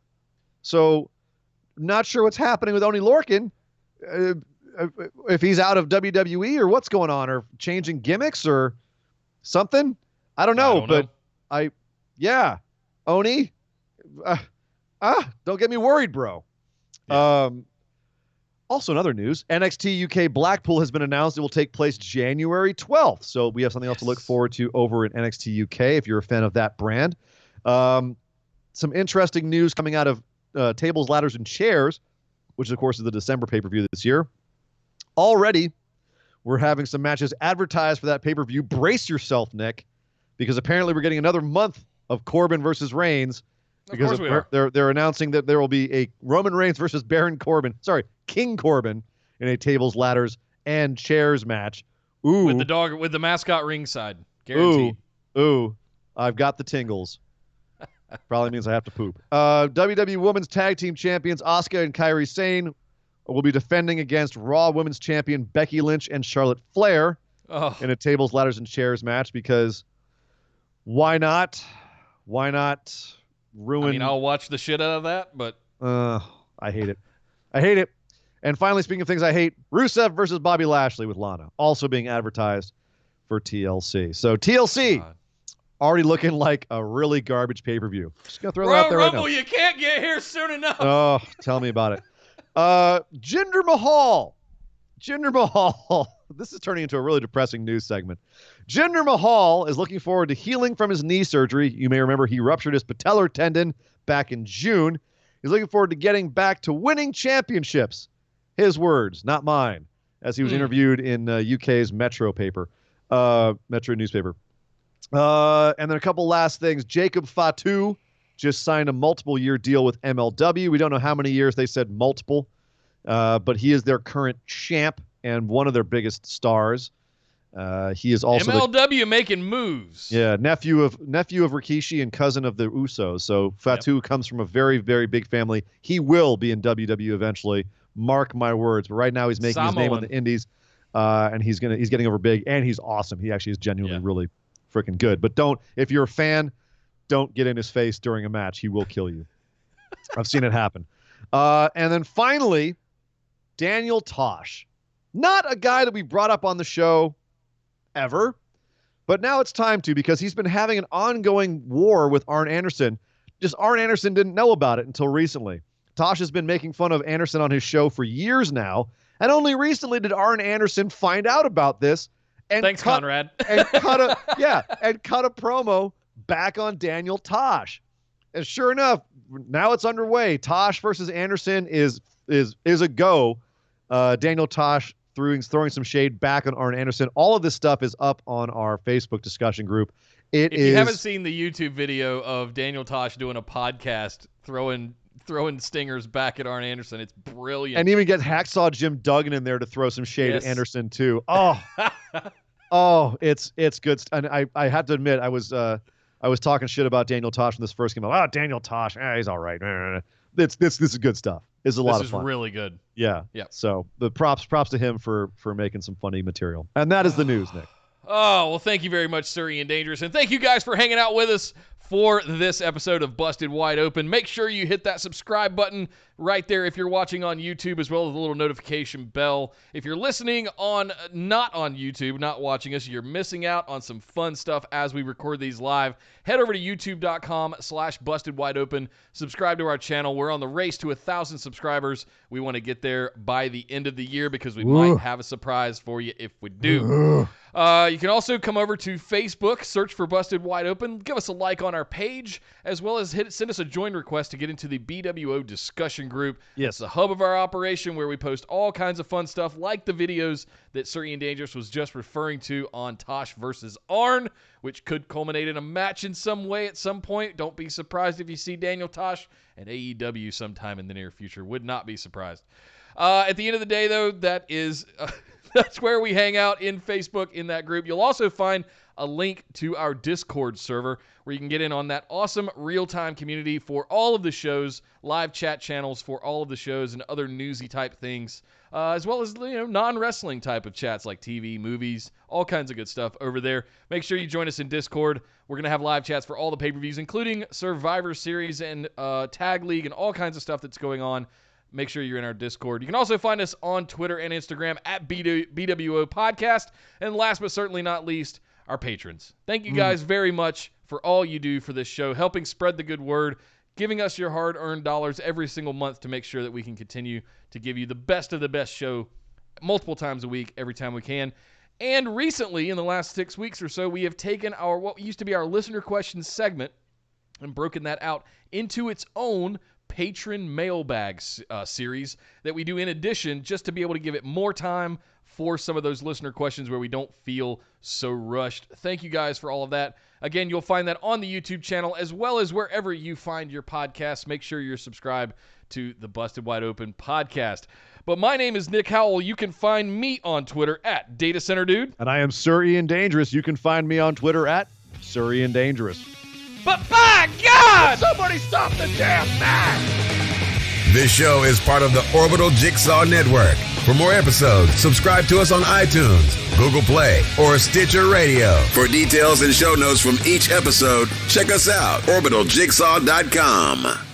So not sure what's happening with Oney Lorcan. If he's out of WWE or what's going on, or changing gimmicks or something. I don't know, Oney, don't get me worried, bro. Yeah. Also, in other news, NXT UK Blackpool has been announced. It will take place January 12th. So we have something else to look forward to over in NXT UK if you're a fan of that brand. Some interesting news coming out of Tables, Ladders, and Chairs, which, of course, is the December pay-per-view this year. Already, we're having some matches advertised for that pay-per-view. Brace yourself, Nick, because apparently we're getting another month of Corbin versus Reigns. Because they're announcing that there will be a Roman Reigns versus King Corbin in a Tables, Ladders, and Chairs match. Ooh. With the mascot ringside. Guaranteed. Ooh. I've got the tingles. Probably means I have to poop. WWE Women's Tag Team Champions Asuka and Kairi Sane will be defending against Raw Women's Champion Becky Lynch and Charlotte Flair in a Tables, Ladders, and Chairs match, because why not? Why not ruin... I mean, I'll watch the shit out of that, but... I hate it. And finally, speaking of things I hate, Rusev versus Bobby Lashley with Lana, also being advertised for TLC. So TLC, already looking like a really garbage pay-per-view. Just going to throw that out there right now. You can't get here soon enough. Oh, tell me about it. Jinder Mahal. This is turning into a really depressing news segment. Jinder Mahal is looking forward to healing from his knee surgery. You may remember he ruptured his patellar tendon back in June. He's looking forward to getting back to winning championships. His words, not mine, as he was interviewed in UK's Metro newspaper. And then a couple last things. Jacob Fatu just signed a multiple-year deal with MLW. We don't know how many years. They said multiple. But he is their current champ and one of their biggest stars. He is also MLW making moves. Yeah, nephew of Rikishi and cousin of the Usos. So Fatu comes from a very, very big family. He will be in WWE eventually. Mark my words. But right now he's making his name on the indies, and he's getting over big, and he's awesome. He actually is genuinely really freaking good. But if you're a fan, don't get in his face during a match. He will kill you. I've seen it happen. And then finally, Daniel Tosh. Not a guy that we brought up on the show ever, but now it's time to, because he's been having an ongoing war with Arn Anderson. Just Arn Anderson didn't know about it until recently. Tosh has been making fun of Anderson on his show for years now, and only recently did Arn Anderson find out about this and Conrad. and cut a promo back on Daniel Tosh. And sure enough, now it's underway. Tosh versus Anderson is a go. Daniel Tosh throwing some shade back on Arn Anderson. All of this stuff is up on our Facebook discussion group. If you haven't seen the YouTube video of Daniel Tosh doing a podcast throwing stingers back at Arn Anderson, it's brilliant. And even get Hacksaw Jim Duggan in there to throw some shade at Anderson too. It's good. And I have to admit, I was talking shit about Daniel Tosh when this first came out. Daniel Tosh, he's all right. This is good stuff. It's a lot of fun. This is really good. Yeah. Yeah. So the props to him for making some funny material. And that is the news, Nick. Oh, well, thank you very much, Sir Ian Dangerous. And thank you guys for hanging out with us for this episode of Busted Wide Open. Make sure you hit that subscribe button right there if you're watching on YouTube, as well as the little notification bell. If you're listening not on YouTube, not watching us, you're missing out on some fun stuff as we record these live. Head over to youtube.com/bustedwideopen. Subscribe to our channel. We're on the race to 1,000 subscribers. We want to get there by the end of the year because we might have a surprise for you if we do. You can also come over to Facebook, search for Busted Wide Open, give us a like on our page, as well as send us a join request to get into the BWO discussion group. Yes. It's the hub of our operation where we post all kinds of fun stuff like the videos that Sir Ian Dangerous was just referring to on Tosh versus Arn, which could culminate in a match in some way at some point. Don't be surprised if you see Daniel Tosh and AEW sometime in the near future. Would not be surprised. At the end of the day, though, that is... that's where we hang out in Facebook in that group. You'll also find a link to our Discord server where you can get in on that awesome real-time community for all of the shows, live chat channels for all of the shows and other newsy type things, as well as non-wrestling type of chats like TV, movies, all kinds of good stuff over there. Make sure you join us in Discord. We're going to have live chats for all the pay-per-views, including Survivor Series and Tag League and all kinds of stuff that's going on. Make sure you're in our Discord. You can also find us on Twitter and Instagram at BWO Podcast. And last but certainly not least, our patrons. Thank you guys very much for all you do for this show, helping spread the good word, giving us your hard-earned dollars every single month to make sure that we can continue to give you the best of the best show multiple times a week, every time we can. And recently, in the last 6 weeks or so, we have taken our what used to be our listener questions segment and broken that out into its own patron mailbag series that we do in addition, just to be able to give it more time for some of those listener questions where we don't feel so rushed. Thank you guys for all of that. Again, you'll find that on the YouTube channel as well as wherever you find your podcasts. Make sure you're subscribed to the Busted Wide Open podcast. But my name is Nick Howell. You can find me on Twitter at Data Center Dude. And I am Sir Ian Dangerous. You can find me on Twitter at Sir Ian Dangerous. But by God! Somebody stop the damn match! This show is part of the Orbital Jigsaw Network. For more episodes, subscribe to us on iTunes, Google Play, or Stitcher Radio. For details and show notes from each episode, check us out, orbitaljigsaw.com.